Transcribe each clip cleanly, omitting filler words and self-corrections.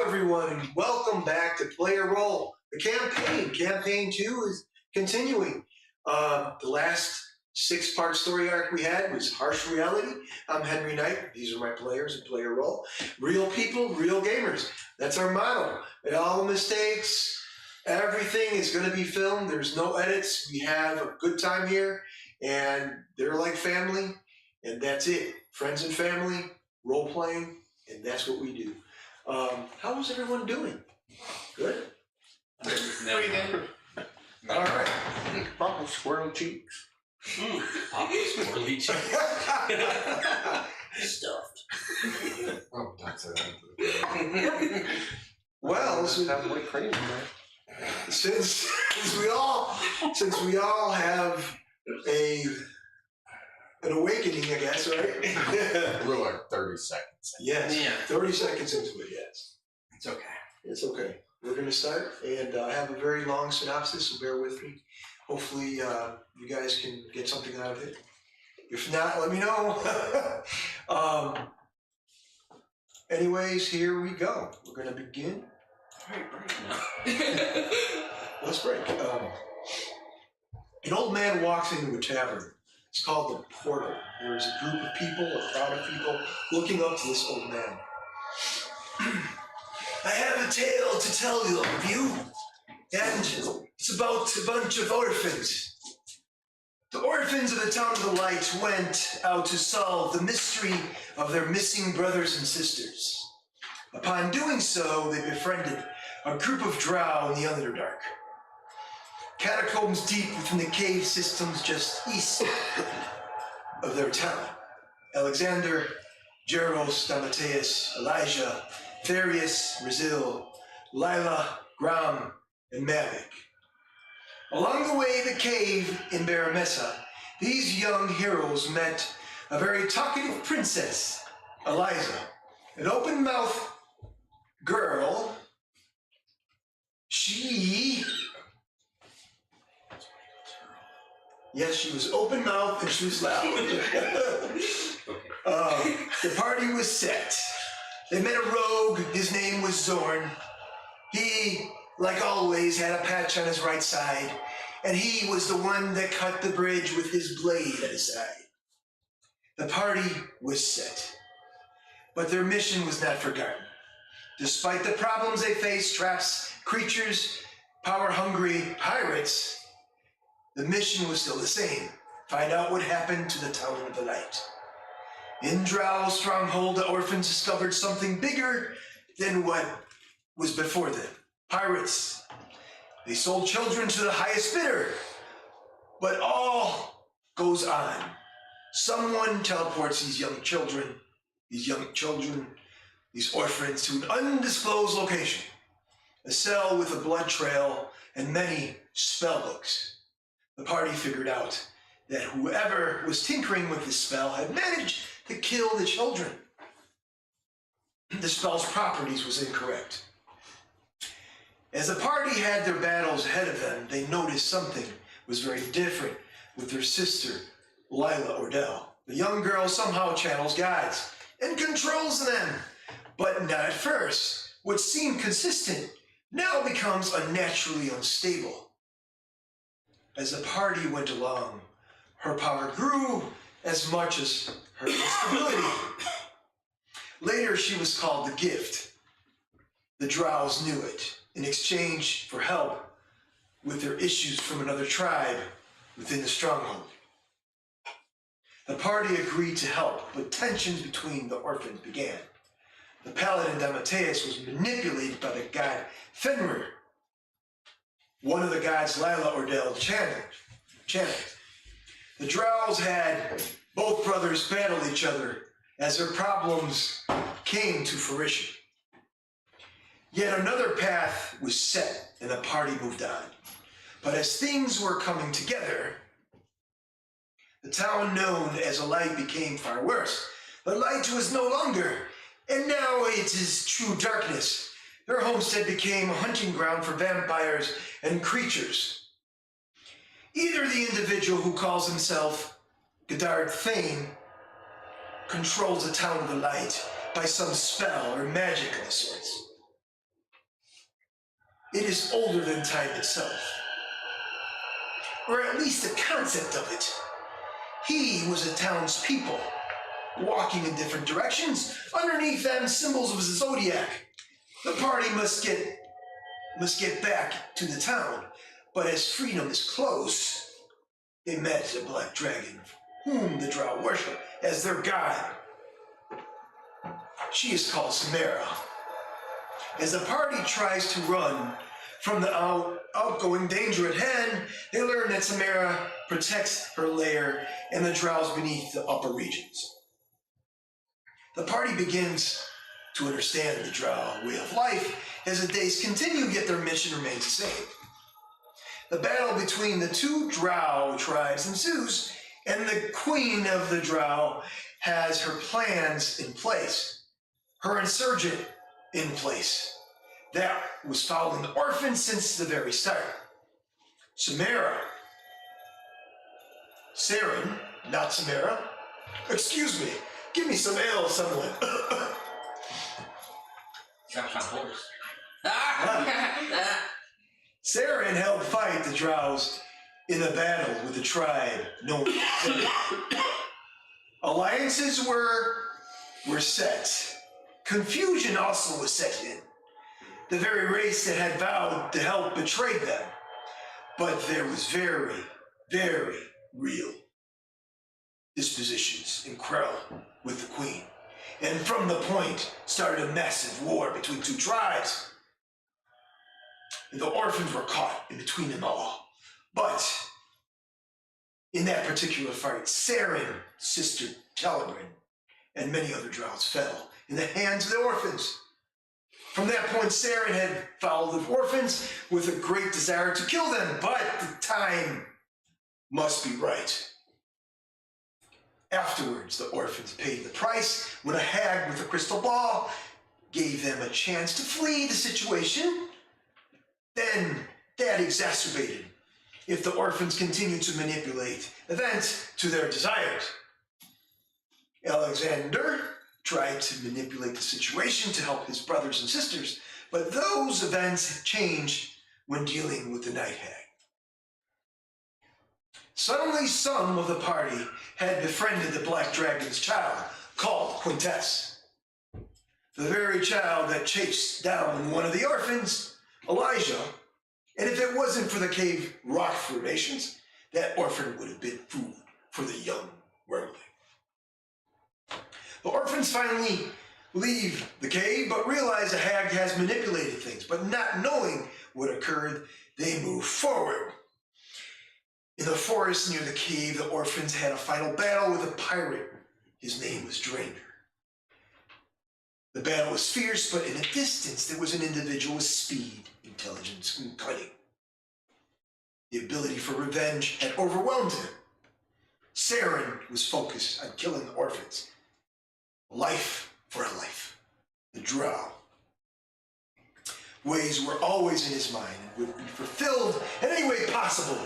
everyone, and welcome back to Playerole. The campaign 2 is continuing. The last 6-part story arc we had was Harsh Reality. I'm Henry Knight. These are my players in Playerole. Real people, real gamers. That's our motto. And all the mistakes, everything is going to be filmed. There's no edits. We have a good time here, and they're like family, and that's it. Friends and family, role playing, and that's what we do. How is everyone doing? Good? Pretty good. All right. Papa squirrel cheeks. Papa squirrely cheeks. Stuffed. Oh, don't say that. Well, have white cream in there. since we all have an awakening, I guess, right? We're like 30 seconds. Yes. Yeah. 30 seconds into it, yes. It's okay. It's okay. We're going to start, and I have a very long synopsis, so bear with me. Hopefully, you guys can get something out of it. If not, let me know. Anyways, here we go. We're going to begin. Let's break. An old man walks into a tavern. It's called the Portal. There is a group of people, a crowd of people, looking up to this old man. I have a tale to tell you, and it's about a bunch of orphans. The orphans of the Town of the Light went out to solve the mystery of their missing brothers and sisters. Upon doing so, they befriended a group of drow in the Underdark. Catacombs deep within the cave systems just east of their town. Alexander, Jeros, Damateus, Elijah, Therius, Razil, Lila, Gram, and Mavic. Along the way to the cave in Baramessa, these young heroes met a very talkative princess, Eliza, an open-mouthed girl. Yes, she was open-mouthed and she was loud. The party was set. They met a rogue. His name was Zorn. He, like always, had a patch on his right side, and he was the one that cut the bridge with his blade at his side. The party was set, but their mission was not forgotten. Despite the problems they faced, traps, creatures, power-hungry pirates, the mission was still the same. Find out what happened to the Town of the Light. In Drow's stronghold, the orphans discovered something bigger than what was before them. Pirates. They sold children to the highest bidder. But all goes on. Someone teleports these orphans, to an undisclosed location. A cell with a blood trail and many spell books. The party figured out that whoever was tinkering with this spell had managed to kill the children. The spell's properties was incorrect. As the party had their battles ahead of them, they noticed something was very different with their sister, Lila Ordell. The young girl somehow channels gods and controls them, but not at first. What seemed consistent now becomes unnaturally unstable. As the party went along, her power grew as much as her instability. Later, she was called the Gift. The Drows knew it in exchange for help with their issues from another tribe within the stronghold. The party agreed to help, but tensions between the orphans began. The paladin Damateus was manipulated by the god Fenrir. One of the gods Lila Ordell channeled. The Drows had both brothers battle each other as their problems came to fruition. Yet another path was set and the party moved on. But as things were coming together, the town known as a light became far worse. The light was no longer, and now it is true darkness. Their homestead became a hunting ground for vampires and creatures. Either the individual who calls himself Godard Thane controls the Town of the Light by some spell or magic of the sorts, it is older than time itself, or at least the concept of it. He was a townspeople, walking in different directions. Underneath them, symbols of the zodiac. The party must get back to the town, but as freedom is close, they met a black dragon, whom the drow worship as their god. She is called Samara. As the party tries to run from the outgoing danger at hand, they learn that Samara protects her lair and the drows beneath the upper regions. The party begins to understand the drow way of life as the days continue, yet their mission remains the same. The battle between the two drow tribes ensues, and the queen of the drow has her plans in place, her insurgent in place. That was following the orphans since the very start. Samara, Saren, not Samara. Excuse me, give me some ale, someone. Sounds like a horse. Saren helped fight the drows in a battle with the tribe known as alliances were set. Confusion also was set in. The very race that had vowed to help betrayed them. But there was very, very real dispositions in Krell with the queen. And from the point started a massive war between two tribes. And the orphans were caught in between them all. But in that particular fight, Saren, sister Talabrin, and many other drows fell in the hands of the orphans. From that point, Saren had followed the orphans with a great desire to kill them, but the time must be right. Afterwards, the orphans paid the price when a hag with a crystal ball gave them a chance to flee the situation. Then that exacerbated if the orphans continued to manipulate events to their desires. Alexander tried to manipulate the situation to help his brothers and sisters, but those events changed when dealing with the night hag. Suddenly, some of the party had befriended the Black Dragon's child, called Quintess. The very child that chased down one of the orphans, Elijah, and if it wasn't for the cave rock formations, that orphan would have been food for the young wormling. The orphans finally leave the cave, but realize the hag has manipulated things. But not knowing what occurred, they move forward. In the forest near the cave, the orphans had a final battle with a pirate. His name was Dranger. The battle was fierce, but in the distance, there was an individual with speed, intelligence, and cunning. The ability for revenge had overwhelmed him. Saren was focused on killing the orphans. Life for a life. The drow. Ways were always in his mind and would be fulfilled in any way possible.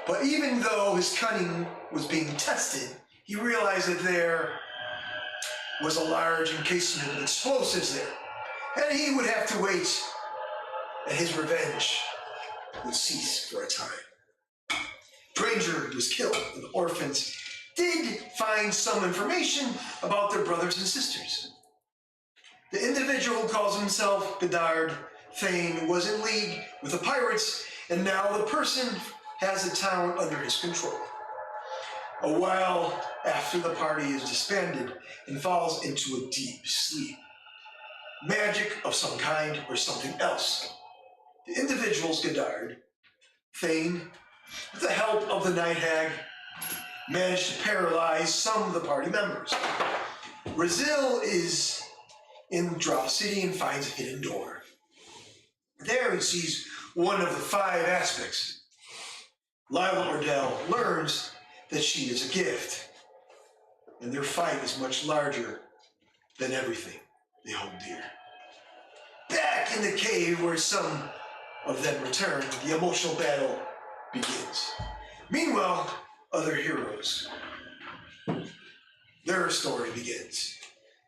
But even though his cunning was being tested, he realized that there was a large encasement of explosives there, and he would have to wait, and his revenge would cease for a time. Dranger was killed, and the orphans did find some information about their brothers and sisters. The individual who calls himself Bedard Thane was in league with the pirates, and now the person has the town under his control. A while after the party is disbanded and falls into a deep sleep. Magic of some kind or something else. The individuals, Bedard Thane, with the help of the night hag, managed to paralyze some of the party members. Brazil is in Drow City and finds a hidden door. There he sees one of the 5 aspects. Lila Ordell learns that she is a gift, and their fight is much larger than everything they hold dear. Back in the cave where some of them return, the emotional battle begins. Meanwhile, other heroes. Their story begins.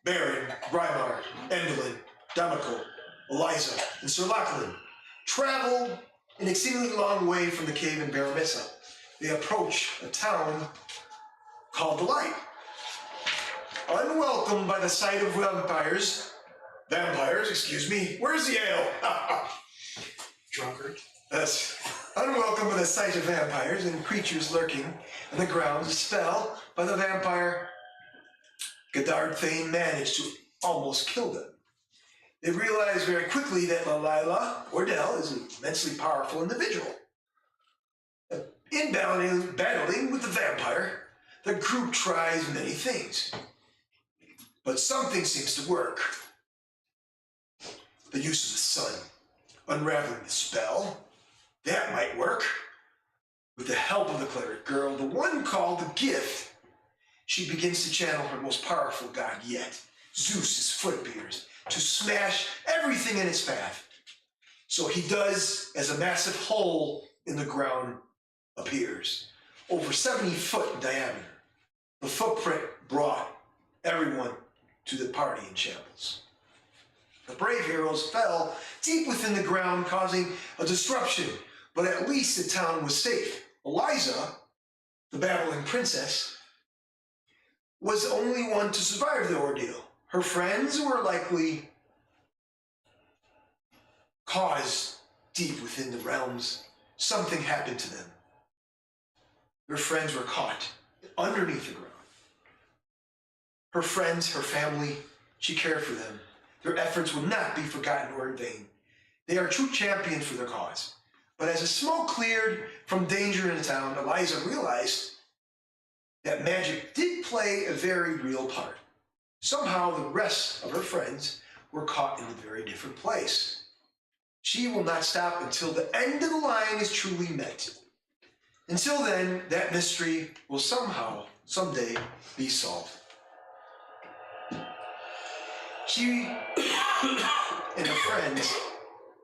Baron, Rymar, Endolin, Damico, Eliza, and Sir Lachlan travel an exceedingly long way from the cave in Baramissa. They approach a town called the Light. Unwelcomed by the sight of vampires, where's the ale? Drunkard. That's unwelcome by the sight of vampires and creatures lurking on the ground. A spell by the vampire Godard Thane managed to almost kill them. They realize very quickly that Lila Ordell is an immensely powerful individual. In battling with the vampire, the group tries many things, but something seems to work. The use of the sun, unraveling the spell, that might work. With the help of the cleric girl, the one called the Gift, she begins to channel her most powerful god yet, Zeus's foot appears, to smash everything in its path. So he does as a massive hole in the ground appears, over 70 foot in diameter. The footprint brought everyone to the party in shambles. The brave heroes fell deep within the ground, causing a disruption, but at least the town was safe. Eliza, the babbling princess, was the only one to survive the ordeal. Her friends were likely caused deep within the realms. Something happened to them. Her friends were caught underneath the ground. Her friends, her family, she cared for them. Their efforts would not be forgotten or in vain. They are true champions for their cause. But as the smoke cleared from danger in the town, Eliza realized that magic did play a very real part. Somehow the rest of her friends were caught in a very different place. She will not stop until the end of the line is truly met. Until then, that mystery will someday be solved. She and her friends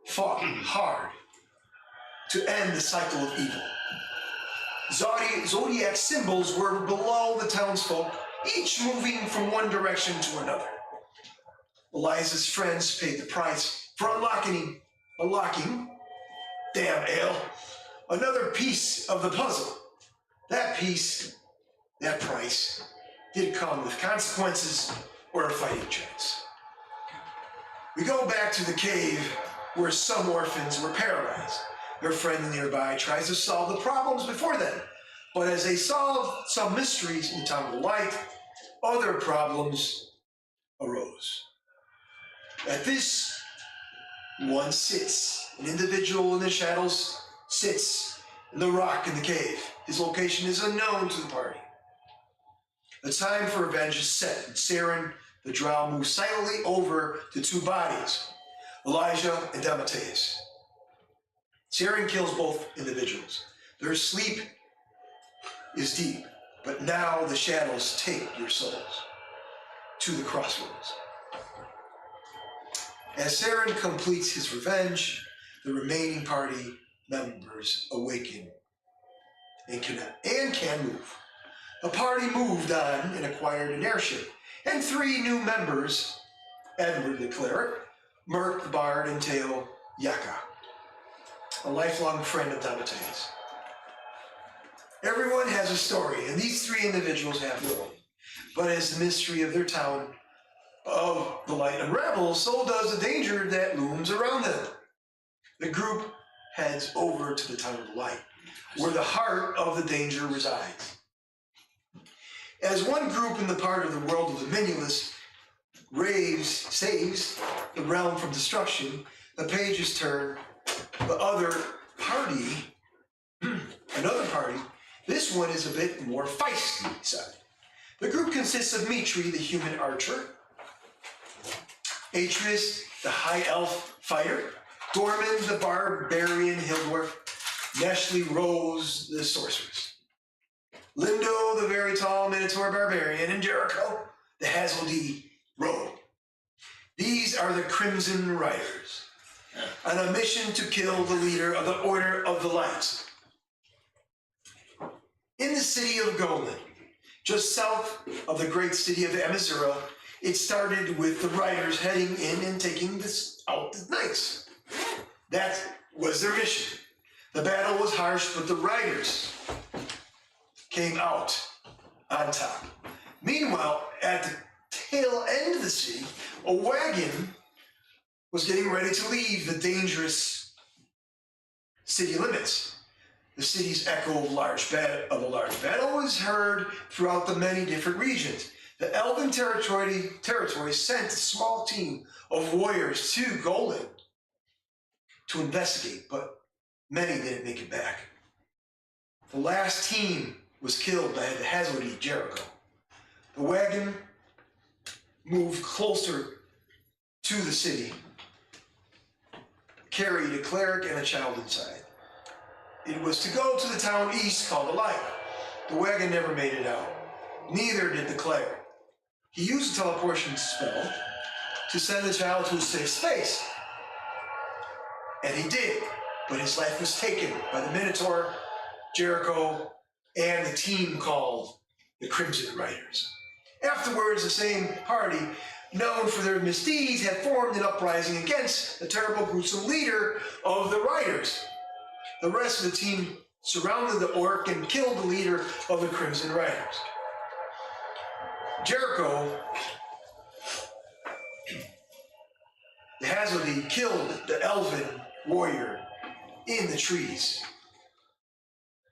fought hard to end the cycle of evil. Zodiac symbols were below the townsfolk, each moving from one direction to another. Eliza's friends paid the price for unlocking, damn ale, another piece of the puzzle. That price, did come with consequences or a fighting chance. We go back to the cave where some orphans were paralyzed. Their friend nearby tries to solve the problems before them, but as they solve some mysteries in the town of the Light, other problems arose. At this, one sits, an individual in the shadows sits in the rock in the cave. His location is unknown to the party. The time for revenge is set, and Saren, the drow, moves silently over to two bodies, Elijah and Damateus. Saren kills both individuals. Their sleep is deep, but now the shadows take your souls to the crossroads. As Saren completes his revenge, the remaining party members awaken and can move. The party moved on and acquired an airship and 3 new members, Edward the cleric, Merc the bard, and Teo Yaka, a lifelong friend of Damateus. Everyone has a story, and these 3 individuals have their own. But as the mystery of their town of the Light unravels, so does the danger that looms around them. The group heads over to the town of the Light, where the heart of the danger resides. As one group in the part of the world of the Minulus saves the realm from destruction, the pages turn. Another party, this one is a bit more feisty side. The group consists of Mitri, the human archer, Atreus, the high elf fighter, Dorman, the barbarian Hildorf, Nestle Rose, the sorceress, Lindo, the very tall Minotaur barbarian, and Jericho, the Hazeldee rogue. These are the Crimson Riders, on a mission to kill the leader of the Order of the Light. In the city of Golan, just south of the great city of Amazura, it started with the riders heading in and taking this out the knights. That was their mission. The battle was harsh, but the riders came out on top. Meanwhile, at the tail end of the city, a wagon was getting ready to leave the dangerous city limits. The city's echo of a large battle was heard throughout the many different regions. The Elven territory sent a small team of warriors to Golan to investigate, but many didn't make it back. The last team was killed by the Hazarded Jericho. The wagon moved closer to the city, carried a cleric and a child inside. It was to go to the town east called Alaya. The wagon never made it out. Neither did the cleric. He used a teleportation spell to send the child to a safe space. And he did, but his life was taken by the Minotaur, Jericho, and the team called the Crimson Riders. Afterwards, the same party, known for their misdeeds, had formed an uprising against the terrible, gruesome leader of the Riders. The rest of the team surrounded the orc and killed the leader of the Crimson Riders. Jericho, the Hazarded, killed the elven warrior in the trees,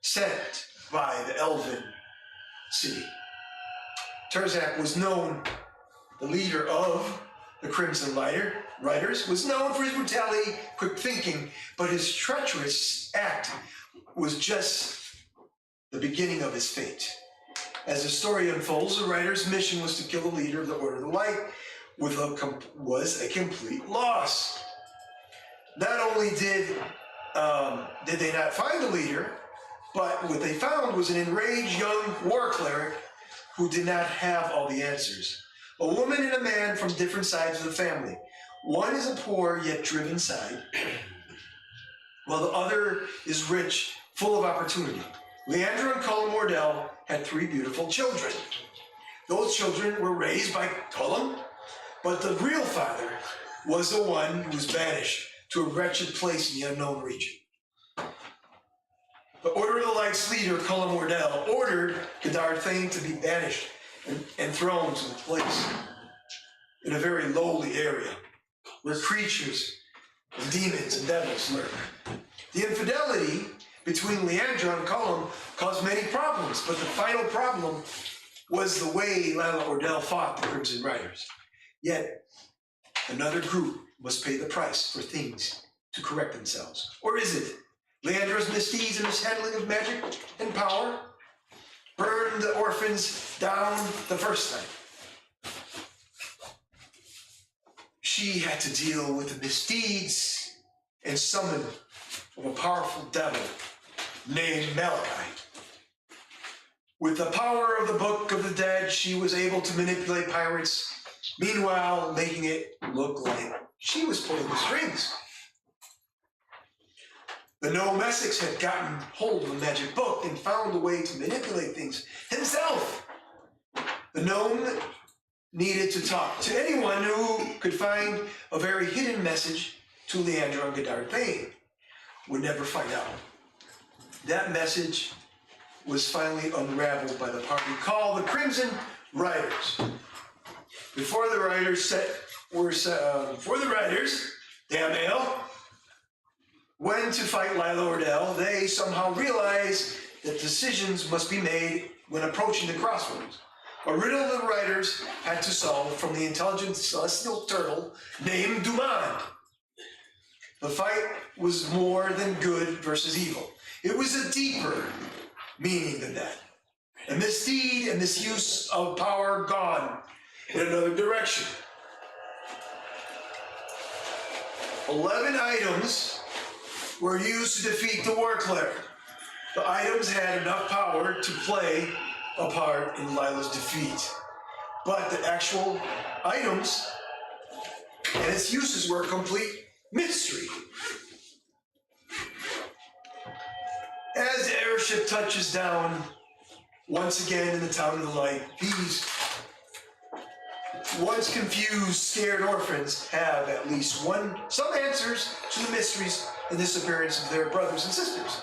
sent by the elven city. Terzak was known, the leader of the Crimson Riders, was known for his brutality, quick thinking, but his treacherous act was just the beginning of his fate. As the story unfolds, the Riders' mission was to kill the leader of the Order of the Light, was a complete loss. Not only did they not find the leader, but what they found was an enraged young war cleric who did not have all the answers. A woman and a man from different sides of the family. One is a poor yet driven side, while the other is rich, full of opportunity. Leandra and Cullum Wardell had 3 beautiful children. Those children were raised by Cullum, but the real father was the one who was banished to a wretched place in the unknown region. The Order of the Light's leader, Cullum Wardell, ordered Godard Thane to be banished and thrown to a place in a very lowly area where creatures and demons and devils lurk. The infidelity between Leandra and Cullum caused many problems, but the final problem was the way Lila Ordell fought the Crimson Riders. Yet, another group must pay the price for things to correct themselves. Or is it Leandra's misdeeds and mishandling of magic and power burned the orphans down the first time? She had to deal with the misdeeds and summon of a powerful devil named Malachi. With the power of the Book of the Dead, she was able to manipulate pirates, meanwhile making it look like she was pulling the strings. The gnome Essex had gotten hold of a magic book and found a way to manipulate things himself. The gnome needed to talk to anyone who could find a very hidden message to Leandra and Godard Thane. Would never find out. That message was finally unraveled by the party called the Crimson Riders. Before the Riders damn ale, went to fight Lila Ordell, they somehow realized that decisions must be made when approaching the crossroads. A riddle the Riders had to solve from the intelligent celestial turtle named Dumond. The fight was more than good versus evil. It was a deeper meaning than that. A misdeed and misuse of power gone in another direction. 11 items were used to defeat the war cleric. The items had enough power to play a part in Lila's defeat. But the actual items and its uses were a complete mystery. As the airship touches down once again in the town of the light, these once confused, scared orphans have at least some answers to the mysteries and disappearance of their brothers and sisters.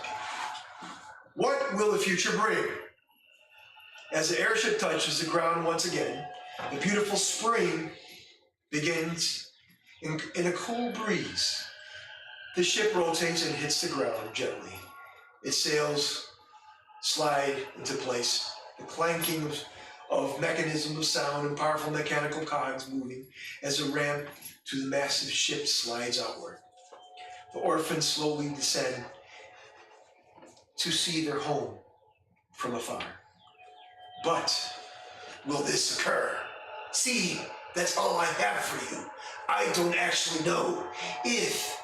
What will the future bring? As the airship touches the ground once again, the beautiful spring begins in a cool breeze. The ship rotates and hits the ground gently. Its sails slide into place. The clanking of mechanisms of sound and powerful mechanical cogs moving as the ramp to the massive ship slides outward. The orphans slowly descend to see their home from afar. But will this occur? See, that's all I have for you. I don't actually know if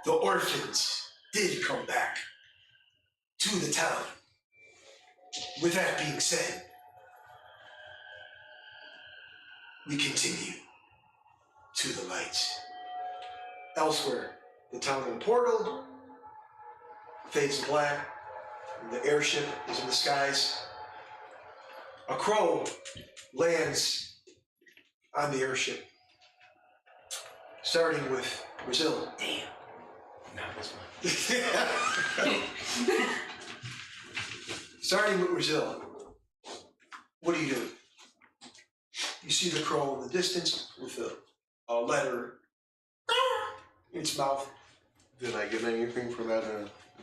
the orphans did come back to the town. With that being said, we continue to the lights. Elsewhere, the town portal fades to black. The airship is in the skies. A crow lands on the airship, starting with Brazil. Damn. Not this one. Starting with Brazil. What do? You see the crow in the distance with a letter in its mouth. Did I get anything for that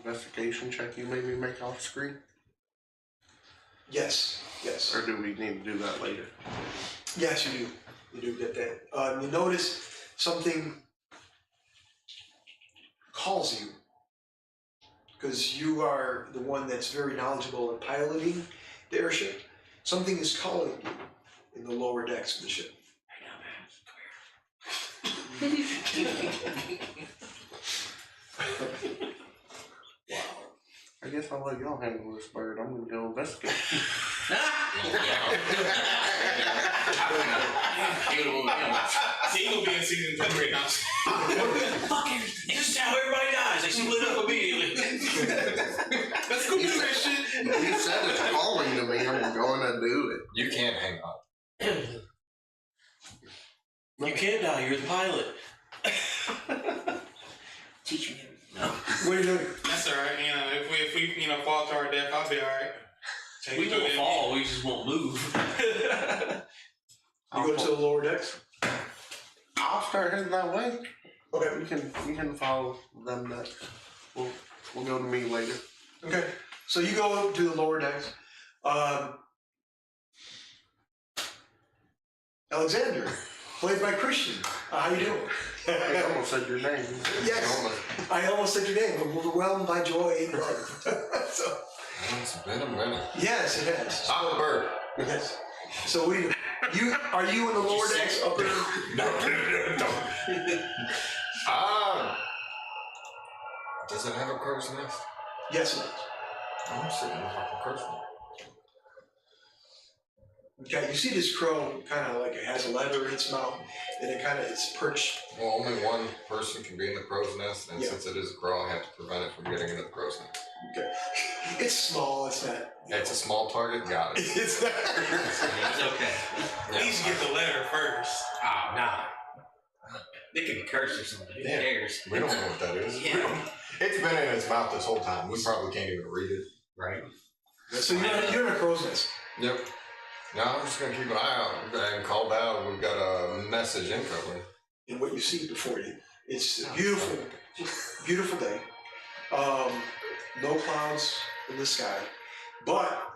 investigation check you made me make off screen? Yes. Or do we need to do that later? Yes, you do. You do get that. You notice something calls you, because you are the one that's very knowledgeable in piloting the airship. Something is calling you in the lower decks of the ship. Wow. I guess I'll let y'all handle this bird. I'm gonna go investigate. He gonna be in season 10 right now. Fuckers! This is how everybody dies. They split up immediately. Let's go do that shit. You said it's calling to me. I'm gonna do it. You can't hang up. You can't die. You're the pilot. Teach me. No. What are you doing? That's alright. You know, if we fall to our death, I'll be alright. We won't fall. We just won't move. You go to the lower decks? I'll start heading that way. Okay. You can follow them next. We'll go to me later. Okay. So you go to the lower decks. Alexander, played by Christian. How you doing? I almost said your name. Yes. I almost said your name. I'm overwhelmed by joy and love. So, It's been a minute. yes, it has. Stop the bird. Yes. So what do are you in the lower decks? Upper? No. Does it have a crow's nest? Yes, it is. I'm sitting on top of a crow's nest. Okay, you see this crow kind of like it has a letter in its mouth, and it's perched. Well, only one person can be in the crow's nest, and Yeah. since it is a crow, I have to prevent it from getting into the crow's nest. Okay. It's small. It's not. It's a small target. Got it. It's not. It's okay. At least get the letter first. Oh, nah. They could be cursed or something. Who Yeah. cares? We don't know what that is. Yeah. It's been in its mouth this whole time. We probably can't even read it. Right. So you're in a crow's nest. Yep. Now I'm just gonna keep an eye out and call down. We've got a message incoming. And what you see before you, it's a beautiful, beautiful day. No clouds in the sky, but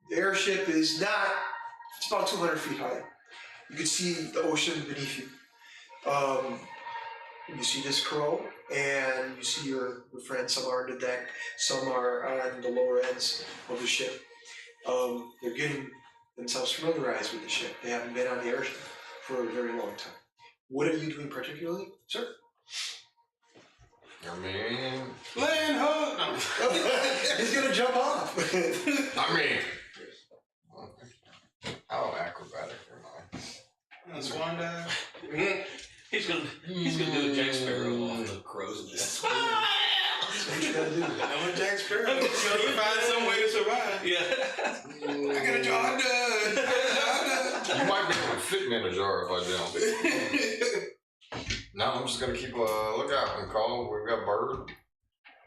the airship is not. It's about 200 feet high. You can see the ocean beneath you. You see this crow, and you see your friends. Some are on the deck, some are on the lower ends of the ship. They're getting themselves familiarized with the ship. They haven't been on the airship for a very long time. What are you doing particularly, sir? I mean, Land ho! No. He's gonna jump off. how acrobatic am I? Swan dive. He's gonna do a Jack Sparrow off the crow's nest. That's what you gotta do. No Jack Sparrow. You find some way to survive. Yeah. I got a job done. You might be able to fit me in a jar if I jump. No, I'm just gonna keep a lookout and call. We've got a bird.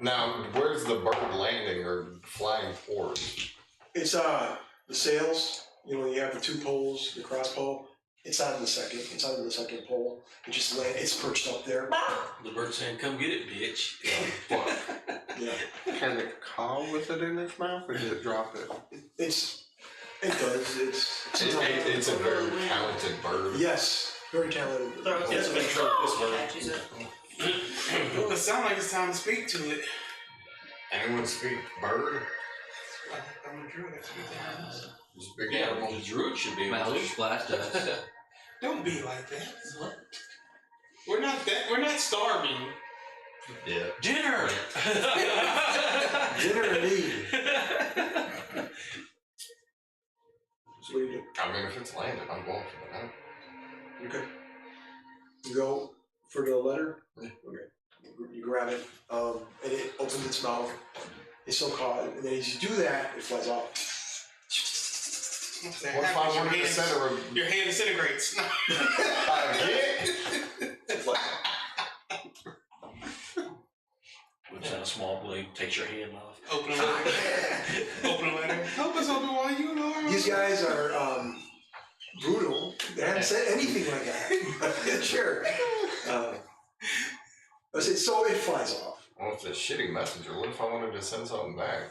Now, where's the bird landing or flying towards? It's the sails. You know, you have the two poles, the cross pole. It's on the second. It's on the second pole. It just it's perched up there. The bird's saying, "Come get it, bitch." Yeah. Can it caw with it in its mouth, or does it drop it? It does. It's a very talented bird. Yes, very talented. It's a ventriloquist bird. Catches it. Well, it sounds like it's time to speak to it. Anyone speak bird? I'm a druid. I speak to animals. It's a big Yeah, animal. the druid should be able Mouse to. splash does. Don't be like that. What? We're not starving. Yeah. Dinner. Dinner indeed. So what do you do? I mean, if it's landed, I'm going for the night. Okay. You go for the letter? Yeah. Okay. You grab it, and it opens its mouth. It's still caught, and then as you do that, it flies off. What if I wanted to set a... Your hand disintegrates. Whips out a small blade, takes your hand off. Open a letter. Open a letter. Help us open one, you Lord. These guys are brutal. They haven't said anything like that. Sure. So it flies off. Well, it's a shitty messenger. What if I wanted to send something back?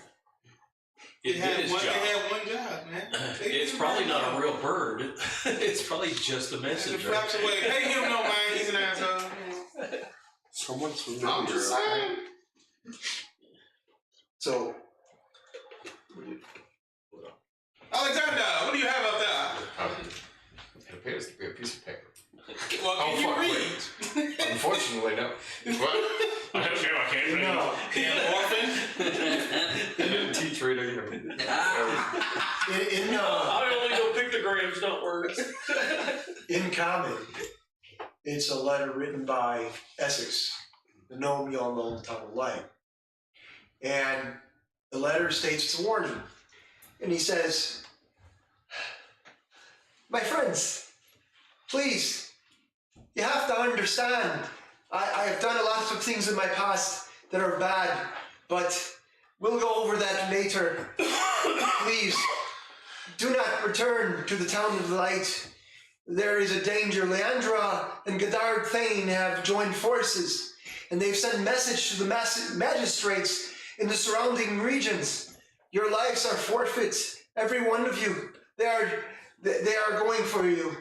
It did its job. They had one job, man. It's probably not a real bird. It's probably just a It messenger. flaps away. Hey, him no mind. He's an asshole. Someone's familiar. I'm just saying. So, Alexander, what do you have up there? It appears to be a piece of paper. Well, can you read? Unfortunately, no. What? I don't care. I can't read. no. Damn orphan. I didn't teach reading. I only know pictograms, not words. In common, it's a letter written by Essex, the gnome you all know in the town of Light. And the letter states it's a warning. And he says, "My friends, please, you have to understand, I have done a lot of things in my past that are bad, but we'll go over that later. Please, do not return to the town of light. There is a danger. Leandra and Godard Thane have joined forces, and they've sent message to the magistrates in the surrounding regions. Your lives are forfeit, every one of you. They are going for you.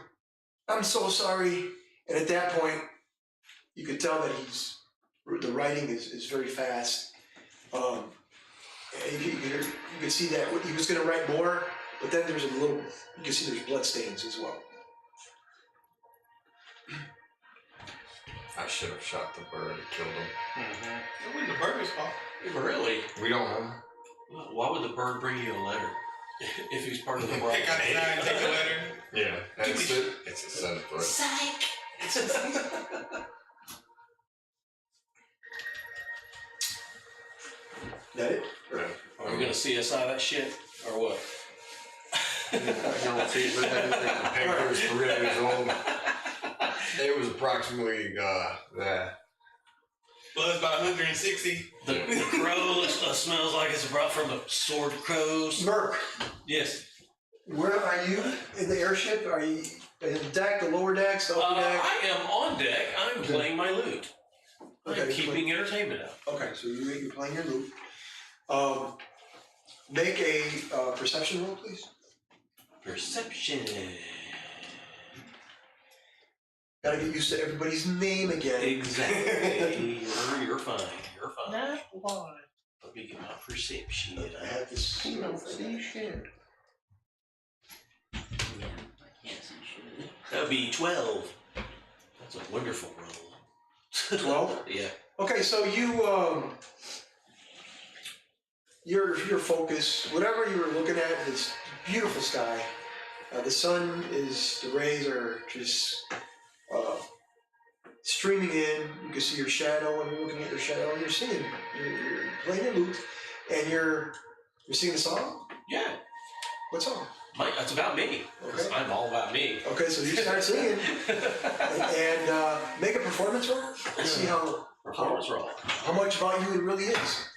I'm so sorry." And at that point, you could tell that the writing is very fast. And you could see that he was going to write more, but then there's you can see there's blood stains as well. I should have shot the bird and killed him. It wasn't the burger's fault. Really? We don't know. Why would the bird bring you a letter if he's part of the Pick out the sign, take the letter. Yeah. That's it. It's a send threat. Psych! That it? Are we gonna CSI that shit or what? You don't see it, but everything. The paper is 3 years old. It was approximately Blood's about 160. The crow smells like it's brought from the sword crows. Merc, Yes. where are you in the airship? Are you in the deck, the lower decks, the upper deck? I am on deck. I'm playing my lute. I'm Okay, keeping entertainment up. Okay, so you're playing your loop. Make a perception roll, please. Perception. Gotta get used to everybody's name again. Exactly. You're fine. You're fine. That's why. Let me get my perception. I had this. You don't see shit. Yeah, I can't see shit. That would be 12. That's a wonderful roll. 12? Yeah. Okay, so your focus, whatever you were looking at, this beautiful sky. The sun the rays are just streaming in. You can see your shadow, and you're looking at your shadow, and you're playing your lute, and you're singing a song? Yeah. What song? That's about me. Okay. I'm all about me. Okay, so you start singing, and make a performance roll, and see how Performance roll. How much about you it really is?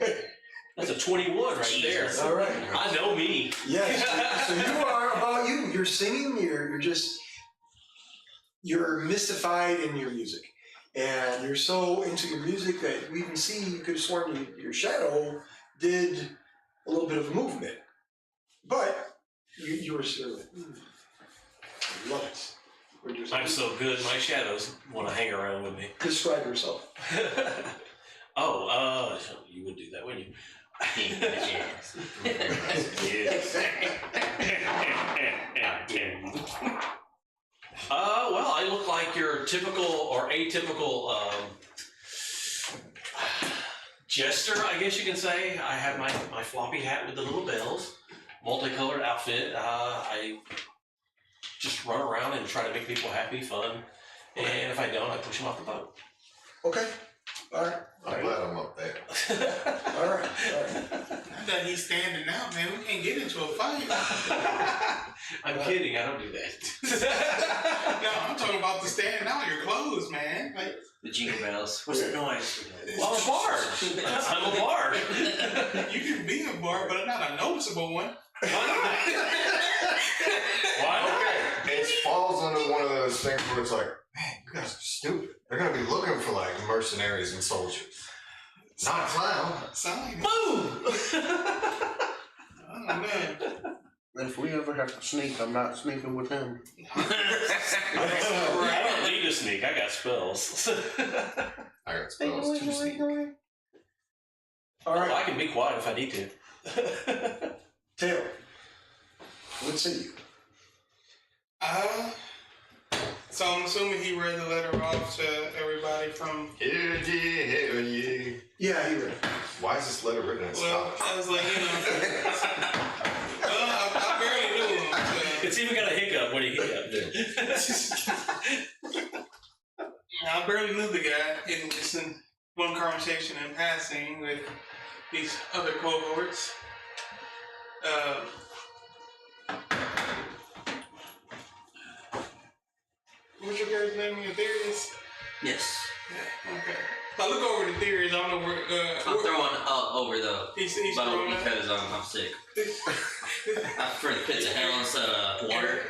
That's a 21 right there. All right. I know me. Yes. So you are about you. You're singing. You're mystified in your music, and you're so into your music that we even see. You could have sworn your shadow did a little bit of a movement, but you were still like, I love it. I'm so good, my shadows want to hang around with me. Describe yourself. You would do that, wouldn't you? Yes. Yes. Well, I look like your typical or atypical jester, I guess you can say. I have my floppy hat with the little bells, multicolored outfit. I just run around and try to make people happy, fun, and if I don't, I push them off the boat. Okay. All right. I'm glad I'm up there. All right. I thought he's standing out, man. We can't get into a fight. I'm kidding, I don't do that. No, I'm talking about the standing out your clothes, man. Like, The jingle bells. What's that noise? Well, I'm a bard. I'm a bard. you can be a bar, but not a noticeable one. Why not? Why not? Okay, it falls under one of those things where it's like, man, you guys are stupid. They're gonna be looking for like mercenaries and soldiers. Not a clown. Sign. Boom! Oh, man. If we ever have to sneak, I'm not sneaking with him. I don't need to sneak, I got spells. I got spells to sneak. All right. I can be quiet if I need to. Taylor, what say you? So I'm assuming he read the letter off to everybody from. Hell yeah. Yeah, he read it. Why is this letter written in Well, Scottish? I was like, I barely knew him. So. It's even got a hiccup when he hiccuped. I barely knew the guy, and just in one conversation in passing with these other cohorts. What's your guys' name? Your theories? Yes. Yeah, okay. I look over the theories. I don't know where. I'm throwing over the He's boat throwing up. because I'm sick. I prefer the pits of hell instead of water.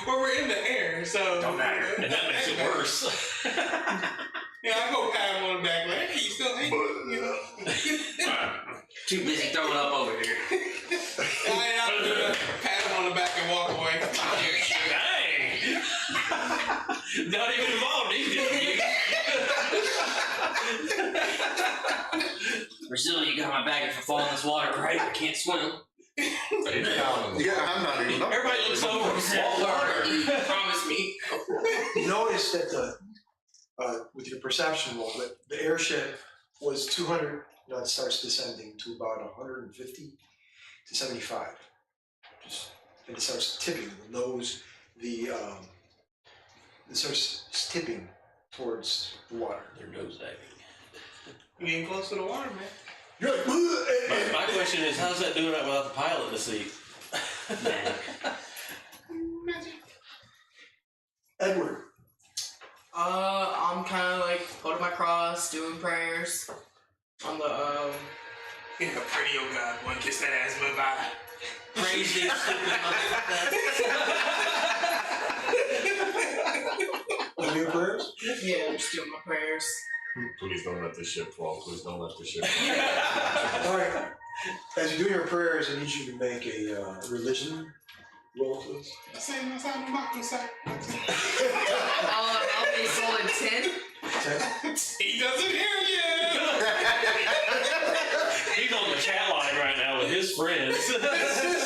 Well, we're in the air, so. Don't matter. And that makes it worse. Yeah, I go pat him on the back, like, hey, you still hate me? You know? Too busy throwing up over here. I do that, pat him on the back and walk away. Dang! Not even involved, either. Brazil, you got my bag if I fall in this water, right? I can't swim. Yeah, I'm not even up. Everybody looks over. You promise me. You notice that with your perception roll, that the airship was 200, now it starts descending to about 150 to 75. And it starts tipping, the nose, it starts tipping towards the water. Their nose diving. You getting close to the water, man. You're like, My question is, how's that doing it without the pilot in the seat? Edward. I'm kind of like holding my cross, doing prayers on the Yeah, pretty old God, one kiss that ass bye-bye. crazy stupid motherfucker. On your prayers? Yeah, I'm just doing my prayers. Please don't let this ship fall. Please don't let this ship fall. All right. As you do your prayers, I need you to make a religion roll, please. I'll be rolling 10. 10. He doesn't hear you! He's on the chat line right now with his friends.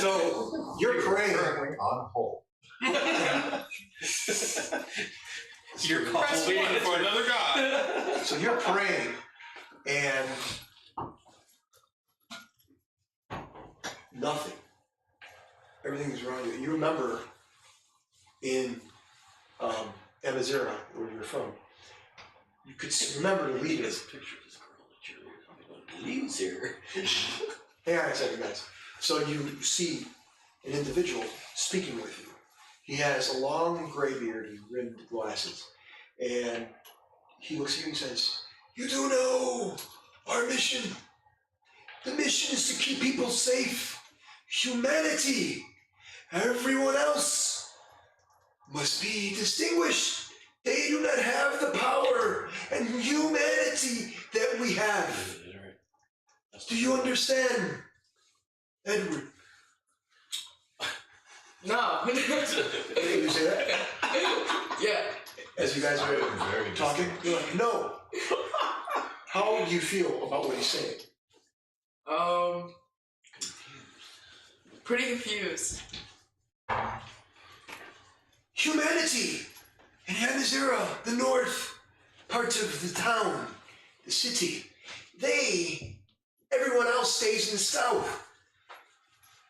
So you're praying. Currently on hold. Your call Press will be one for another God. So you're praying, and nothing. Everything's wrong. You remember in Amazera, where you're from, you could remember the leader. Picture of this girl that you're leaves here. Hang on a second, guys. So you see an individual speaking with you. He has a long gray beard and rimmed glasses. And he looks at you and says, You do know our mission. The mission is to keep people safe. Humanity. Everyone else must be distinguished. They do not have the power and humanity that we have. Do you understand, Edward? No. Did you say that? Yeah. As you guys I are was very talking, distinguished. you're like, no. How do you feel about what he's saying? Pretty confused. Humanity in Yanazera, the north, parts of the town, the city, everyone else stays in the south.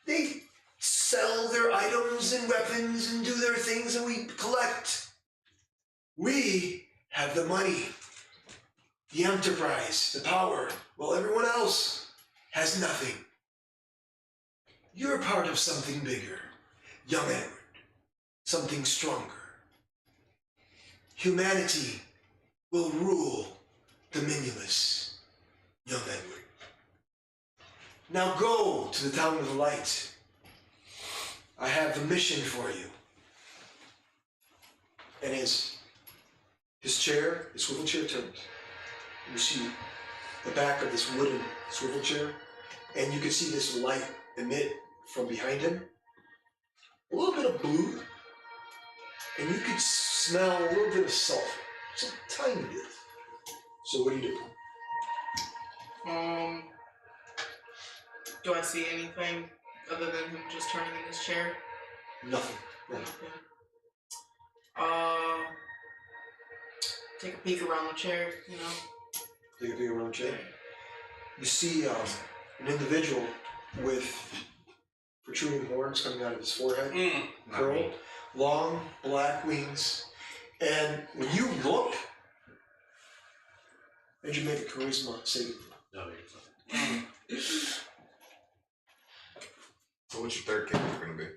They sell their items and weapons and do their things and we collect. We have the money, the enterprise, the power, while everyone else has nothing. You're part of something bigger, young Edward, something stronger. Humanity will rule the Minulus, young Edward. Now go to the Town of the Light. I have a mission for you. And his chair, his swivel chair turns. You see the back of this wooden swivel chair, and you can see this light emit from behind him. A little bit of blue, and you could smell a little bit of sulfur, just a tiny bit. So what do you do? Do I see anything other than him just turning in his chair? Nothing. Nothing. Take a peek around the chair, you know. Take a big around chair. You see an individual with protruding horns coming out of his forehead, curled, long black wings, and when you look, did you make a charisma saving throw? No, you're fine. So what's your third character gonna be?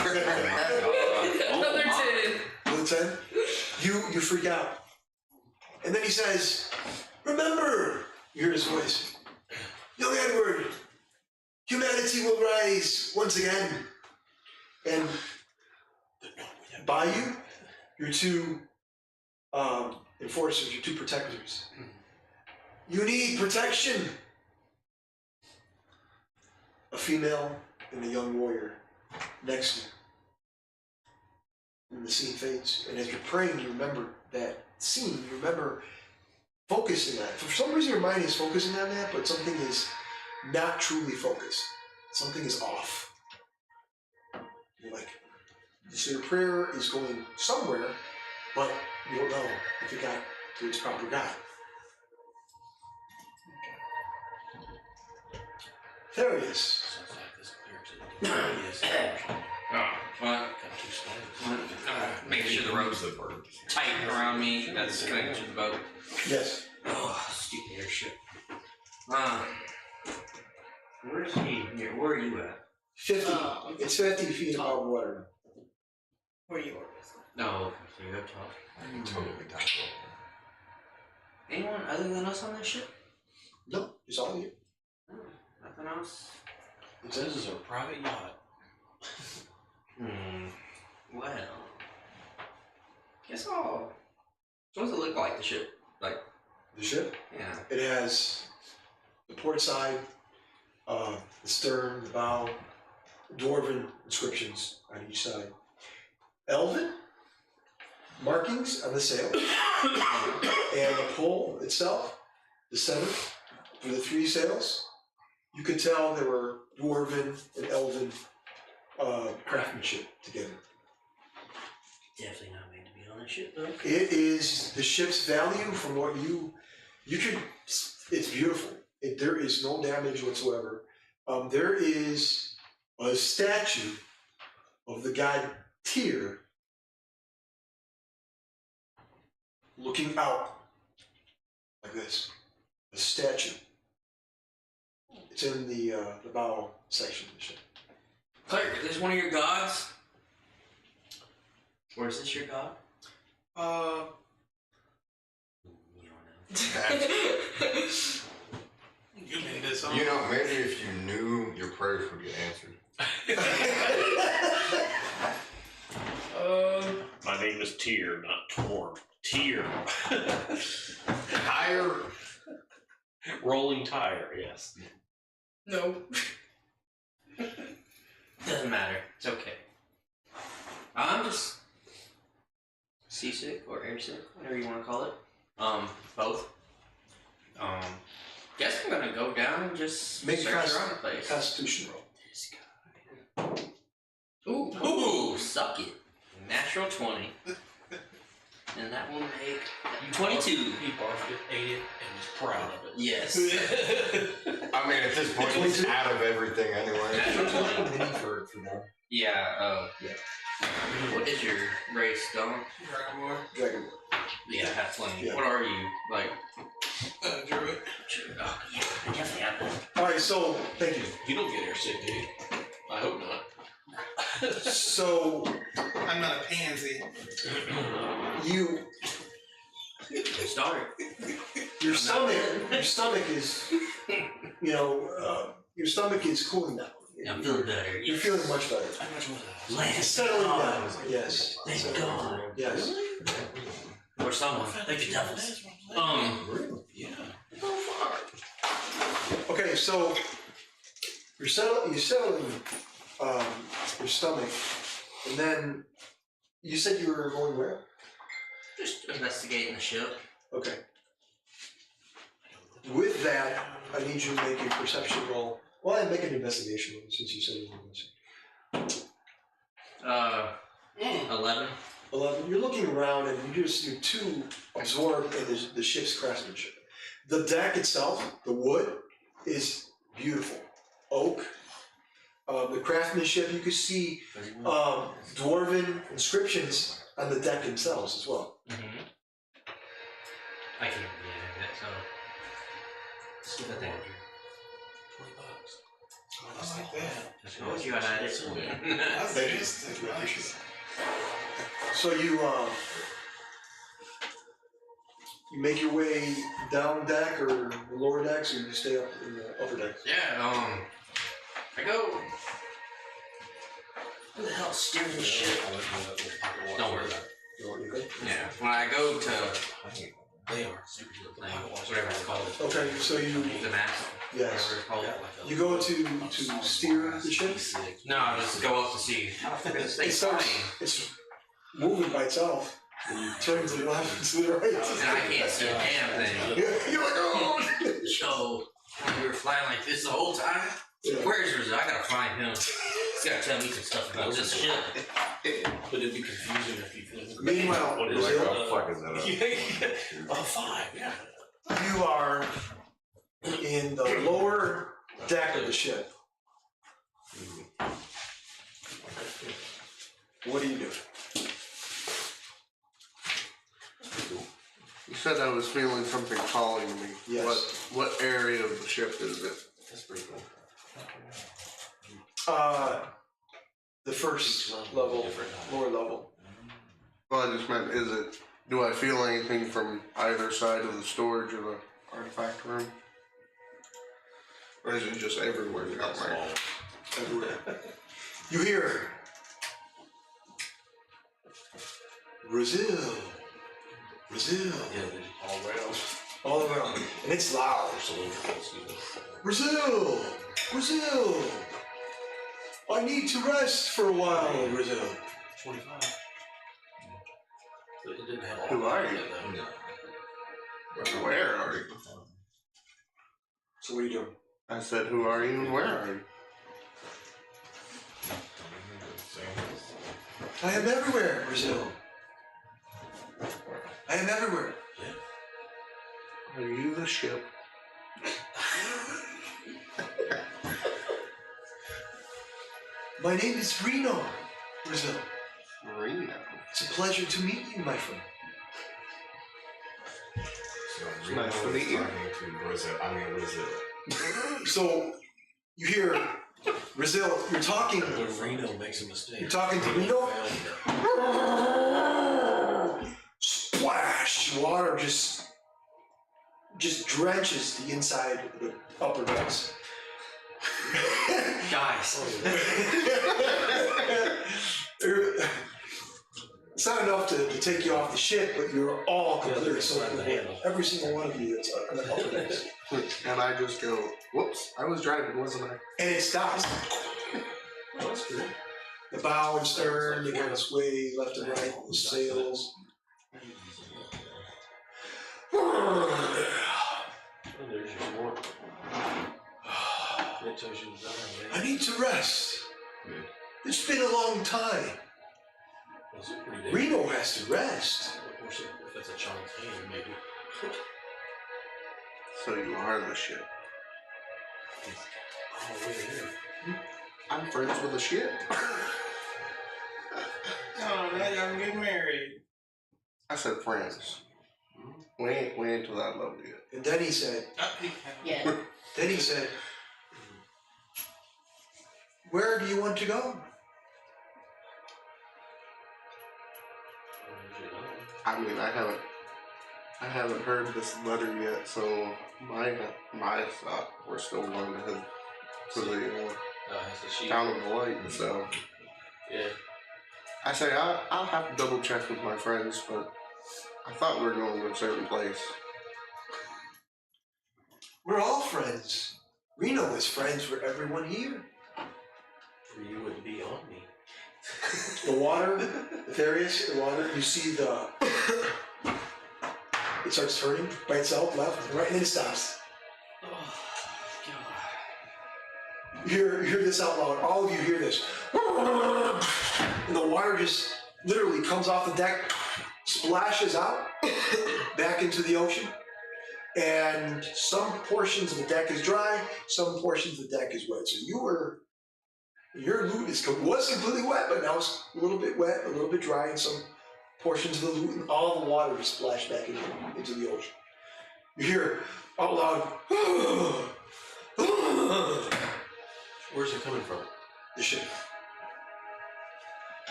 Another 10. Another 10? You freak out. And then he says, remember, you hear his voice, young Edward, humanity will rise once again. And by you, your two enforcers, your two protectors. You need protection. A female and a young warrior next to you. And the scene fades. And as you're praying, you remember that scene. You remember focusing on it. For some reason, your mind is focusing on that, but something is not truly focused. Something is off. You're like, so your prayer is going somewhere, but you don't know if it got to its proper God. There he is. Sounds like this appears to be Well, got two spiders. make sure the rope's tight around me. That's connected to the boat. Yes. Oh, stupid airship. Where's he? Here, where are you at? 50. It's 50 feet above water. Where you are. No, so you're up top. I'm totally top. Anyone other than us on this ship? No, it's all you. No, nothing else. This is a private yacht. Well, guess I'll. So what does it look like, the ship? Like, The ship? yeah. It has the port side, the stern, the bow, dwarven inscriptions on each side. Elven markings on the sail, and the pole itself, the center for the three sails. You could tell there were dwarven and elven craftsmanship together. Definitely not made to be on this ship, though. It is the ship's value from what you could. It's beautiful. There is no damage whatsoever. There is a statue of the god Tyr looking out like this. A statue. It's in the bow section of the ship. Claire, is this one of your gods? Or is this your god? Uh, You don't know. prayers would get answered. My name is Tyr, not Torm. Tyr. Higher. Rolling tire, yes. No. Doesn't matter. It's okay. I'm just seasick or airsick, whatever you want to call it. Both. Guess I'm gonna go down and just Make a search around the place. Constitution roll. Ooh, suck it. Natural 20. And that will make 22. He barfed it, ate it, and was proud of it. Yes. I mean, at this point, he's out of everything anyway. Natural 20. Mini for them. Yeah, what is your race, Dom? Dragonborn. Dragon. Yeah, half 20. Yeah. What are you? Like, Druid. oh, yeah, I definitely have that. All right, so thank you. You don't get airsick, do you? I hope not. So I'm not a pansy. you, Start. your stomach is, your stomach is cooling down. Yeah, I'm feeling better. You're feeling much better. How much was that? Land. It's settling down. Yes. Thank Settling God. down. Yes. Or someone. Thank you, devils. Yeah. Okay, so you're settling your stomach, and then you said you were going where? Just investigating the ship. Okay. With that, I need you to make a perception roll. Well, I'd make an investigation roll since you said you were missing. 11. 11. You're looking around and you're too absorbed in the ship's craftsmanship. The deck itself, the wood, is beautiful. Oak. The craftsmanship, you can see dwarven inscriptions on the deck themselves as well. Mm-hmm. I can't read it, so. Let's give it that. I like that. As long as you had it. That's Thank you. interesting. Nice. So you make your way down deck or the lower decks, or you stay up in the upper deck? Yeah, I go. Who the hell steers the ship? Don't worry about it. You okay? Yeah, when I go to They are. whatever it's called, Okay, so you the mast, yes. whatever it's called. You go to steer the ship. No, just go up to see. It starts. It's moving by itself. Turn to the left and to the right. And I can't see a damn thing. You're like, oh! So, we were flying like this the whole time? Yeah. Where's Rizzo? I gotta find him. He's gotta tell me some stuff about this ship. But it'd be confusing if you think. Meanwhile, What is Brazil? it? What the fuck is that? Oh, 5, yeah. You are in the lower deck of the ship. What do you do? You said I was feeling something calling me. Yes. What area of the ship is it? That's pretty cool. The first level, lower level. Well, I just meant, do I feel anything from either side of the storage of the artifact room? Or is it just everywhere down there? Everywhere. You hear Brazil, Brazil, Yeah, all around. all around, and it's loud. Brazil, Brazil. I need to rest for a while, Brazil. 25. But it didn't have all Who are you? though. Where are you? So what are you doing? I said, who are you and where are you? I am everywhere, Brazil. I am everywhere. Are you the ship? My name is Reno, Brazil. Reno. It's a pleasure to meet you, my friend. So, Nice to meet you. Brazil. So you hear Brazil, you're talking When Reno makes a mistake. You're talking to Reno? Splash! Water just drenches the inside of the upper decks. Guys. It's not enough to take you off the ship, but you're all completely soaked. Every single one of you that's on the helpers. And I just go, whoops, I was driving, wasn't I? And it stops. Oh, that's good. The bow and stern, they kind of sway left and right, the sails. Oh, there's your more. It tells you the time, I need to rest. It's been a long time. That's pretty big. Reno has to rest. Of course, if that's a child's hand, maybe. So you are the ship. Oh, wait a minute. I'm friends with the ship. Oh, now y'all can get married. I said friends. We ain't to that level yet. And then he said, Yeah. where do you want to go? I mean, I haven't heard this letter yet, so my thought we're still going to head to the Has the sheep. town of the light. So Yeah. I say I'll have to double check with my friends, but I thought we were going to a certain place. We're all friends. Reno is friends with everyone here. Or you wouldn't be on me. The water, the water, you see it starts turning by itself, left, right, and then it stops. Oh, God. You hear this out loud. All of you hear this. And the water just literally comes off the deck, splashes out back into the ocean. And some portions of the deck is dry, some portions of the deck is wet. So your loot was completely wet, but now it's a little bit wet, a little bit dry, and some portions of the loot, and all the water is splashed back into the ocean. You hear out loud, Where's it coming from? the ship.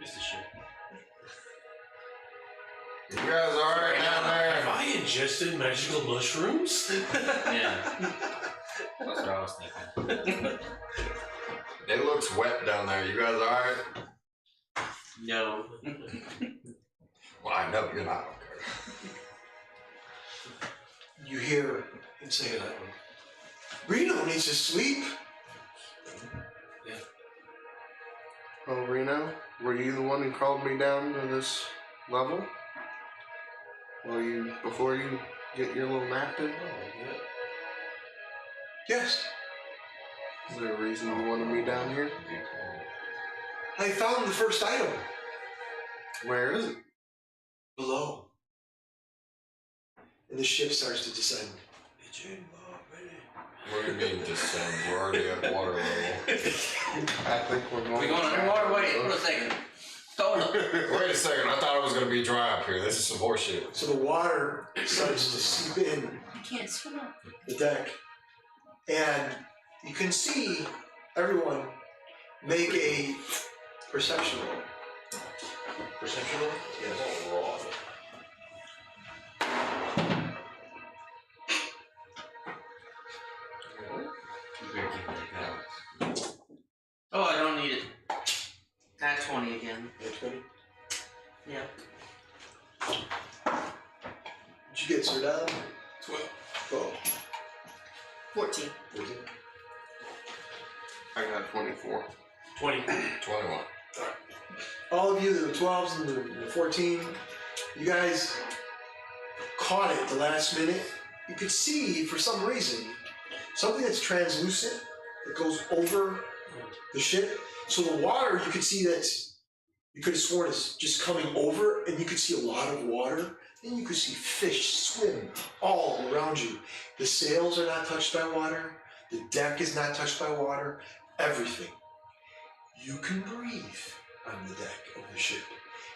It's the ship. You guys alright down Have there? I ingested magical mushrooms? Yeah. That's what I was thinking. It looks wet down there. You guys alright? No. Well, I know you're not okay. You hear him say that one. Reno needs to sleep. Oh, Reno, were you the one who called me down to this level? Before you get your little nap in? Yes, Is there a reason you wanted me down here? I found the first item Where is it? below. And the ship starts to descend. What do you mean descend? We're already at water level. I think we're going. We going underwater? Wait a second. Hold up. Wait a second, I thought it was gonna be dry up here. This is some horseshit. So the water starts to seep in You can't swim up. the deck. And you can see everyone make a perception roll. Perception roll? Yeah, it's all raw. You better keep it like that. Oh, I don't need it. At 20 again. Yeah. Did you get Sir Dom? 12. 12. 14. I got 24. 20. 21. All of you, the 12s and the 14, you guys caught it at the last minute. You could see, for some reason, something that's translucent that goes over the ship. So the water, you could see that, you could have sworn it's just coming over, and you could see a lot of water, and you could see fish swim all around you. The sails are not touched by water, the deck is not touched by water, everything. You can breathe on the deck of the ship.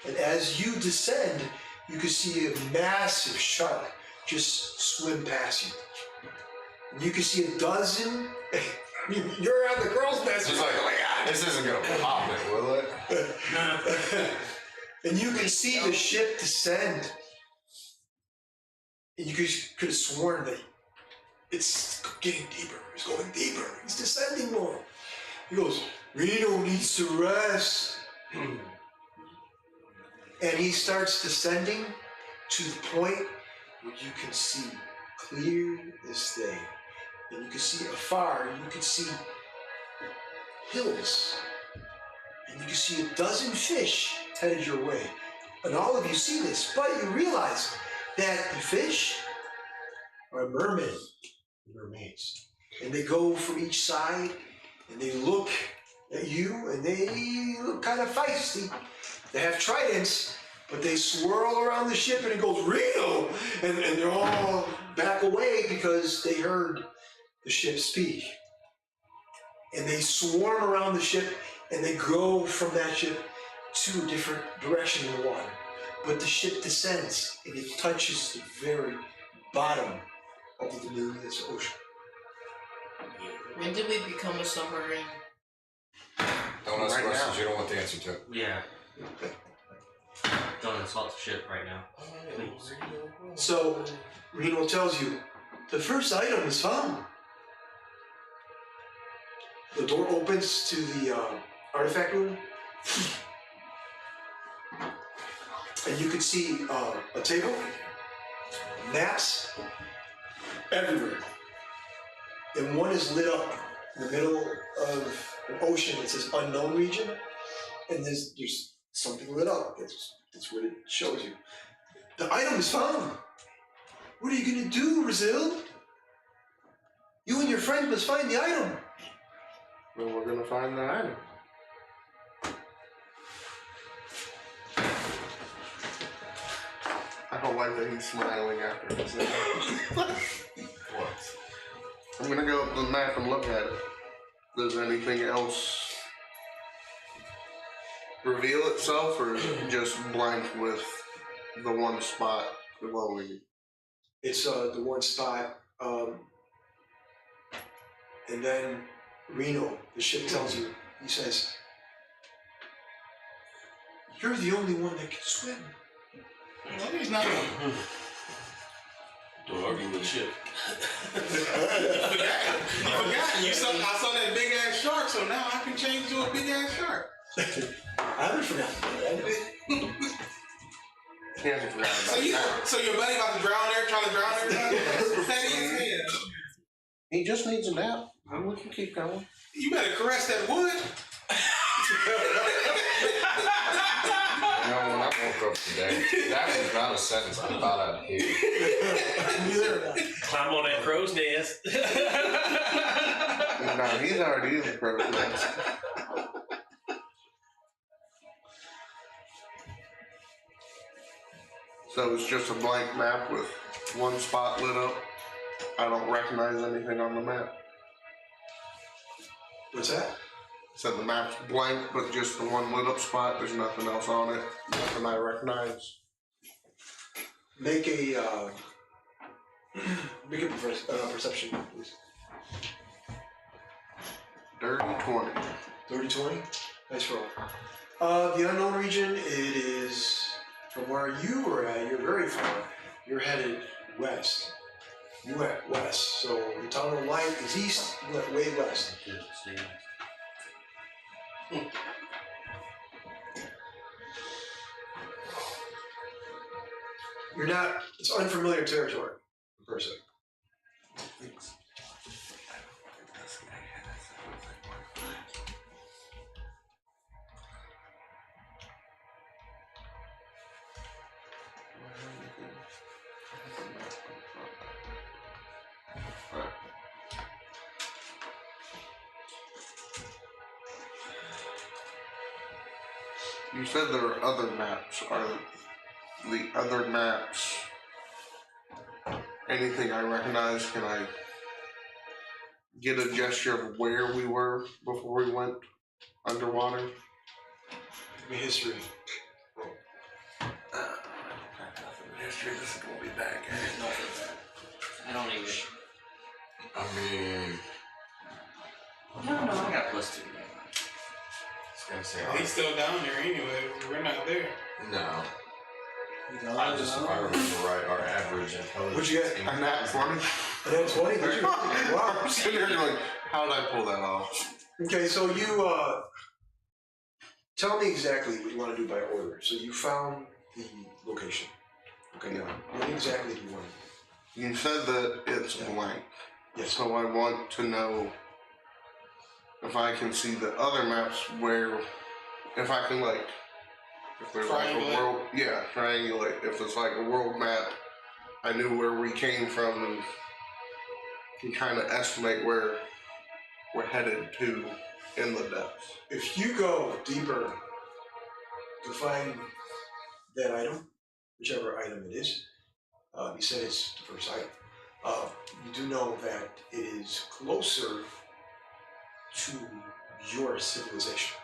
And as you descend, you can see a massive shark just swim past you. And you can see a dozen. You're on the girl's nest. She's like, oh my god, this isn't gonna pop it, will it? And you can see the ship descend. And you could have sworn that it's getting deeper. He's going deeper. He's descending more. He goes, Reno needs to rest. And he starts descending to the point where you can see clear as day. And you can see afar, and you can see hills. And you can see a dozen fish headed your way. And all of you see this, but you realize that the fish are mermaids. And they go from each side, and they look at you, and they look kind of feisty. They have tridents, but they swirl around the ship, and it goes, Reno! And they're all back away because they heard the ship speak. And they swarm around the ship, and they go from that ship to a different direction in the water. But the ship descends, and it touches the very bottom of the Demilius Ocean. When did we become a submarine? Don't ask Right questions now. you don't want the answer to. Yeah. Don't assault the ship right now. Please. So, Reno tells you, the first item is found. The door opens to the artifact room. And you can see a table, maps everywhere. And one is lit up in the middle of an ocean that says unknown region. And there's something lit up. That's what it shows you. The item is found. What are you gonna do, Brazil? You and your friend must find the item. Well, we're gonna find the item. I don't like that he's smiling after this. What? I'm gonna go up to the map and look at it. Does anything else reveal itself, or is it just blank with the one spot glowing? It's the one spot. And then Reno, the ship tells you, he says, you're the only one that can swim. No, he's not. Don't argue with the ship. You forgot. I saw that big ass shark, so now I can change to a big ass shark. I haven't forgotten that. He hasn't forgotten about that. So your buddy about to drown there, trying to drown everybody? Petty as hell. He just needs a nap. And we can keep going. You better caress that wood. You know, when I woke up today, that was not a sentence I thought I'd hear. Climb on that crow's nest. No, he's already in the process. So it's just a blank map with one spot lit up. I don't recognize anything on the map. What's that? So the map's blank, but just the one lit up spot. There's nothing else on it. Nothing I recognize. Make a perception, please. Dirty 20. 30-20. Nice roll. The unknown region, it is from where you were at. You're very far. You're headed west. You went west. So the tunnel of light is east. You went way west. You're not. It's unfamiliar territory, per se. You said there are other maps. Are the other maps anything I recognize? Can I get a gesture of where we were before we went underwater? Give me history. History, this is gonna be bad. I don't even. I mean, No, I got +2. I was gonna say, He's still down there anyway. We're not there. no. If I remember right, our average intelligence. What'd you get? A nat 20? And then 20, did you? Wow. I'm sitting here going, how did I pull that off? Okay, so you, tell me exactly what you want to do by order. So you found the location. Okay, now, what exactly do you want to do? You said that it's blank. Yes. So I want to know if I can see the other maps where, if I can like, if there's like a Triangulate. world, yeah, triangulate. If it's like a world map, I knew where we came from and can kind of estimate where we're headed to in the depths. If you go deeper to find that item, whichever item it is, you said it's the first item, you do know that it is closer to your civilization.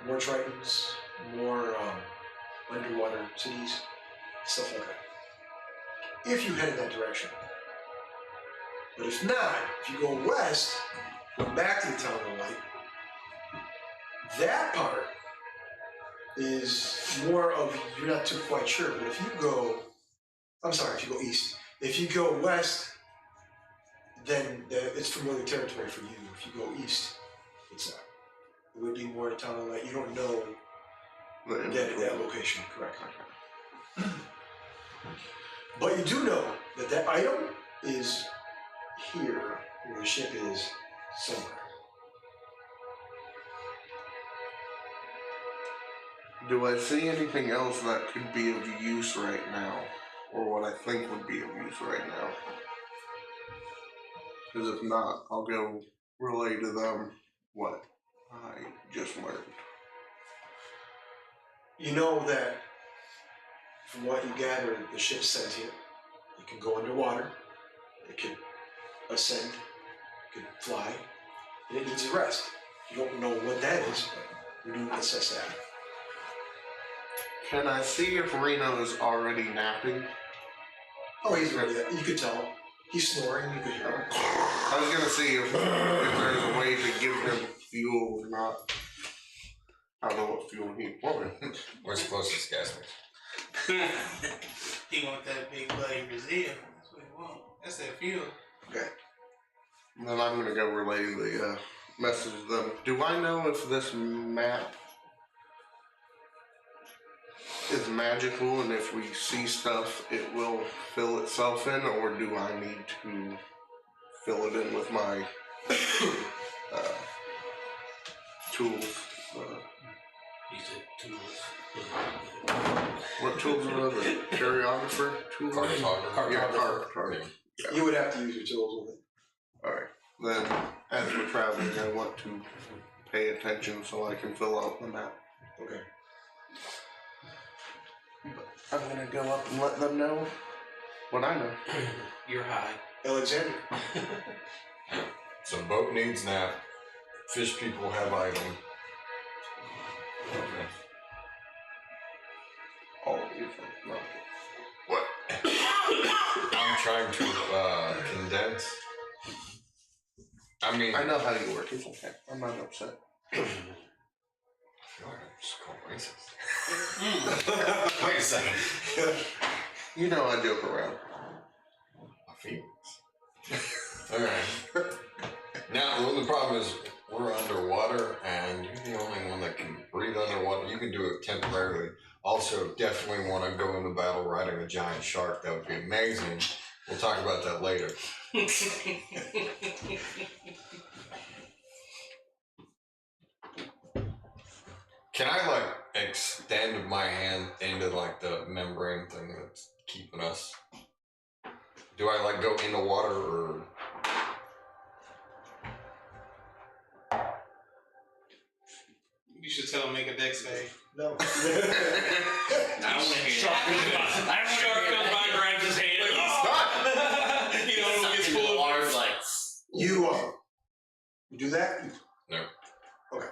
More Tritons, more underwater cities, stuff like that. If you head in that direction. But if not, if you go west, going back to the Town of Light, that part is more of, you're not too quite sure, but if you go, I'm sorry, if you go east, if you go west, then it's familiar territory for you. If you go east, it's not. It would be more the Town of Light. You don't know that location, correct? But you do know that that item is here, where the ship is somewhere. Do I see anything else that could be of use right now? Or what I think would be of use right now? Because if not, I'll go relay to them what I just learned. You know that, from what you gather, the ship's sentient. It can go underwater, it can ascend, it can fly, and it needs a rest. You don't know what that is, but you do assess that. Can I see if Reno is already napping? Oh, he's ready. You could tell. He's snoring, you could hear him. I was gonna see if there's a way to give him fuel or not. I don't know what fuel he wanted. Where's the closest gas station? He want that big bloody Brazil. That's what he want. That's that fuel. Okay. Then I'm gonna go relay the message to them. Do I know if this map is magical and if we see stuff it will fill itself in, or do I need to fill it in with my tools? You said tools. What tools are those? Cartographer tools? Cartographer. Yeah, cartographer. Yeah. You would have to use your tools with it. Alright. Then, as we're traveling, I want to pay attention so I can fill out the map. Okay. I'm gonna go up and let them know what I know. You're high. Alexander. So boat needs nap. Fish people have item. Okay. All of you think, no. What? I'm trying to condense. I mean, I know how you work, it's okay. I'm not upset. I feel like I'm just called racist. Wait a second. You know I joke around. My feelings. Okay. Now, well, the problem is we're underwater, and you're the only one that can breathe underwater. You can do it temporarily. Also, definitely want to go into battle riding a giant shark. That would be amazing. We'll talk about that later. Can I like extend my hand into like the membrane thing that's keeping us? Do I like go in the water or? You should tell him make a deck save. No. I want to hear Shark goes by, grabs his hand. Oh. You know, gets full of water, like You do that? No. Okay.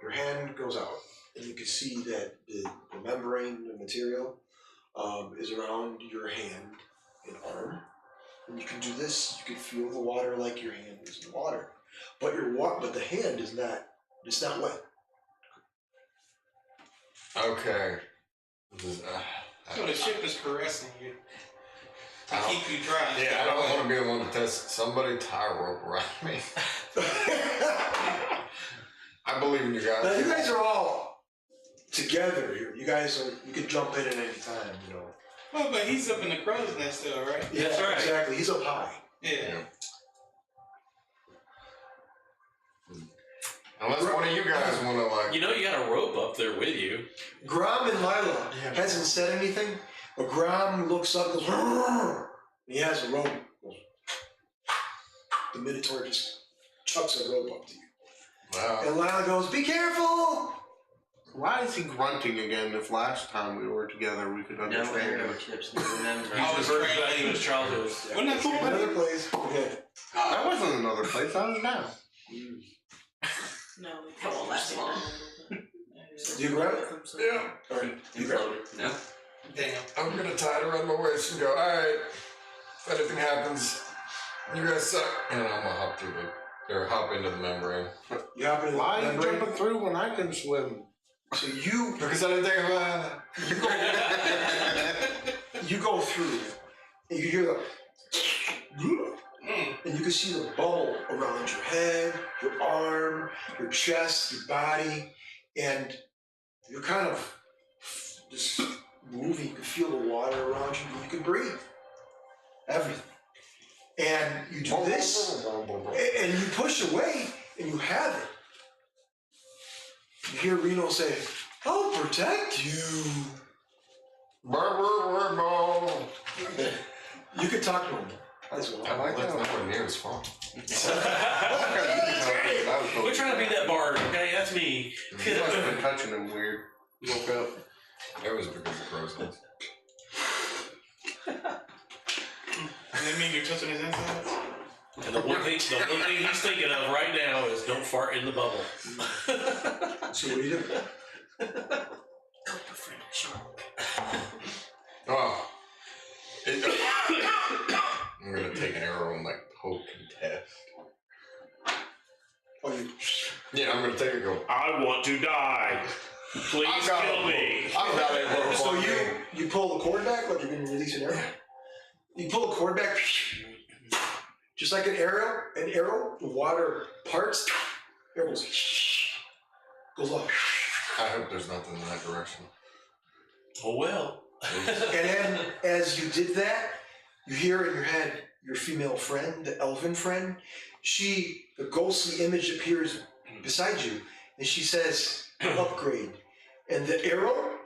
Your hand goes out, and you can see that the membrane, the material, is around your hand and arm. And you can do this. You can feel the water like your hand is in the water, but but the hand is not. It's not wet. Okay. So the ship is caressing you. to keep you dry. Yeah, I don't want to be the one to test it. Somebody tie a rope around me. I believe in you guys. Now you guys are all together here. You can jump in at any time, you know. Well, but he's up in the crow's nest still, right? Yeah, That's right. Exactly. He's up high. Yeah. Unless one of you guys want to like. You know you got a rope up there with you. Grom and Lila hasn't said anything, but Grom looks up and goes, "Rrrr!" He has a rope. The Minotaur just chucks a rope up to you. Wow. And Lila goes, "Be careful!" Why is he grunting again if last time we were together we could No understand arrow him? tips, no remember. I was Reverted trained. back to his childhood. We're not talking about Another place. Okay. That wasn't another place, I was down. No, we That won't last long. Do you grab it? Yeah. Alright. You grab it. Imploded. No. Damn. I'm gonna tie it around my waist and go, alright, if anything happens, you guys suck. And I'm gonna hop into the membrane. You hop in the Why are you membrane. jumping through when I can swim? So you Because I didn't think about you go through and you hear the and you can see the bubble around your head, your arm, your chest, your body, and you're kind of just moving. You can feel the water around you, and you can breathe. Everything. And you do this, and you push away, and you have it. You hear Reno say, "I'll protect you." You can talk to him as well. I like that. That's nowhere near as fun. We're trying to be that bard, okay? That's me. You must have been touching him weird. You woke up. It was because of crow's nest. Does that mean you're touching his insides? And the one thing he's thinking of right now is don't fart in the bubble. So what do you do? Oh. I'm gonna take an arrow and like poke and test. Oh, you Yeah, I'm gonna take it and go. I want to die. Please kill me. I've got a rope So on me. you pull the cord back like you're going to release an arrow. You pull the cord back, just like an arrow. The water parts. Arrow goes off. I hope there's nothing in that direction. Oh well. And then, as you did that, you hear in your head your female friend, the elven friend. The ghostly image appears beside you, and she says, "Upgrade." And the arrow,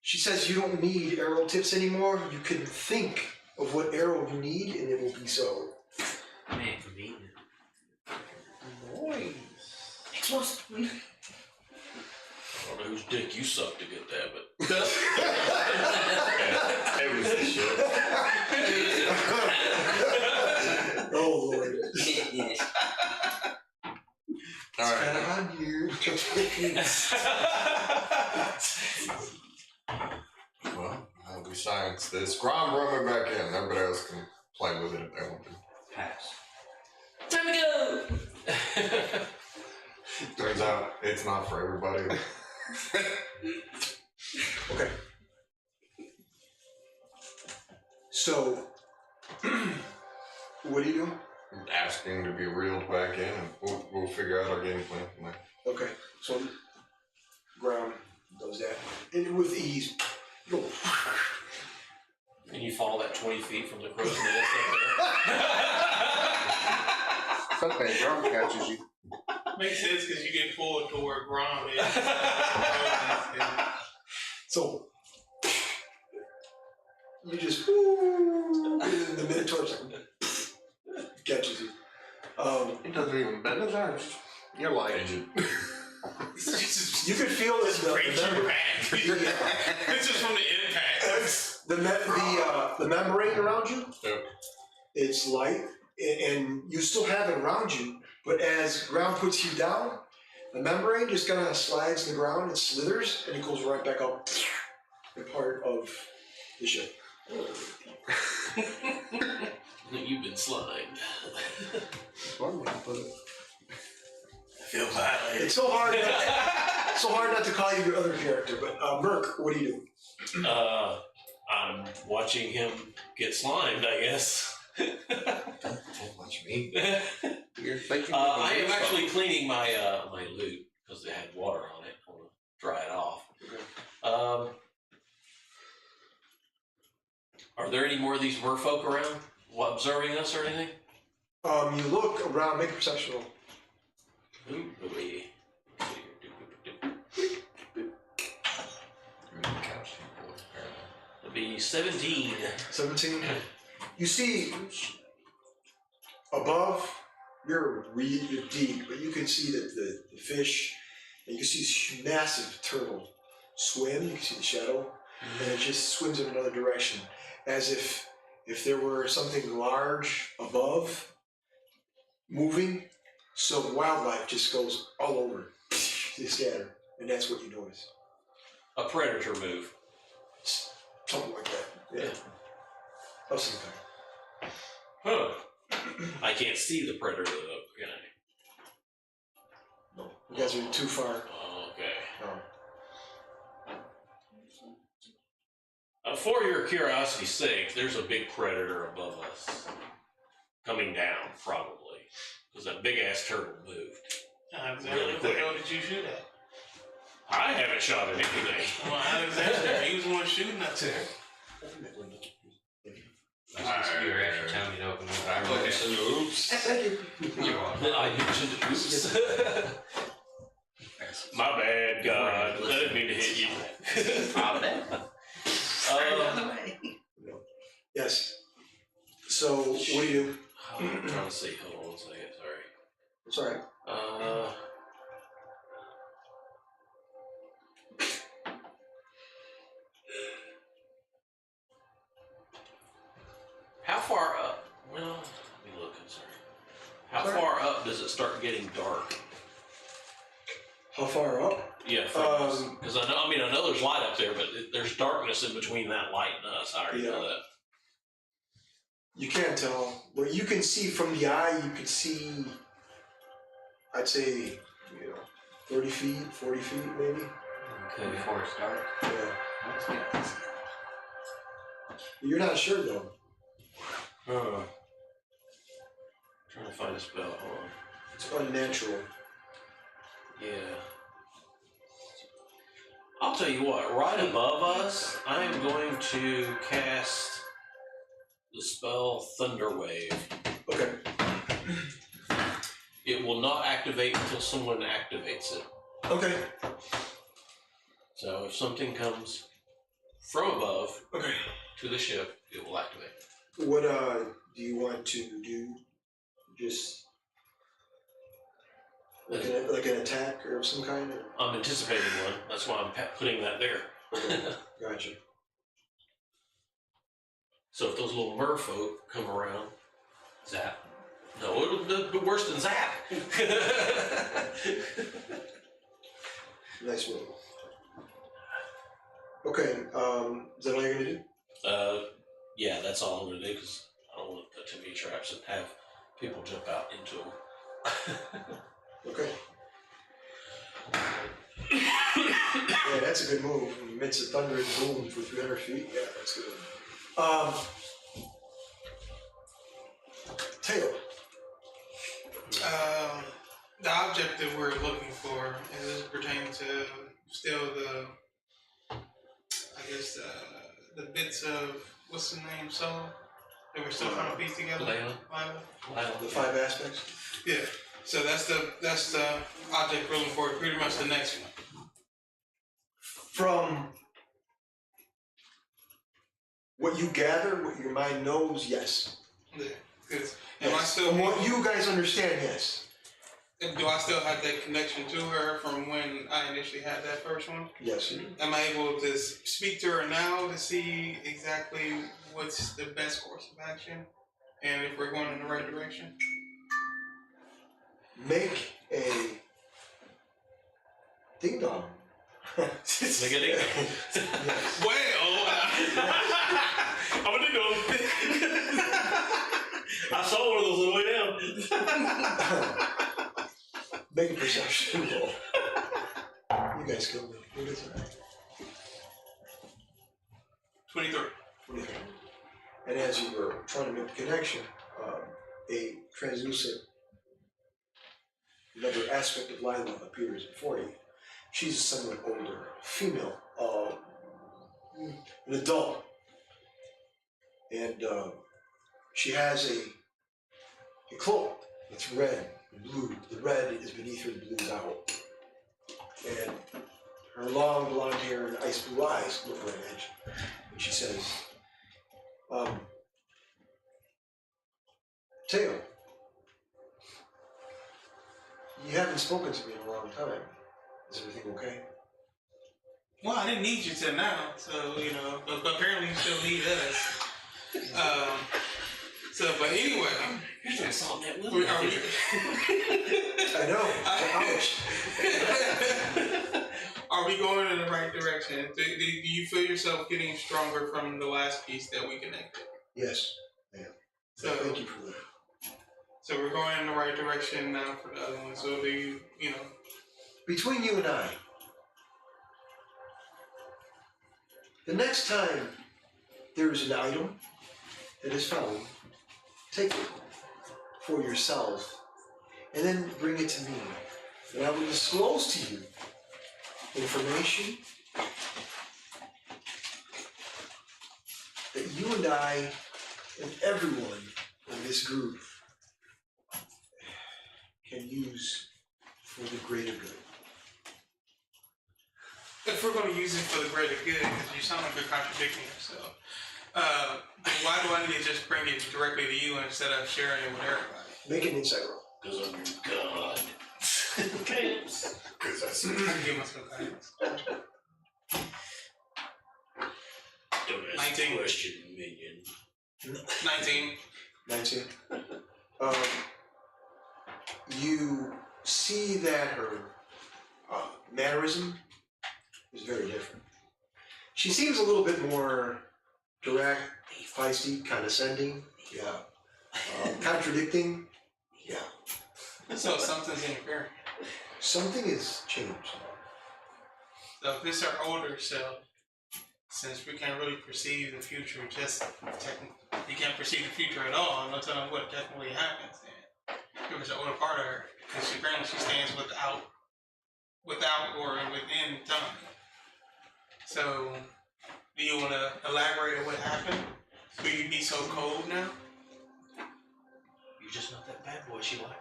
she says, "You don't need arrow tips anymore. You can think of what arrow you need, and it will be so." Man, convenient. Boy. Explosive. I don't know whose dick you sucked to get that, but It was the shit. Oh Lord! All right. Kind of on here. Well, we science this. Grom, run me back in. Everybody else can play with it if they want to. Pass. Time to go! Turns out it's not for everybody. Okay. So, what do you do? Asking to be reeled back in, and we'll figure out our game plan from there. Okay, so Ground does that, and with ease. You go. and you fall that 20 feet from the crow's nest up Something drum catches you. Makes sense because you get pulled to where Grom is. So you just and the Minotaur catches you. It doesn't even bend his arms. You're like, Agent. You could feel it. Straight impact. It's just from the impact. The membrane around you. Yep. It's light, and you still have it around you. But as ground puts you down, the membrane just kind of slides in the ground and slithers, and it goes right back up. The part of the ship. there. You've been slimed. one way to put it. I feel violated. It's so hard. So hard not to call you your other character. But Merc, what do you do? I'm I'm watching him get slimed, I guess. Don't watch me. You're thinking. I am actually cleaning my my loot because it had water on it. I want to dry it off. Are there any more of these merfolk around observing us or anything? You look around, make a perception roll. Ooh, really? It'll be 17. 17. You see above, you're deep, but you can see that the fish, and you can see this massive turtle swim. You can see the shadow, and it just swims in another direction, as if there were something large above moving. So wildlife just goes all over, they scatter, and that's what you notice. A predator move. Something like that. Yeah. Of some kind. Huh. I can't see the predator though, can I? No, you guys are too far. Okay. No. For your curiosity's sake, there's a big predator above us. Coming down, probably. Because that big ass turtle moved. Really What quick. the hell did you shoot at? I haven't shot at anything. Well, Alexander, he was the one shooting at there. You were actually telling me to open it. I Okay, remember. so oops. You're welcome. I mentioned oops. My bad, God. I didn't mean to hit you. I'll bet. Yes. So what do you do? I'm trying to see. Hold on one second. Sorry. It's all right. How far up? Well, let me look. I'm sorry. How Sorry. far up does it start getting dark? How far up? Yeah, because I know there's light up there, but there's darkness in between that light and us. I already know Yeah. that. You can't tell. But you can see from the eye, you can see, I'd say, 30 feet, 40 feet maybe. Okay. Before it starts. Yeah. That's good. You're not sure though. Trying to find a spell. Hold on. It's unnatural. Yeah. I'll tell you what, right above us, I am going to cast the spell Thunder Wave. Okay. It will not activate until someone activates it. Okay. So if something comes from above Okay. to the ship, it will activate. What do you want to do? Just like an attack or some kind? Or? I'm anticipating one. That's why I'm putting that there. Okay. Gotcha. So if those little merfolk come around, Zap. no, it'll be worse than zap. Nice roll. Okay. Is that all you're gonna do? Yeah, that's all I'm gonna do because I don't want to put too many traps and have people jump out into them. Okay. Yeah, that's a good move. Amidst the thunder and boom for 300 feet. Yeah, that's good. Tail. The object that we're looking for is this pertaining to still the bits of what's the name soul that we're still trying to piece together. Lila. The 5 aspects. Yeah. So that's the object we're looking for. Pretty much the next one. From what you gather, what your mind knows, yes. Yeah. Because Yes. From what you guys understand, yes. do I still have that connection to her from when I initially had that first one? Yes, you do. Am I able to speak to her now to see exactly what's the best course of action and if we're going in the right direction? Make a ding dong. Make a ding dong. Yes. Well, I'm a ding dong. I saw one of those on the way down. Make a perception roll. You guys killed me. What is it? 23. And as you were trying to make the connection, a translucent, another aspect of Lila appears before you. She's a somewhat older female, an adult, and she has a cloak. It's red and blue. The red is beneath her, the blue is out. And her long blonde hair and ice blue eyes look right at you. And she says, Teo, you haven't spoken to me in a long time. Is everything okay? Well, I didn't need you till now, so, you know, but apparently you still need us. But anyway. You're doing something that will. Are we? I know. Ouch. Are we going in the right direction? Do you feel yourself getting stronger from the last piece that we connected? Yes, ma'am. So thank you for that. So we're going in the right direction now for the other one. So do you know? Between you and I, the next time there is an item that is found, take it for yourself and then bring it to me. And I will disclose to you information that you and I and everyone in this group can use for the greater good. If we're going to use it for the greater good, because you sound like you're contradicting yourself, why do I need to just bring it directly to you instead of sharing it with everybody? Make an insight roll. Because I'm your god. Because that's I can give myself guidance. Don't ask 19. a question, minion. 19. 19. You see that her mannerism is very different. She seems a little bit more direct, feisty, condescending, contradicting, So something's interfering. Something has changed. So if it's our older self, since we can't really perceive the future, you can't perceive the future at all, no telling what definitely happens then. If it's the older part of her, because apparently she stands without or within time. So, do you want to elaborate on what happened? Will you be so cold now? You're just not that bad boy she liked.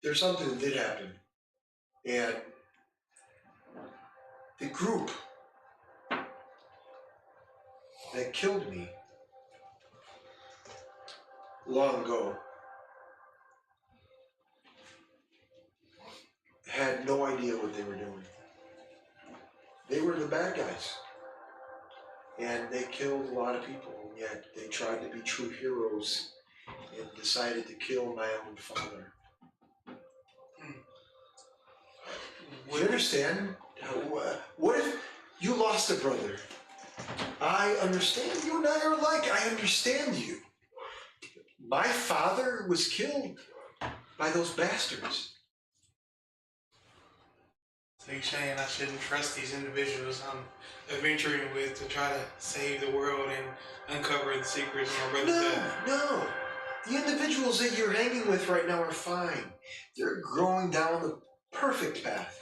There's something that did happen, and the group that killed me long ago had no idea what they were doing. They were the bad guys, and they killed a lot of people, and yet they tried to be true heroes and decided to kill my own father. Do you understand? What if you lost a brother? I understand. You and I are alike. I understand you. My father was killed by those bastards. So you're saying I shouldn't trust these individuals I'm adventuring with to try to save the world and uncover the secrets of my brother's death? No. The individuals that you're hanging with right now are fine. They're growing down the perfect path.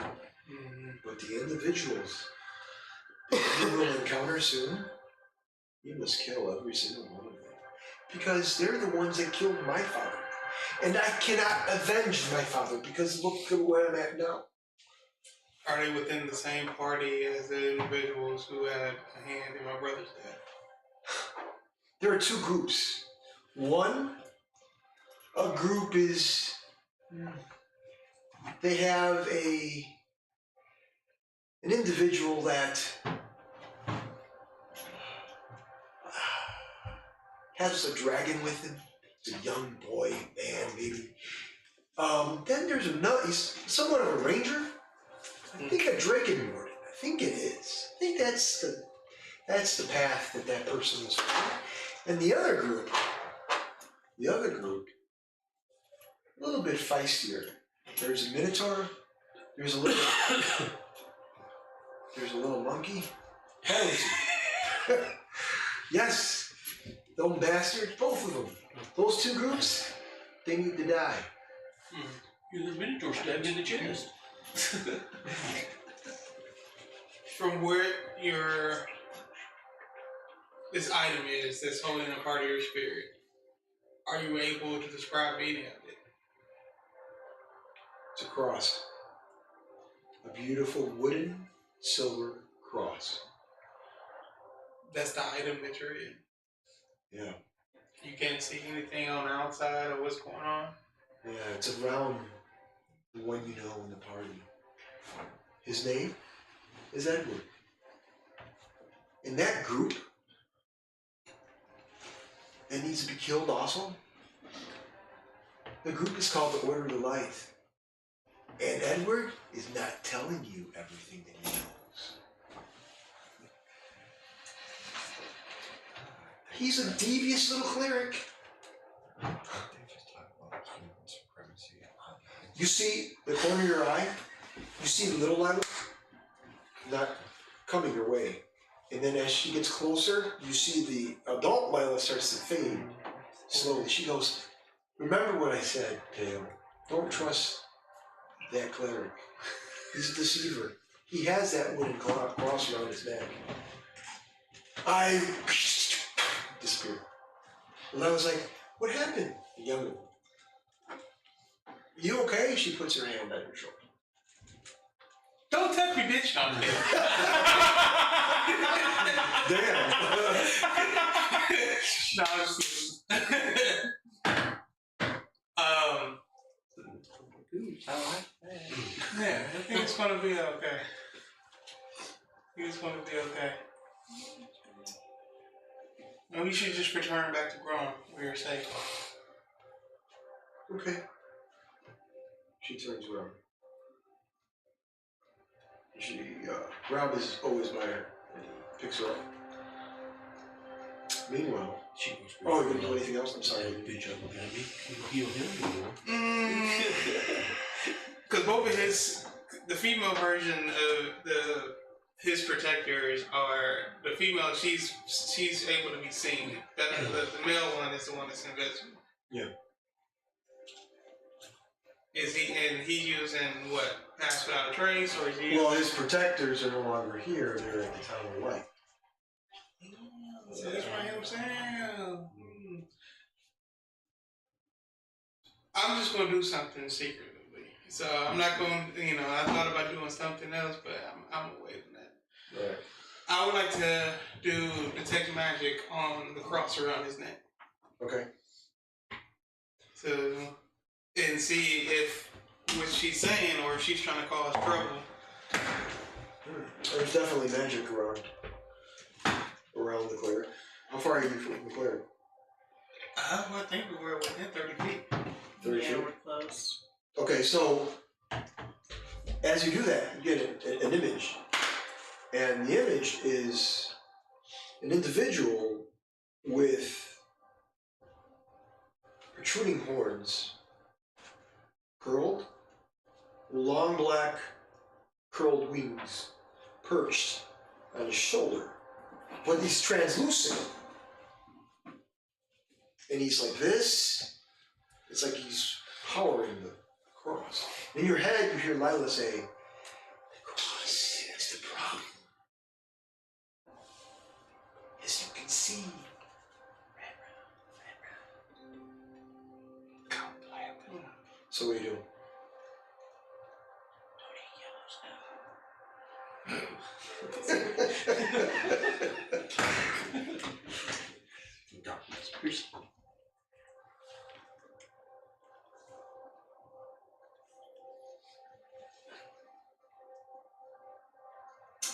Mm-hmm. But the individuals you will encounter soon, you must kill every single one of them. Because they're the ones that killed my father. And I cannot avenge my father because look at where I'm at now. Are they within the same party as the individuals who had a hand in my brother's death? There are two groups. A group is, they have an individual that has a dragon with him. It's a young boy, man, maybe. Then there's another, he's somewhat of a ranger. I think a Drakenborn. I think it is. I think that's the path that person is on. And the other group, a little bit feistier. There's a minotaur. There's a little monkey. Yes, those bastards, both of them. Those two groups, they need to die. You're the Minotaur stabbed in the chest. From where this item is that's holding a part of your spirit, are you able to describe any of it? It's a cross. A beautiful wooden silver cross. That's the item that you're in. Yeah. You can't see anything on the outside of what's going on. Yeah, it's around the one you know in the party. His name is Edward. In that group, that needs to be killed also. The group is called the Order of the Light. And Edward is not telling you everything that he knows. He's a devious little cleric. You see the corner of your eye? You see the little Lila not coming your way. And then as she gets closer, you see the adult Lila starts to fade slowly. She goes, remember what I said, Tail. Don't trust that cleric. He's a deceiver. He has that wooden cross around his neck. I disappeared. And I was like, what happened? The young one. You okay? She puts her hand on your shoulder. Don't touch me, bitch. No, I'm kidding. Damn. No, I'm just kidding. Yeah, I think it's gonna be okay. I think it's gonna be okay. And we should just return back to Grom, where you're safe. Okay. She turns around. Rob is always by her, and he picks her up. Meanwhile, you gonna do anything else? I'm sorry. Bitch up looking at me. You heal him, Because both of the female version of his protectors are the female. She's able to be seen. The male one is the one that's invisible. Yeah. Is he using what? Pass without a trace, or is he? Well, his protectors are no longer here. They're at the Town of Light. So that's what I'm saying. I'm just gonna do something secretly. So I'm not going. I thought about doing something else, but I'm away from that. Right. I would like to do detect magic on the cross around his neck. Okay. So, and see if what she's saying or if she's trying to cause trouble. There's definitely magic around the cleric. How far are you from the cleric? I think we were within 30 feet. 30 Yeah, feet? we're close. Okay, so as you do that, you get an image. And the image is an individual with protruding horns, curled, long black curled wings perched on his shoulder. But he's translucent. And he's like this. It's like he's powering the cross. In your head, you hear Lila say, the cross, that's the problem. As you can see, so what do you do?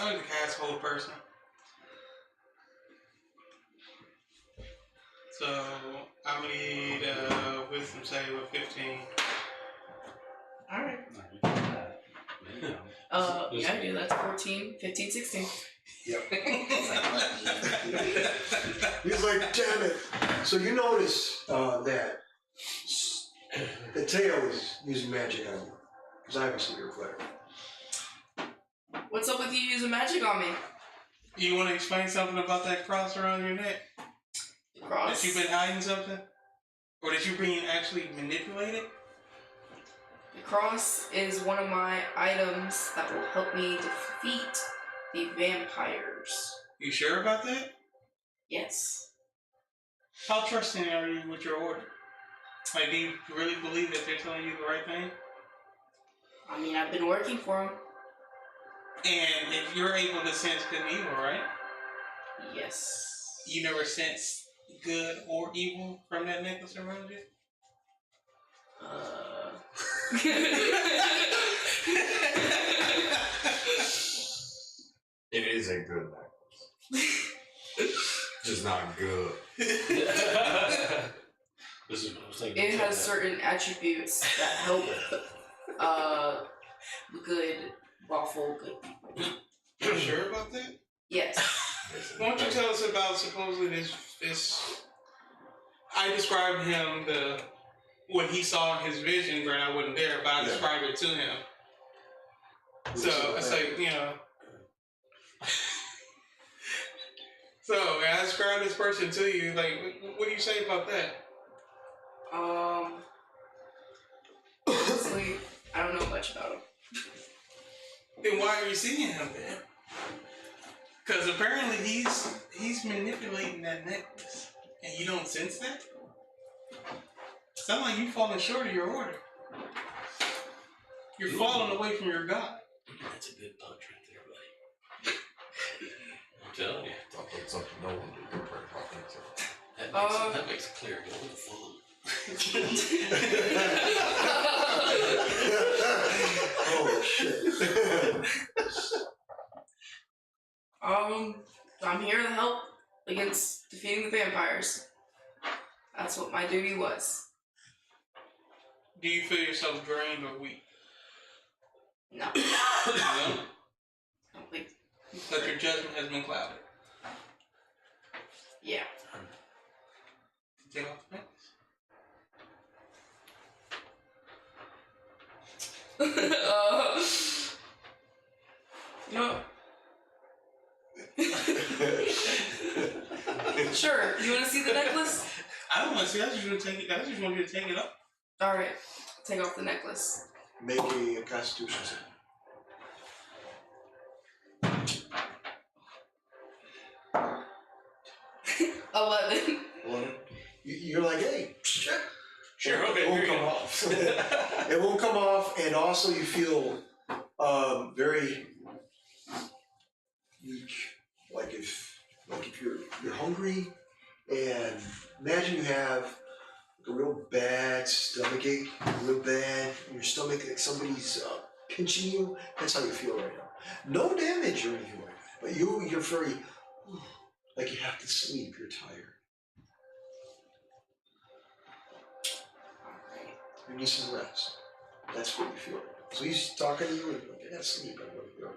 I like to cast hold person. So I would need wisdom save of 15. Alright. Yeah, I do. That's 14, 15, 16. Yep. He's like, damn it. So you notice that the tail is using magic on you. Because obviously you're a cleric. What's up with you using magic on me? You want to explain something about that cross around your neck? The cross. That you've been hiding something? Or that you're being actually manipulated? The cross is one of my items that will help me defeat the vampires. You sure about that? Yes. How trusting are you with your order? Like, do you really believe that they're telling you the right thing? I mean, I've been working for them. And if you're able to sense good and evil, right? Yes. You never sense good or evil from that necklace around you? It is a good necklace. Just not good. This is what I was thinking. It has certain attributes that help good waffle good people. You sure about that? Yes. Why don't you tell us about supposedly this I described him what he saw in his vision, but I wasn't there, but I described it to him. So it's like, you know. So I described this person to you, like what do you say about that? Honestly, I don't know much about him. Then why are you seeing him then? Because apparently he's manipulating that necklace. And you don't sense that? Sounds like you falling short of your order. You're falling away from your God. That's a good punch right there, buddy. I'm telling you. Thought that's something no one did. I think so. That makes it clear. Go with the fun. Oh shit. I'm here to help against defeating the vampires. That's what my duty was. Do you feel yourself drained or weak? No. No? I don't think. But your judgment has been clouded. Yeah. Take off the necklace. No. Sure. You want to see the necklace? I don't want to see. I just want you to take it off. All right. Take off the necklace. Make a Constitution save. 11. You're like, hey, Sure, okay, it won't here you come go. off. It won't come off, and also you feel very weak. Like if you're hungry, and imagine you have a real bad stomachache, real bad in your stomach, like somebody's pinching you. That's how you feel right now. No damage or anything like that, but you're very like you have to sleep. You're tired. You need some rest. That's what you feel. So he's talking to you and you're like, I gotta sleep. I'm gonna go.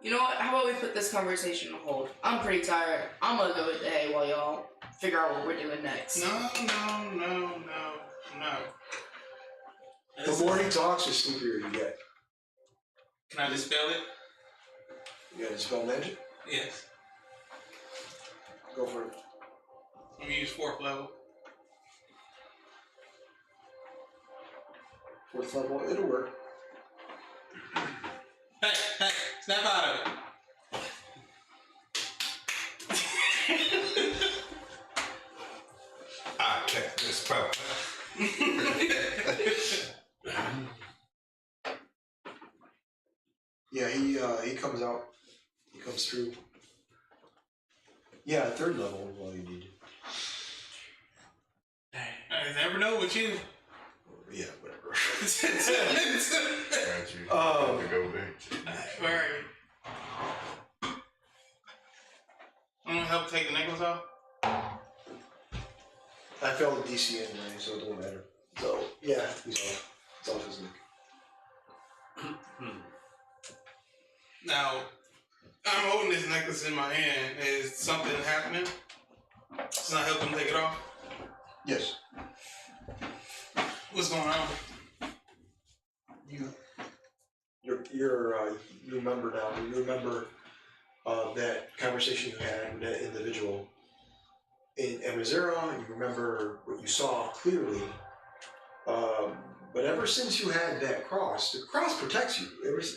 You know what? How about we put this conversation on hold? I'm pretty tired. I'm gonna go hit the hay while y'all figure out what we're doing next. No. The more he talks, the sleepier you get. Can I dispel it? You gotta spell magic? Yes. Go for it. I'm gonna use 4th level. 4th level, it'll work. Hey, snap out of it. I kept this puppet. Yeah, he comes out. He comes through. Yeah, 3rd level is all you need. I never know what you. Yeah, whatever. Got you. To go big. Alright. I'm gonna help take the necklace off. I failed the DC anyway, so it don't matter. So, yeah, he's off. It's off his neck. Now, I'm holding this necklace in my hand. Is something happening? It's not helping take it off? Yes. What's going on? You're you remember now. You remember that conversation you had with that individual in Amazera. You remember what you saw clearly. But ever since you had that cross, the cross protects you.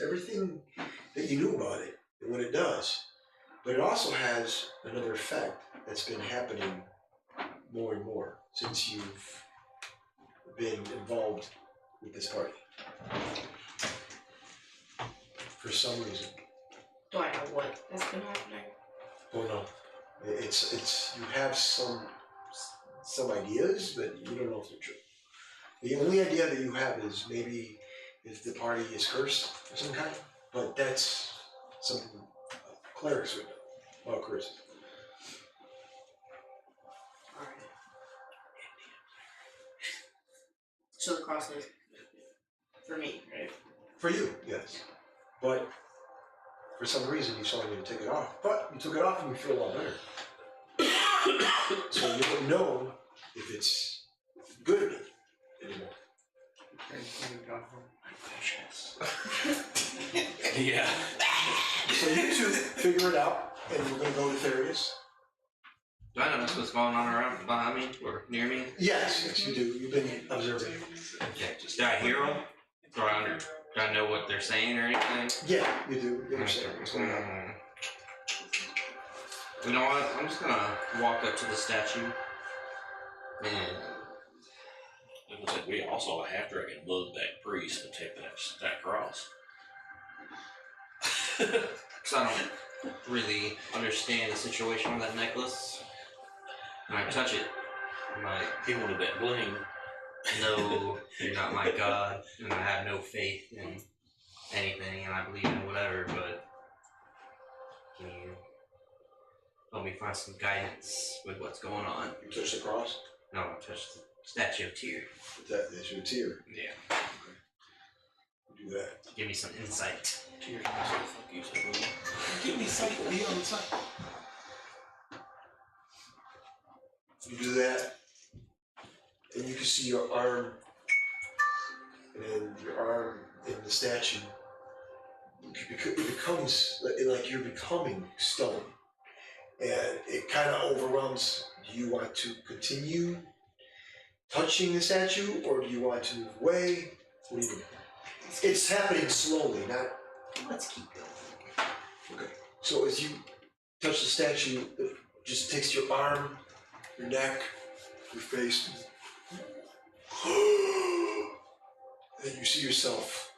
Everything that you knew about it and what it does. But it also has another effect that's been happening more and more since you've been involved with this party. For some reason. Do I know what has been happening? Oh no. It's you have some ideas, but you don't know if they're true. The only idea that you have is maybe if the party is cursed of some kind, but that's something clerics would know about curses. Alright. So the cross is for me, right? For you, yes. But for some reason you saw you to take it off. But you took it off and you feel a lot better. So you don't know if it's good anymore. Yeah. So you two figure it out, and we're going to go to Therius. Do I know what's going on around behind me or near me? Yes, you do. You've been observing. Okay. Do I hear them? Do I know what they're saying or anything? Yeah, you do. You understand what's going on. You know what? I'm just gonna walk up to the statue and It looks like we also have to mug that priest and take that cross. because I don't really understand the situation with that necklace. And I touch it. I'm like, He wanted that bling. no, you're not my God, and I have no faith in anything, and I believe in whatever, but can you help me find some guidance with what's going on? You touch the cross? No, I touched the statue of Tyr. That's your tear. Yeah. You do that. Give me some insight. Tears and so fuck you, so Give me something to be on the side. You do that, and you can see your arm, and your arm in the statue. It becomes like you're becoming stone, and it kind of overwhelms. Do you want to continue touching the statue, or do you want to move away? What do you do? It's happening slowly, not. Let's keep going. Okay. So as you touch the statue, it just takes your arm, your neck, your face, and you see yourself.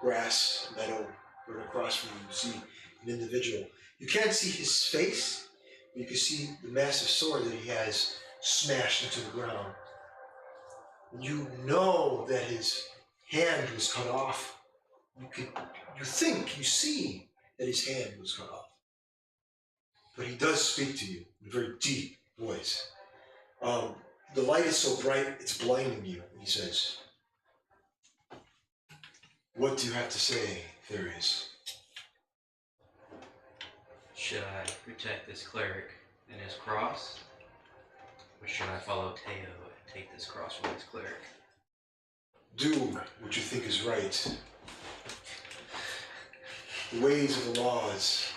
Grass, meadow, right across from you. You see an individual. You can't see his face, but you can see the massive sword that he has smashed into the ground. You know that his hand was cut off. You see that his hand was cut off. But he does speak to you in a very deep voice. The light is so bright, it's blinding you. He says, "What do you have to say, Therius?" Should I protect this cleric and his cross? Or should I follow Teo and take this cross from this cleric? Do what you think is right. The ways of the laws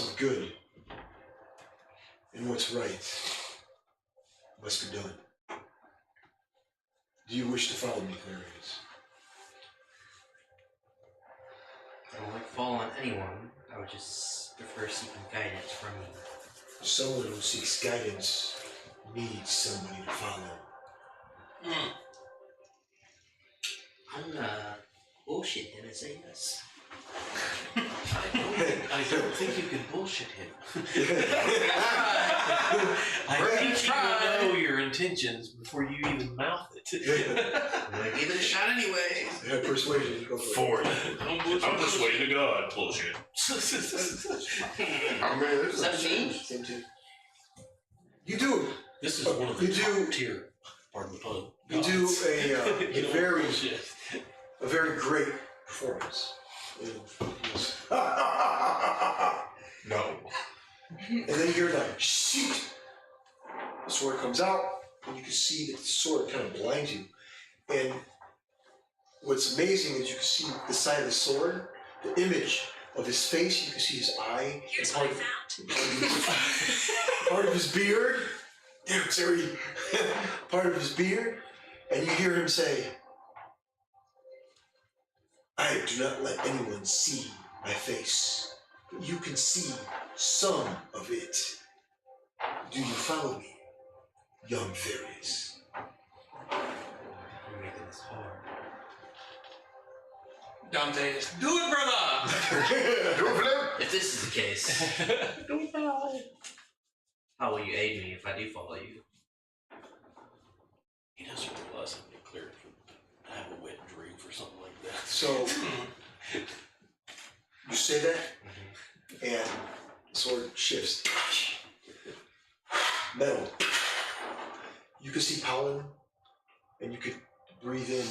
of good, and what's right must be done. Do you wish to follow me, Therius? I don't like following anyone. I would just prefer seeking guidance from you. Someone who seeks guidance needs somebody to follow. I'm gonna bullshit him and say yes. I don't think you can bullshit him. I Right. think you will know your intentions before you even mouth it. I'm gonna give it a shot anyway. Yeah, persuasion, go for it. I'm persuaded to God. Bullshit. I mean, this is 17? Same too. You do. This is one of the You do- top tier. Pardon the pun. You do a You know, very, bullshit. a very great performance. no. And then you hear that shoot. The sword comes out, and you can see that the sword kind of blinds you. And what's amazing is you can see the side of the sword, the image of his face, you can see his eye, Here's and what I found. part of his beard. Damn, sorry. Part of his beard, and you hear him say, I do not let anyone see my face, but you can see some of it. Do you follow me, young fairies? You're making this hard. Dante is, do it, brother! If this is the case, how will you aid me if I do follow you? He doesn't realize I'm declared for have a wet dream for something like that. So you say that, and the sword shifts. Metal. You can see pollen, and you could breathe in.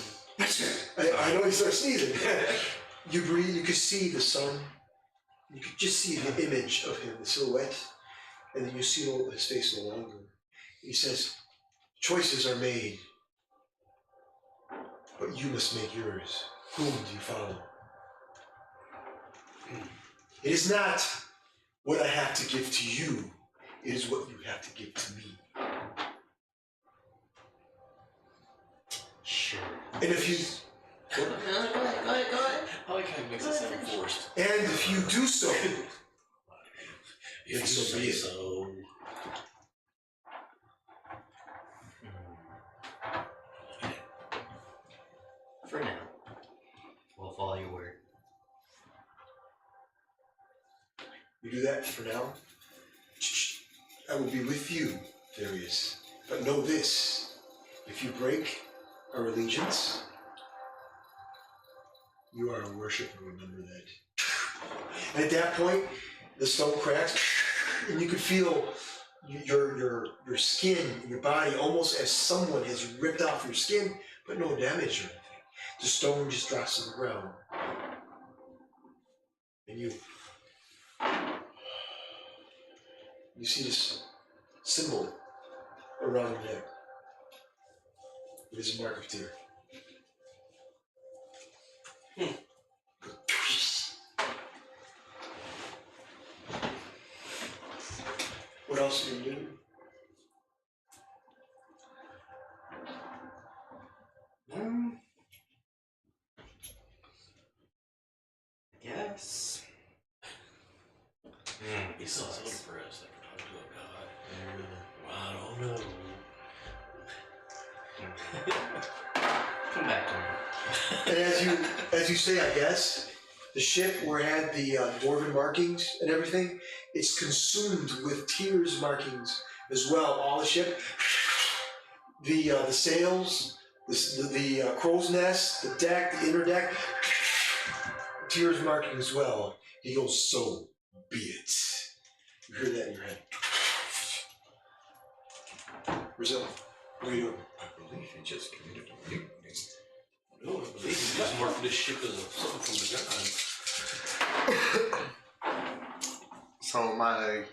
I know you start sneezing. You breathe. You can see the sun. You could just see the image of him, the silhouette, and then you see his face no longer. He says, "Choices are made, but you must make yours. Whom do you follow? It is not what I have to give to you. It is what you have to give to me." Sure. And if you Go ahead. I like how he makes it sound forced. do so, If you so be say it. so. For now, we'll follow your word. You do that for now. I will be with you, Darius. But know this: if you break our allegiance, you are a worshiper. Remember that. And at that point, the stone cracks, and you can feel your skin, your body, almost as someone has ripped off your skin, but no damage or anything. The stone just drops to the ground, and you see this symbol around your neck. It is a mark of tear. What else do you do? I guess. He's so impressed after talking to a god. I don't know. Come back to me. And as you say, I guess, the ship where it had the dwarven markings and everything, it's consumed with tears markings as well. All the ship, the sails, the crow's nest, the deck, the inner deck, tears marking as well. He goes, so be it. You hear that in your head. Brazil, what are you doing? I believe he just committed a mutiny. No, I believe he doesn't work for this ship as something from the god. So am I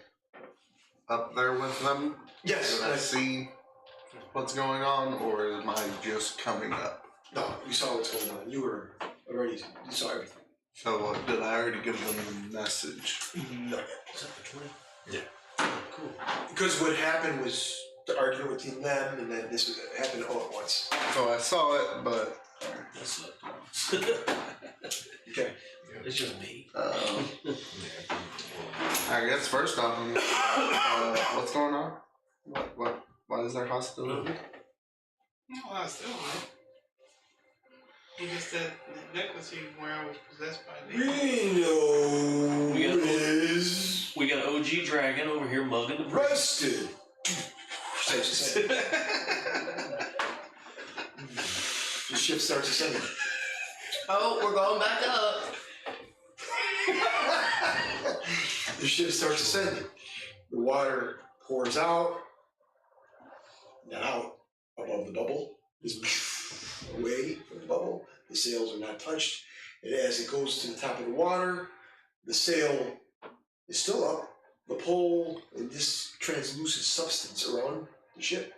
up there with them? Yes. Did I see what's going on, or am I just coming up? No, you saw what's going on. You were already, you saw everything. So did I already give them the message? No. Is that the 20? Yeah. Cool. Because what happened was the argument between them, and then this happened all at once. So I saw it, but That's Okay. it's just me. I guess first off, what's going on? Why is there hostility? No, I still will. He just said the necklace he was wearing was possessed by a demon. We know We got- is We got OG Dragon over here mugging the bridge. rusted. The ship starts ascending. Oh, we're going back up. The ship starts ascending. The water pours out, not out above the bubble. It's away from the bubble. The sails are not touched. And as it goes to the top of the water, the sail is still up. The pole and this translucent substance around the ship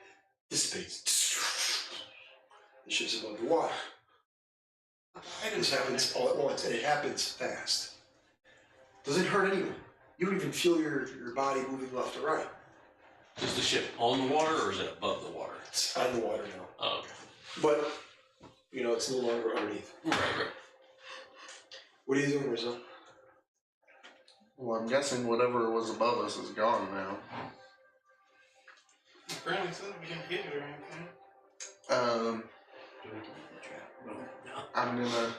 dissipates. The ship's above the water. This happens all at once, and it happens fast. Doesn't hurt anyone. You don't even feel your body moving left or right. Is the ship on the water or is it above the water? It's on the water now. Oh, okay. But, it's no longer underneath. Right. What are you doing, Rizzo? Well, I'm guessing whatever was above us is gone now. Apparently, so we didn't hit it or anything. Do we delete the trap? No. I'm gonna.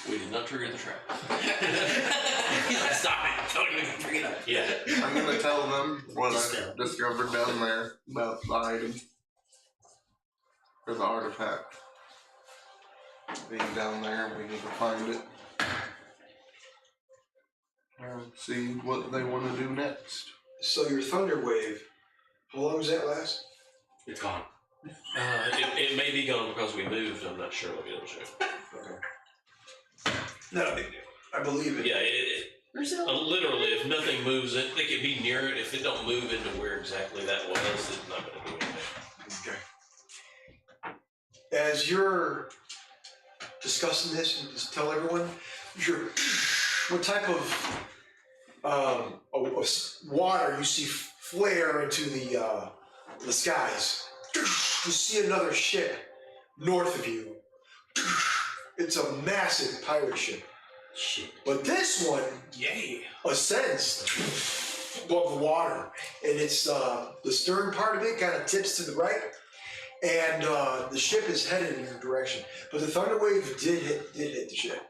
We did not trigger the trap. Stop it! Don't even bring it up. Yeah. I'm gonna tell them what I discovered down there about the item. Or the artifact. Being down there, we need to find it. See what they want to do next. So your thunder wave, how long does that last? It's gone. It may be gone because we moved. I'm not sure. Let me double check. Okay. Not a big deal. I believe it. Yeah, literally, if nothing moves, they could be near it. If it don't move into where exactly that was, it's not going to do anything. Okay. As you're discussing this, you just tell everyone what type of water you see flare into the skies. You see another ship north of you. It's a massive pirate ship. Shit. But this one, ascends above the water, and it's the stern part of it kind of tips to the right, and the ship is headed in your direction. But the thunder wave did hit the ship.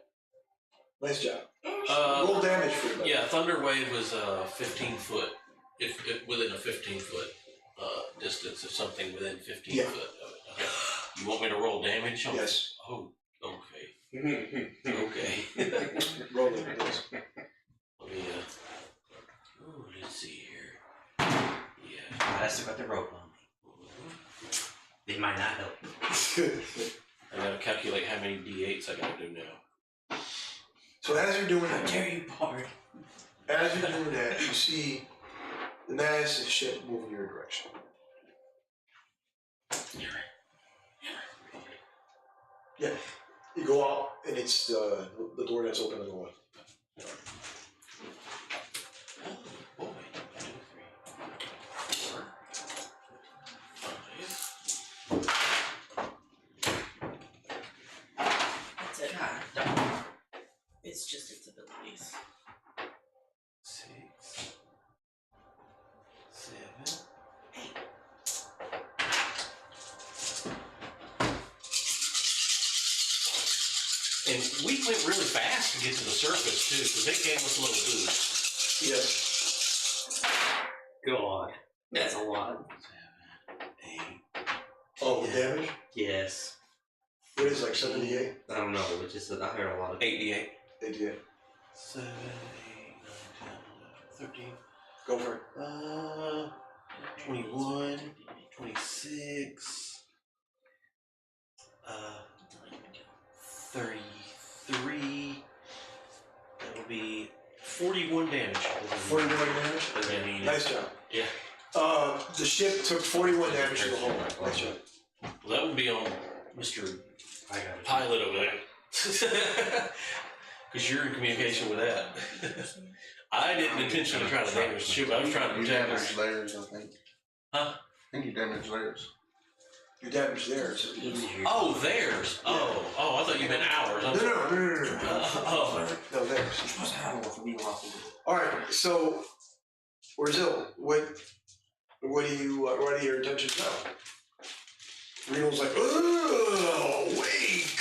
Nice job. Roll damage for it. Yeah, thunder wave was 15 foot. If within a 15-foot distance of something within 15 Yeah. foot of it. You want me to roll damage? Yes. Oh, okay. Okay. Roll it, please. Let me, let's see here. Yeah. I still got the rope on me. They might not help. I gotta calculate how many D8s I gotta do now. So as you're doing How that, dare you, Bard? as you're doing that, you see the massive ship move in your direction. Yeah, you go out, and it's the door that's open on the left. Oh, wait, 2, 3, 4, 5. That's it. God. It's just its abilities. 6, 7, 8. And we went really fast to get to the surface too, because they gave us a little boost. Yes. God. That's a lot. 7, 8. Oh, the damage? Yes. What is it, like 78? I don't know. It's just that I heard a lot of 88. 88. 7, 8, 9, 10, 11, 13. Go for it. 21, 26, 33. That would be 41 damage. 41 damage? Nice job. Yeah. The ship took 41 damage to the hull. Nice job. Well, that would be on Mr. I got it. Pilot over there. Because you're in communication with that. I didn't intentionally try to damage the ship. I was trying to You protect us. damaged theirs, I think. Huh? I think you damaged theirs. You damaged theirs. Oh, theirs. Oh, I thought you meant ours. I'm sorry. No. No, theirs. All right, so Brazil, what are your intentions now? Reno's like, oh, wake.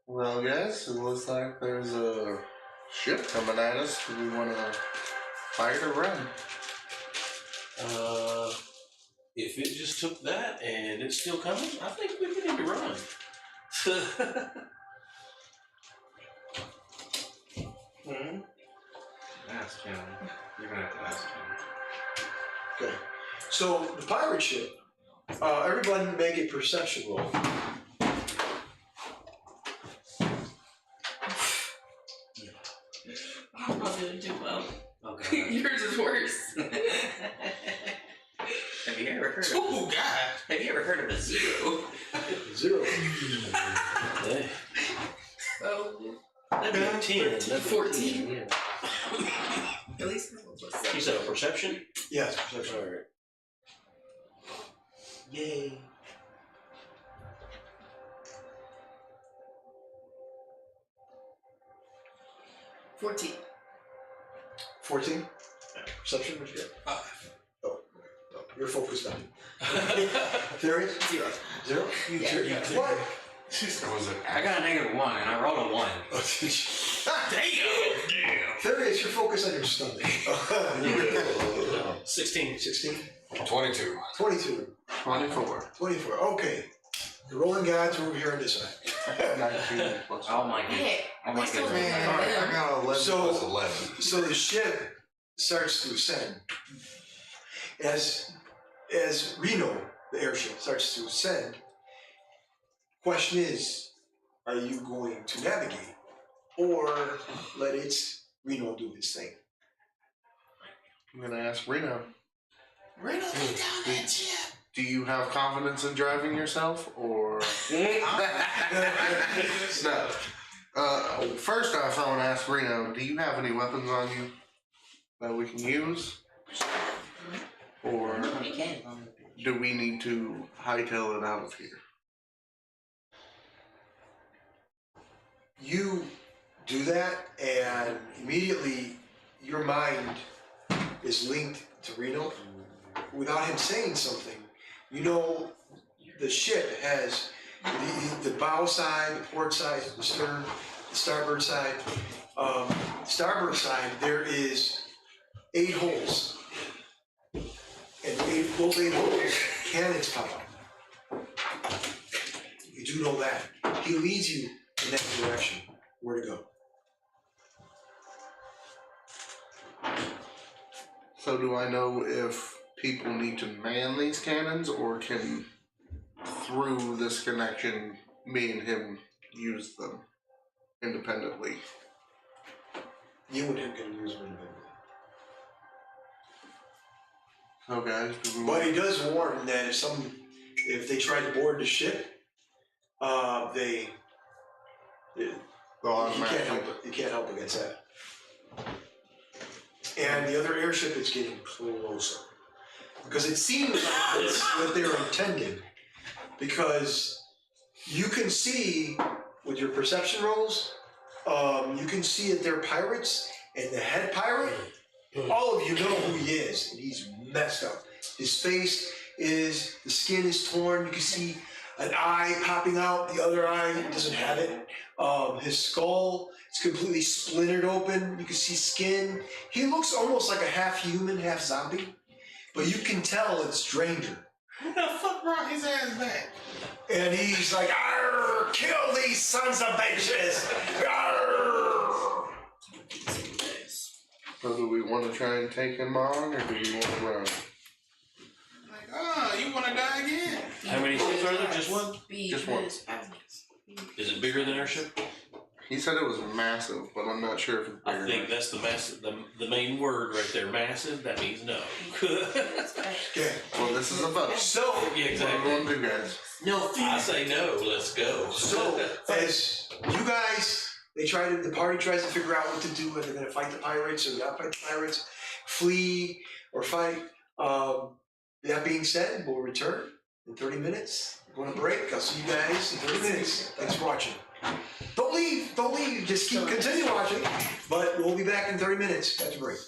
Well, guys, it looks like there's a ship coming at us. Do we want to fight or run? If it just took that and it's still coming, I think we need to run. Ask him. You're gonna have to ask him. Okay, so the pirate ship, everyone make a perception roll. I'm not gonna do well. Oh, God. Yours is worse. Have you ever heard of Oh God! Have you ever heard of a zero? 0. Hey, Oh, that'd be a 10. That'd be a 14. 10, yeah. at least it's plus You said a perception? Yes, perception. All right. Yay. $14. 14. Perception. What you get? 5. Oh, you're focused on. Theory? 0. 0. You Yeah, two- yeah. What? Was it I got a -1 and I rolled a 1. Damn! Theory, you're focused on your stomach. 16. 16. 22? 22. 24. 24. Okay. The rolling gods are over here on this side. 19 plus. Oh my god. Hey, Oh my I still goodness. have Alright, I them. got 11 So- plus 11. So the ship starts to ascend. As Reno, the airship, starts to ascend, question is, are you going to navigate or let Reno do his thing? I'm gonna ask Reno. Reno, get down that ship! Do you have confidence in driving yourself, or no? First off, I want to ask Reno. Do you have any weapons on you that we can use, or You can. do we need to hightail it out of here? You do that, and immediately your mind is linked to Reno. Without him saying something, you know the ship has the bow side, the port side, the stern, the starboard side. Starboard side, there is 8 holes, and those 8 holes, cannons pop out. You do know that. He leads you in that direction. Where to go? So do I know if people need to man these cannons, or can, through this connection, me and him use them independently? You and him can use them independently. So guys, do we But he does warn that if they try to board the ship, they'll you can't automatically- help it. You can't help against that. And the other airship is getting closer. Because it seems like that's what they're intending. Because you can see with your perception rolls, you can see that they're pirates, and the head pirate, all of you know who he is, and he's messed up. His face the skin is torn, you can see an eye popping out, the other eye doesn't have it. His skull is completely splintered open, you can see skin. He looks almost like a half human, half zombie, but you can tell it's Dranger. Who the fuck brought his ass back? And he's like, "Arr, kill these sons of bitches! Arr!" So do we want to try and take him on, or do we want to run? Like, oh, you wanna die again? How many ships are there? Just one? Just one. Is it bigger than our ship? He said it was massive, but I'm not sure if it's I bigger. think that's the main word right there. Massive. That means no. Okay, Well, this is a boat. so, Yeah, What do we exactly. want to do, guys? No, I say no. Let's go. so as you guys, the party tries to figure out what to do, whether they're gonna fight the pirates or not fight the pirates, flee or fight. That being said, we'll return in 30 minutes. We're going to break. I'll see you guys in 30 minutes. Thanks for watching. Don't leave, just continue watching. But we'll be back in 30 minutes. That's a break.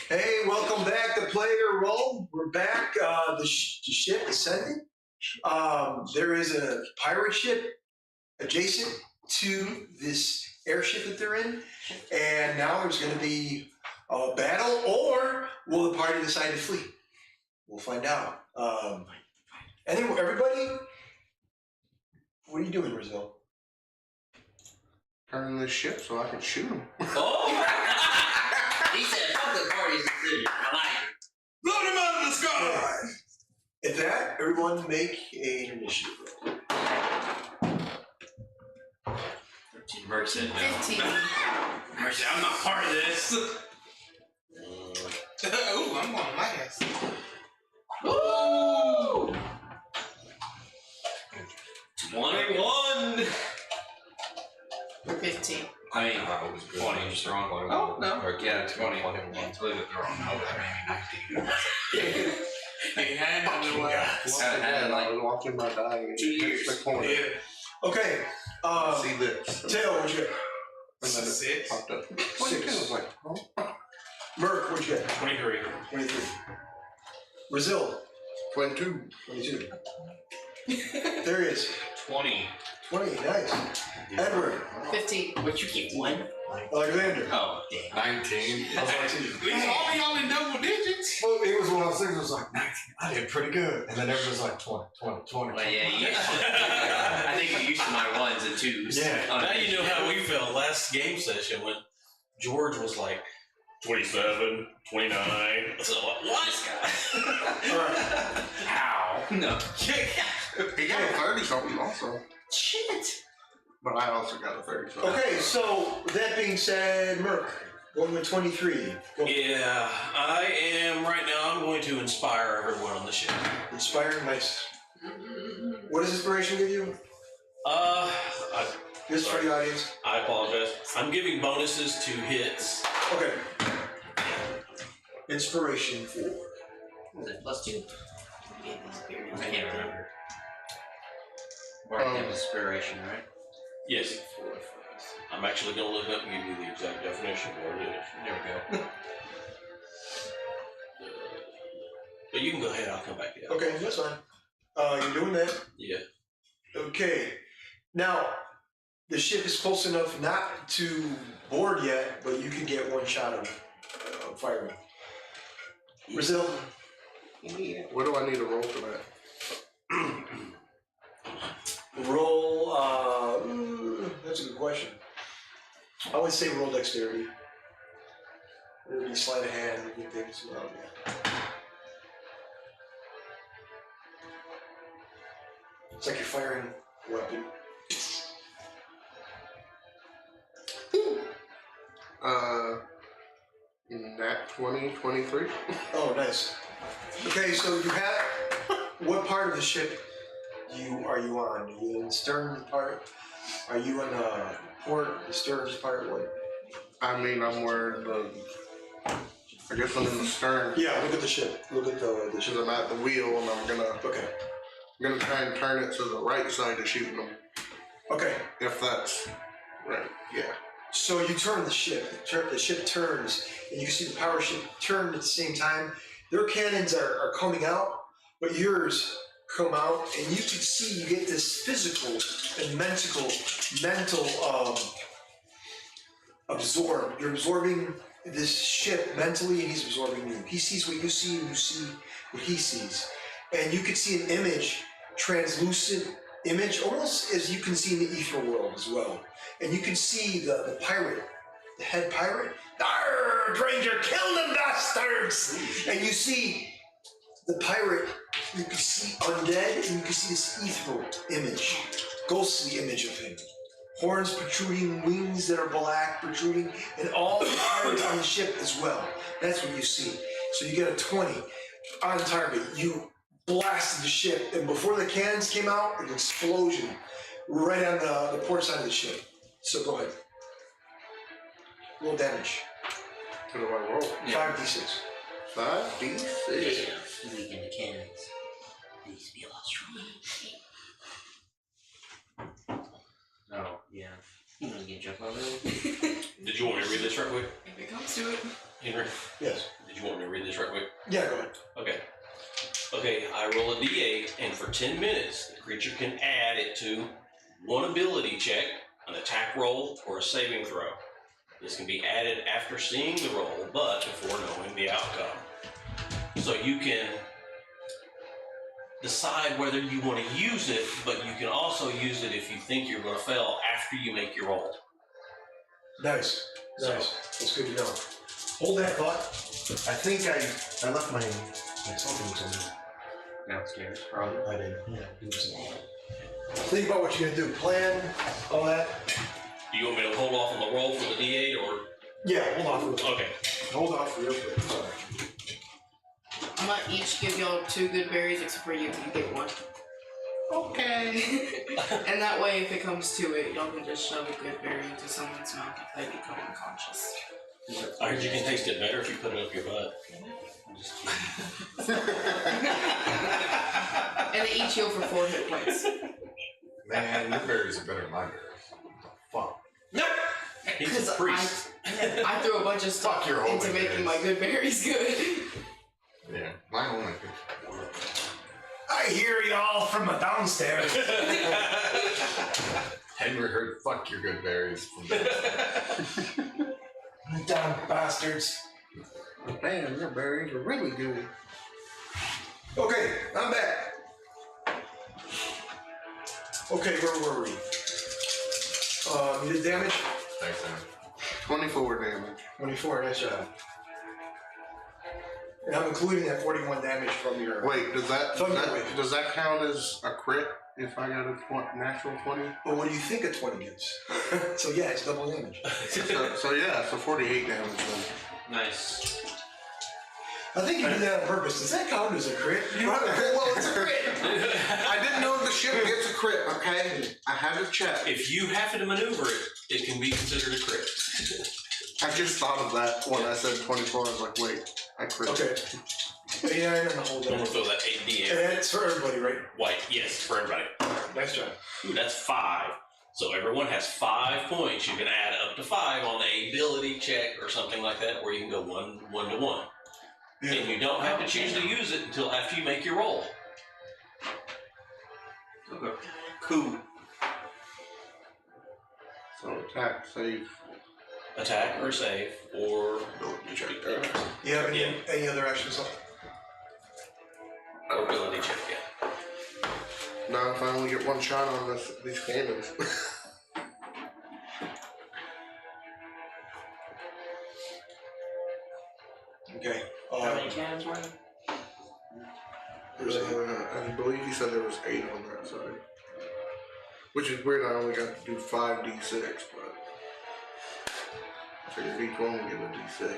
Hey, welcome back to Playerole. We're back. The ship ascended. There is a pirate ship adjacent to this airship that they're in, and now there's going to be a battle, or will the party decide to flee? We'll find out. Anyway, everybody, what are you doing, Rizzo? Turning this ship so I can shoot him. Oh! He said, fuck the party's decision. I like it. Blow them out of the sky! At that, everyone make an initiative roll. 13. Merc said no. 15. Merc said, I'm not part of this. Ooh, I'm going last. Ooh! 15. I mean, That was good. 20 strong. Oh, no. Or Yeah, 20. Yeah. Let's leave it there on. No, maybe 19. Hey, had to do I was watching my dying. 2 years. The corner. Yeah. Okay. See this. Tail, what'd you get? And then it 6. popped up. 6. 22. I was like, oh. Merc, what'd you get? 23. 23. Brazil, 22. 22. There he is. 20. 20, nice. Edward, 15. But you get one? Alexander. Oh, damn. 19. I was like, 2. At least all y'all in double digits. Well, it was one of those things. It was like 19. I did pretty good, and then everyone's like 20, 20, 20. Well, yeah, you used to, I think you're used to my 1s and 2s. Yeah. Now you know how we felt last game session when George was like 27, 29. So what? All right. How? No. He got a 30 something also. Shit. But I also got a 30 something. Okay, so that being said, Merc, going with 23. Go. Yeah, I am right now. I'm going to inspire everyone on the ship. Inspiring, nice. What does inspiration give you? This is for the audience. I apologize. I'm giving bonuses to hits. Okay. Inspiration 4. Was it +2? Yeah, I can't remember. Bardic inspiration, right? Yes. I'm actually going to look up and give you the exact definition of what it is. There we go. But you can go ahead. I'll come back to that. Okay, that's fine. You're doing that. Yeah. Okay. Now, the ship is close enough not to board yet, but you can get one shot of firing. Brazil. What do I need to roll for that? Roll, that's a good question. I would say roll dexterity. Maybe sleight of hand and get things. Yeah. It's like you're firing a weapon. Nat 20, 23. Oh, nice. Okay, so you have, what part of the ship are you on? Are you in the stern part? Are you in the port, the stern part? What? I mean, I'm where I guess I'm in the stern. Yeah, look at the ship. Look at the Because ship. I'm at the wheel and I'm Okay. gonna try and turn it to the right side of shooting them. Okay. If that's right, yeah. So you turn the ship. The ship turns, and you can see the power ship turn at the same time. Their cannons are coming out, but yours come out, and you can see you get this physical and mental absorb. You're absorbing this ship mentally, and he's absorbing you. He sees what you see, and you see what he sees. And you can see an image, translucent image, almost as you can see in the ether world as well. And you can see the pirate, the head pirate. Arr, Ranger, kill them bastards! And you see the pirate, you can see undead, and you can see this ethereal image, ghostly image of him. Horns protruding, wings that are black protruding, and all the pirates on the ship as well. That's what you see. So you get a 20 on target. You blasted the ship, and before the cannons came out, an explosion right on the port side of the ship. So go ahead. Roll damage. What do I roll? 5d6. 5d6. Weak in the cannons. They used to be a lot stronger. Oh, yeah. You wanna get jump over there? Did you want me to read this right quick, If it comes to it. Henry? Yes. Did you want me to read this right quick? Yeah, go ahead. Okay. Okay, I roll a d8, and for 10 minutes, the creature can add it to one ability check, an attack roll, or a saving throw. This can be added after seeing the roll, but before knowing the outcome. So you can decide whether you want to use it, but you can also use it if you think you're going to fail after you make your roll. Nice. Nice. That's good to know. Hold that thought. I think I left my something somewhere. Downstairs, probably. I didn't. Yeah. Think about what you're gonna do. Plan, all that. Do you want me to hold off on the roll for the d8, or? Yeah, hold off real quick. Okay. Hold off real quick. Sorry. I might each give y'all 2 good berries, except for you. You get 1. Okay. And that way, if it comes to it, y'all can just shove a good berry into someone's mouth if they become unconscious. I heard you can taste it better if you put it up your butt. I'm just kidding. And they each heal for 4 hit points. Man, your berries are better than my berries. What the fuck? He's a priest. I threw a bunch of stuff Fuck your into holy making berries. my good berries good. Yeah, mine only. I hear y'all from the downstairs. Henry heard fuck your good berries from Damn bastards. Man, your berries are really good. Okay, I'm back. Okay, where were we? You did damage? Thanks, man. 24 damage. 24, nice job. And I'm including that 41 damage from your... Wait, does that Thunderwave. does that count as a crit if I got a natural 20? Well, what do you think a 20 gets? So yeah, it's double damage. So yeah, so 48 damage then. Nice. I think you did that on purpose. Does that count as a crit? Well, it's a crit. I didn't know the ship gets a crit, okay? I had to check. If you happen to maneuver it, it can be considered a crit. I just thought of that when I said 24. I was like, wait, I crit. Okay. 89 and the whole I'm gonna damage. throw that 8d And in. that's for everybody, right? White, yes, for everybody. Nice job. Ooh, that's 5. So everyone has 5 points. You can add up to 5 on the ability check or something like that, or you can go 1 to 1. And you don't have to choose to use it until after you make your roll. Okay. Cool. So attack, save, Attack or save or ability check. You have any other actions left? or ability check. Yeah. Now if I only get one shot on these cannons. Okay. How many cannons were there? I believe he said there was 8 on that side. Which is weird, I only got to do 5d6, but I figured each one would give a d6.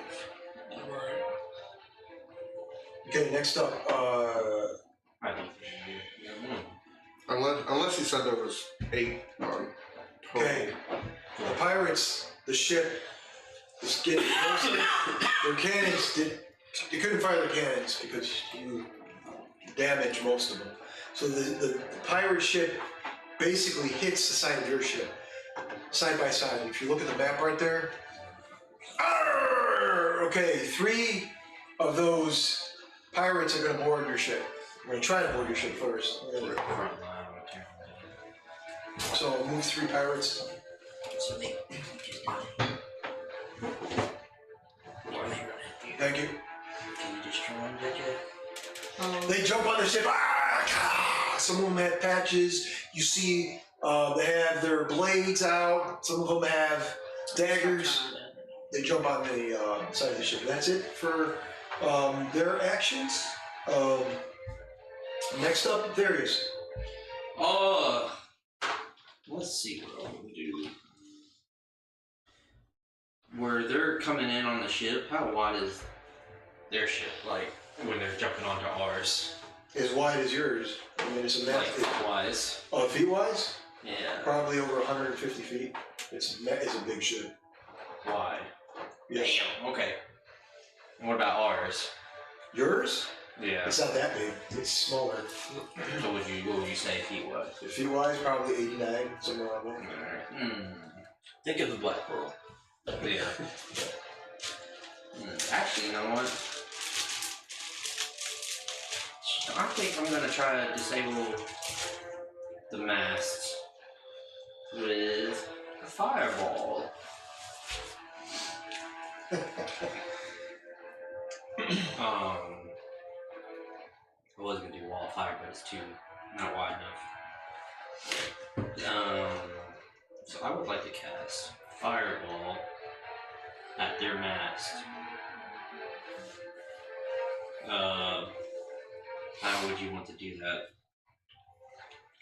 Okay, next up, I think. Unless he said there was 8 on total. okay, the pirates, the ship, is getting mostly, their cannons they couldn't fire their cannons because you damaged most of them. So the pirate ship basically hits the side of your ship, side by side. If you look at the map right there, arr! Okay, 3 of those pirates are going to board your ship. We're going to try to board your ship first. So I'll move 3 pirates. So they just or they run after you. Thank you. Can you destroy them, did you? They jump on the ship. Ah! Some of them have patches. You see, they have their blades out. Some of them have daggers. They jump on the side of the ship. That's it for their actions. Next up, Darius. Let's see what I'm gonna do. Where they're coming in on the ship, how wide is their ship? Like when they're jumping onto ours? As wide as yours. I mean, it's a map. Like wise. Feet wise, Yeah. probably over 150 feet. It's a big ship. Wide. Yeah. Damn. Okay. And what about ours? Yours? Yeah. It's not that big. It's smaller. So what would you say feet wise? Feet wise, probably 89, somewhere around there. Hmm. Think of the Black Pearl. Yeah. Actually, you know what? I think I'm gonna try to disable the mast with a fireball. I was gonna do wall of fire, but it's not wide enough. So I would like to cast fireball at their mast. How would you want to do that?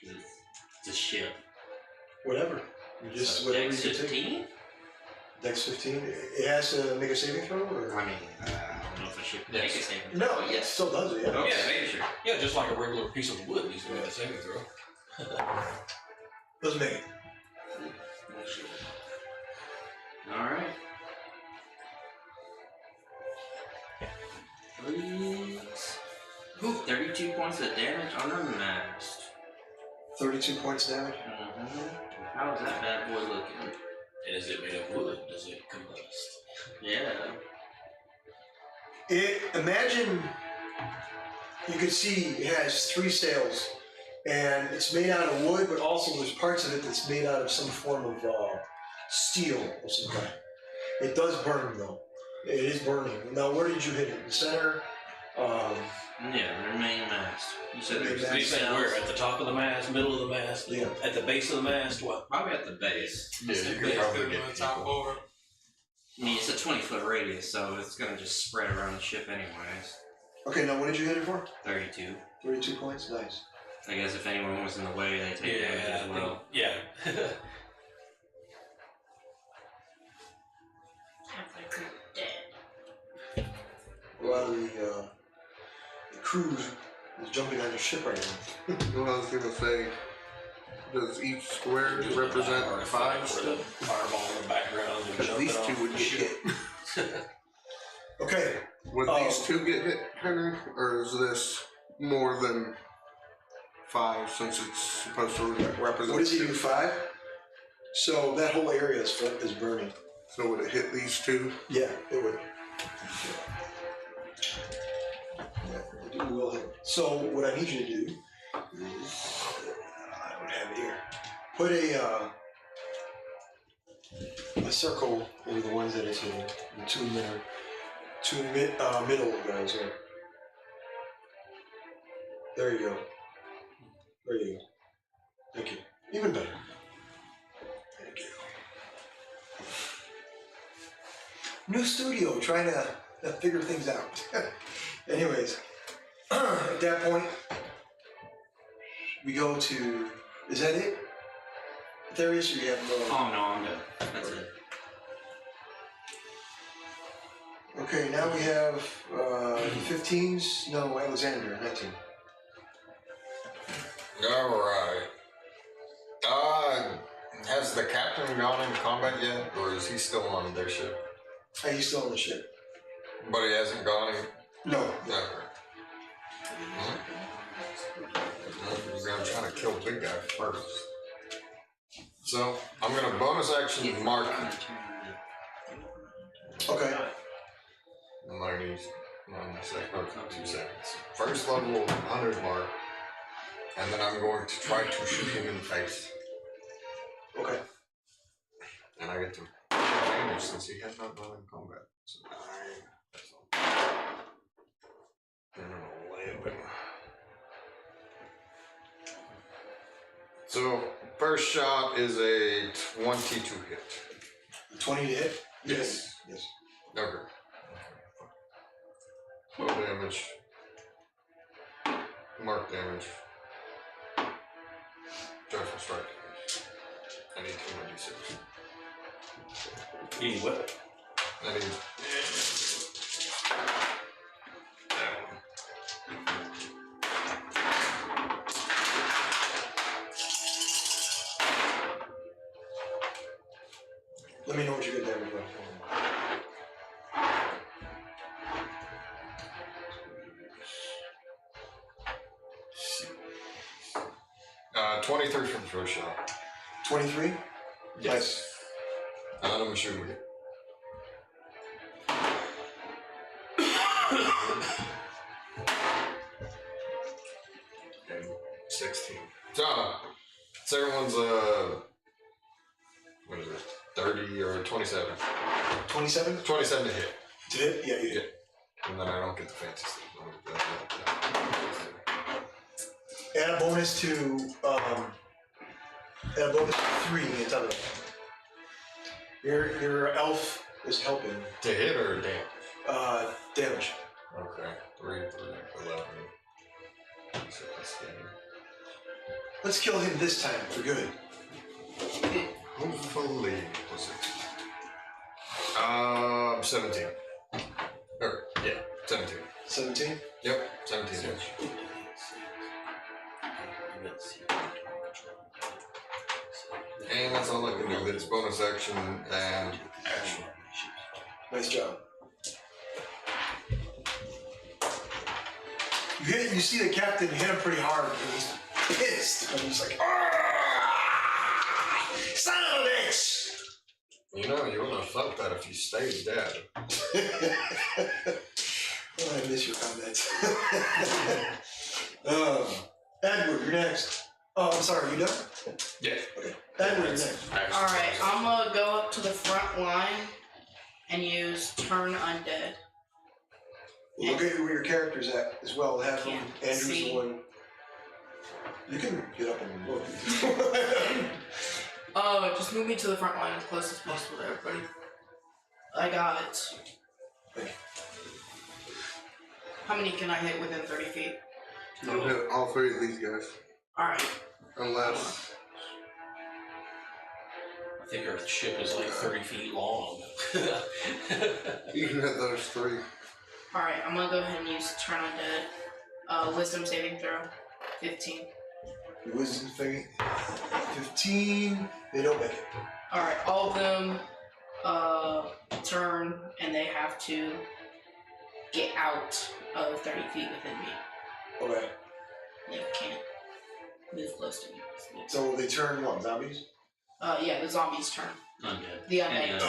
Because it's a ship. Whatever. You just So whatever Dex you can take. 15? Dex 15. It has to make a saving throw, or I mean, I don't know if a ship can Yes. make a saving no? throw. It still does it. Yeah. Okay, making sure. Yeah, just like a regular piece of wood needs to make a saving throw. Let's make it. Alright. Please. Ooh, 32 points of damage unmasked. 32 points damage. How's that bad boy looking? And is it made of wood? Does it combust? Yeah. Imagine you could see it has 3 sails, and it's made out of wood, but also there's parts of it that's made out of some form of steel of some kind. It does burn though. It is burning. Now, where did you hit it? The center? Yeah, remain mast. You said there's Main three mast. You said cells. where? At the top of the mast, middle of the mast, Yeah. at the base of the mast, what? Probably at the base. Yeah, you It's could probably gonna get on top people. over. I mean, it's a 20-foot radius, so it's gonna just spread around the ship anyways. Okay, now what did you hit it for? 32. 32 points? Nice. I guess if anyone was in the way, they take damage Yeah, as well. yeah. Halfway crew dead. A lot of the crews is jumping on your ship right now. What I was gonna say, does each square represent 5 still? Fireball in the background. and Because these jumping 2 would get hit. Okay, Would these 2 get hit, Henry? Or is this more than 5 since it's supposed to represent what is it, 2? you 5? So that whole area is burning. So would it hit these 2? Yeah, it would. Yeah, it will hit. So what I need you to do is, I don't have it here. Put a circle over the ones that it's hitting. The 2 middle guys here. There you go. There you go. Thank you. Even better. Thank you. New studio, trying to figure things out. Anyways, at that point, we go to, is that it? Darius, or you have Oh no, I'm done. That's it. Okay, now we have 15s. No, Alexander, 19. Alright. Has the captain gone in combat yet, or is he still on their ship? Are you still on the ship? But he hasn't gone in? No. No. We're gonna try to kill big guy first. So, I'm gonna bonus action mark. Okay. 90 seconds, no, 2 seconds. First level 100 mark. And then I'm going to try to shoot him in the face. Okay. And I get to advantage since he has not gone in combat. So that's all. And I'm gonna lay him. So first shot is a 22 hit. 20 to hit? Yes. Yes. Okay. Low damage. Mark damage. Joyful strike. I need 2d6. You need what? I need that one. Let me know what you get damage by. 23 from first shot. 23? Yes. And then I'm shooting it. And 16. So, second one's what is it? 30 or 27? 27? 27 to hit. To hit? Yeah, you hit. And then I don't get the fancy stuff. Add a bonus to, add a bonus to 3 on top of it. Your elf is helping. To hit or damage? Damage. Okay. 3, 11. So that's the Let's kill him this time for good. hopefully, what's it? 17. Or, yeah, 17. 17? Yep, 17 damage. And that's all I can do. That's bonus action and action. Nice job. You see the captain hit him pretty hard, and he's pissed. And he's like, "Ah, son of a bitch!" You know, you wouldn't have felt that if you stayed dead. Oh, I miss your comments. Edward, you're next. Oh, I'm sorry, you done? Yeah. Okay. Edward, you're next. Alright, I'm gonna go up to the front line and use Turn Undead. Look at where your character's at as well. Have him. Can't Andrew's see. the one. You can get up and look. Just move me to the front line as close as possible to everybody. I got. How many can I hit within 30 feet? You'll hit all three of these guys. Alright. Unless. I think our ship is like 30 feet long. You can hit those three. Alright, I'm gonna go ahead and use Turn Undead. Wisdom saving throw. 15. Wisdom thing. 15. They don't make it. Alright, all of them turn and they have to get out of 30 feet within me. Okay. They can't move close to me. So they turn what? Zombies? Yeah, the zombies turn. Undead. The undead.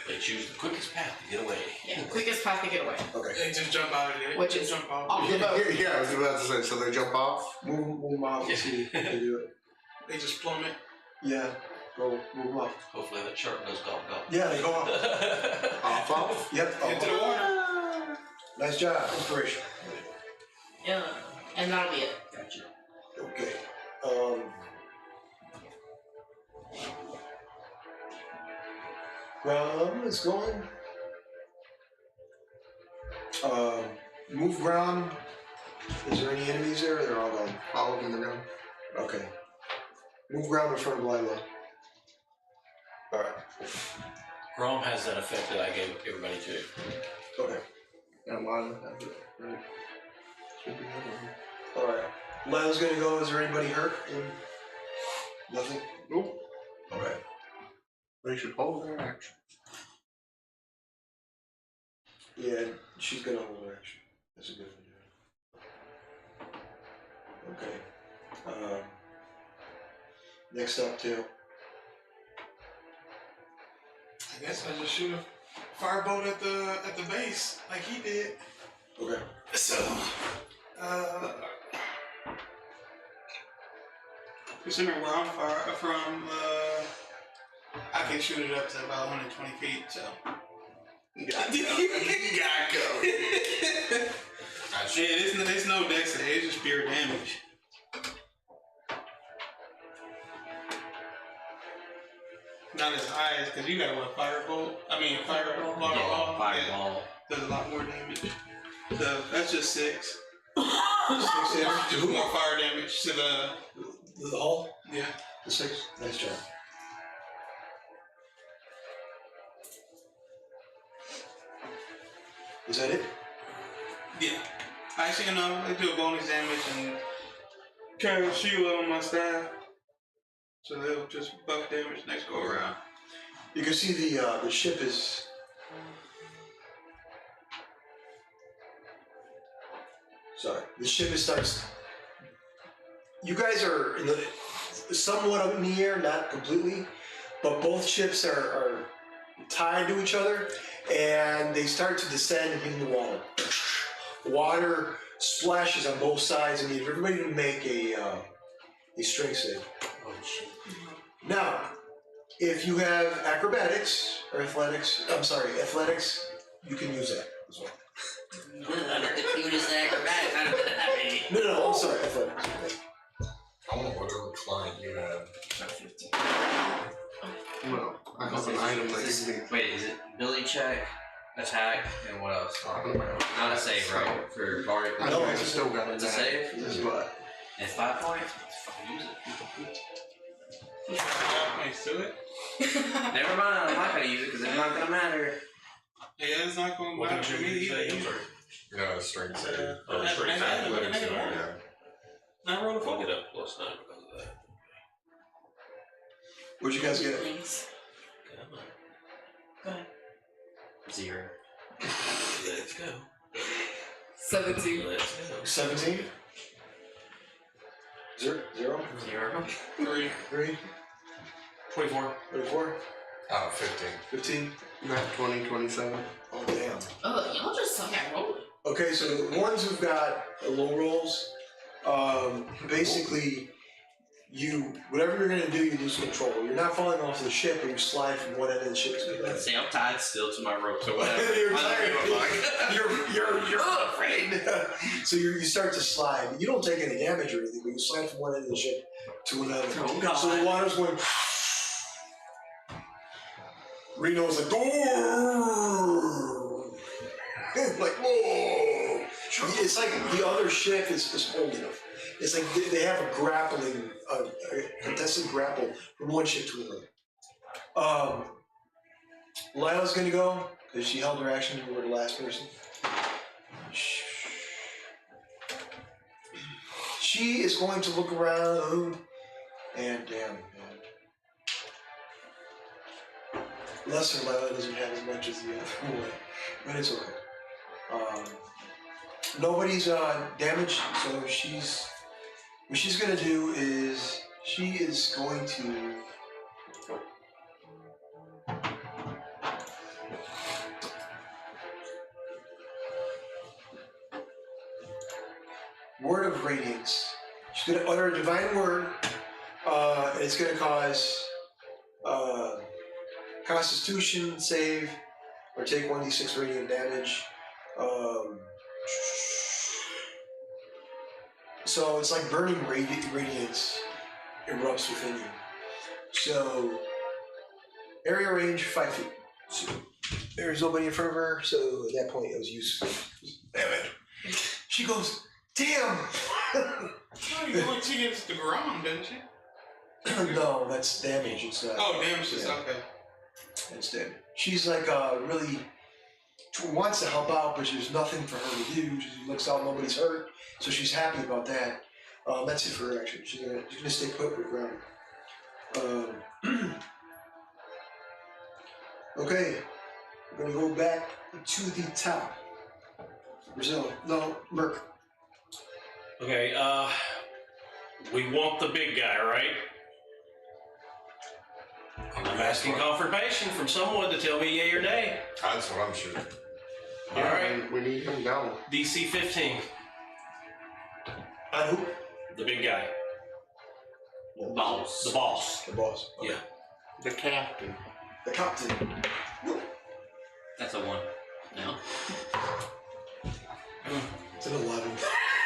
They choose the quickest path to get away. Yeah, quickest path to get away. Okay. They just jump out of it. Which is jump off. off the boat. Yeah, I was about to say, so they jump off? Move them off and see if they do it. They just plummet. Yeah. Go move them off. Hopefully that shark does gulp gulp. Yeah, they go off. Off? Yep. Into the water. Nice job. Inspiration. Yeah, and that'll be it. Gotcha. Okay. Ground is going. Move ground. Is there any enemies there? Or they're all gone. All of them are gone. Okay. Move ground in front of Lila. Alright. Grom has that effect that I gave everybody too. Okay. And Lila has it. Right. Should be good. Alright. Lila's gonna go. Is there anybody hurt? Nothing? Nope. Okay. They should hold their action. Yeah, she's gonna hold her action. That's a good idea. Okay. Next up, Tail. I guess I just shoot a firebolt at the base like he did. Okay. So, considering where I'm from, I can shoot it up to about 120 feet. So. You gotta go. Yeah, it's no dex save, it's just pure damage. Not as high as, because you got what, fireball? Fireball. Yeah, fireball. Does a lot more damage. So that's just 6. 6 damage. Just more fire damage to The hull? yeah. The 6? Nice job. Is that it? Yeah. Actually, no, I do a bonus damage and carry a shield on my staff. So they'll just buff damage next go around. You can see the ship is. Sorry, the ship is starts. You guys are in the, somewhat up in the air, not completely, but both ships are tied to each other, and they start to descend into the water. Water splashes on both sides, and need everybody to make a strength save. Oh shit. Now, if you have acrobatics or athletics, you can use that as well. Under the cutest acrobatics, I don't know what that means. No, I'm sorry, athletics. I want whatever client you have. Well, I have an item that you can. Wait, is it ability check, attack, and what else? Not a save, right? For Bard. I know it's still got It's a save? but And 5 points? Let's fucking use it. Nice to it. Never mind, I'm not gonna use it because it's not gonna matter. Yeah, it's not going to What matter can for you me say? either. I'm sorry. Yeah, strength save. I rolled a 4. I'll get up +9 because of that. What'd you guys get? Things. Come on. Go ahead. 0. Let's go. 17. Let's go. 17? Zero? 0. 3. 3? 24. 24? 15. 15? Not 20, 27. Oh, damn. Oh, y'all just suck at rolling. Okay, so the ones who've got low rolls, basically, whatever you're gonna do, you lose control. You're not falling off the ship, but you slide from one end of the ship to the other. See, I'm tied still to my rope, so whatever. You're I don't give a fuck. you're afraid. So you start to slide. You don't take any damage or anything, but you slide from one end of the ship to another. Oh, God. So the water's going. Reno's like, oh, like, whoa. It's like the other ship is holding them. It's like they have a grappling, a contested grapple from one ship to another. Lila's gonna go because she held her action and we were the last person. She is going to look around and damn, man. Lesser Lila doesn't have as much as the other one, but it's okay. Nobody's damaged, so what she's gonna do is she is going to word of radiance. She's gonna utter a divine word, and it's gonna cause Constitution save, or take 1d6 radiant damage. So it's like burning radiance erupts within you. So area range 5 feet. So there's nobody in front of her, so at that point it was useless. Damn it. She goes, damn! She gets the ground, doesn't she? No, that's damage. It's Oh, damage is yeah. okay. Instead, she's like really wants to help out, but there's nothing for her to do. She looks out, nobody's hurt, so she's happy about that. That's it for her action. She's gonna stay put with ground. Okay, we're gonna go back to the top. Brazil, no, Merc. Okay, we want the big guy, right? I'm asking confirmation from someone to tell me yay or nay. That's what I'm shooting. All right, We need him down. DC 15, On who? the big guy, Boss. the boss. The boss. Okay. Yeah. The captain. The captain. That's a 1. No. It's an 11.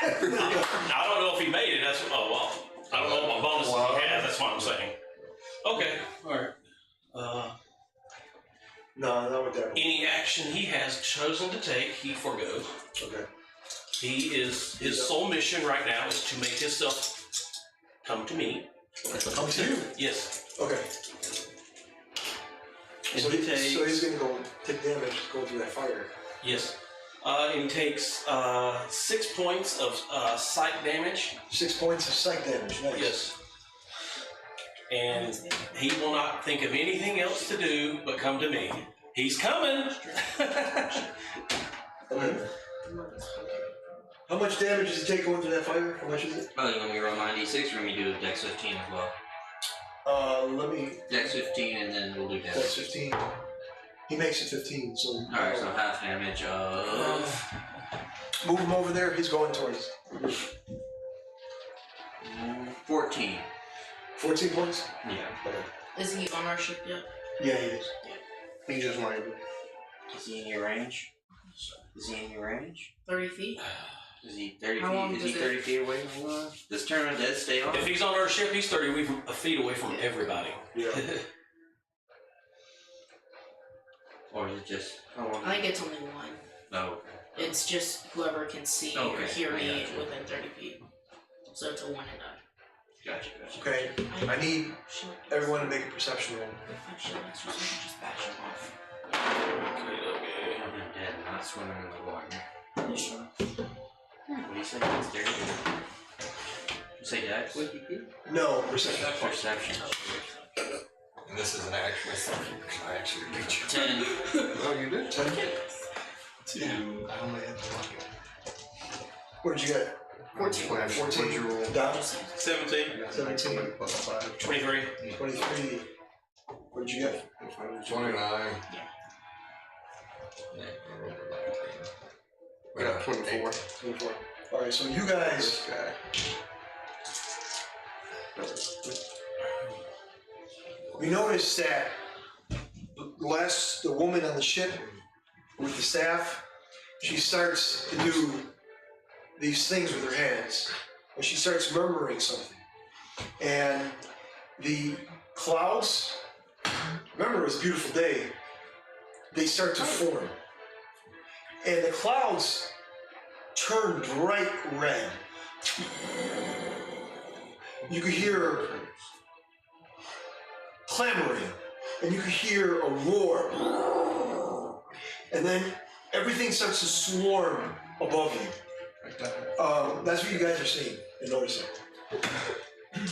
I don't know if he made it. That's I don't know what bonuses he has. That's what I'm saying. Okay, all right. No, not with that one. Any action he has chosen to take, he forgoes. Okay. His sole mission right now is to make himself come to me. Come to you. Yes. Okay. And So, he takes. so he's gonna go take damage going through that fire. Yes. And he takes 6 points of sight damage. 6 points of psych damage. Nice. Yes. And he will not think of anything else to do but come to me. He's coming. Okay. How much damage does he take going through that fire? How much is it? Oh, you want me to roll 9d6 or want me to do Dex 15 as well? Let me. Dex 15 and then we'll do That's damage. 15. He makes it 15, so. Alright, so half damage of... Move him over there. He's going towards. 14. 14 points. Yeah. Okay. Is he on our ship yet? Yeah, he is. He just landed. Is he in your range? Is he in your range? 30 feet? Is he 30 How long feet? Is he does 30 feet away from us? This tournament does stay on? If he's on our ship, he's 30 feet away from everybody. Yeah. Or is it just... How long? I think it's only one. Oh, It's just whoever can see or Okay, hear I me gotcha. within 30 feet. So it's a 1 and done. gotcha. Okay. I need Shit. everyone to make a perception roll. Actually, let's just bash him off. Okay. I'm dead, not swimming in the water. You sure? What do you say? It's dirty. You say Dex? No, perception. Perception. And this is an actual thing. I actually beat you. 10. Oh, you did? 10. I only had the bucket. What did you get? 14. 14. What'd you roll? Down. 17. 17. Plus 5. 23. 23. What did you get? 29. Yeah. Yeah, I rolled a 19. I got 24. 24. Alright, so you guys. This guy. We noticed that the woman on the ship with the staff, she starts to do these things with her hands, and she starts murmuring something. And the clouds, remember it was a beautiful day, they start to form. And the clouds turn bright red. You could hear clamoring, and you could hear a roar, and then everything starts to swarm above you. That's what you guys are seeing and noticing.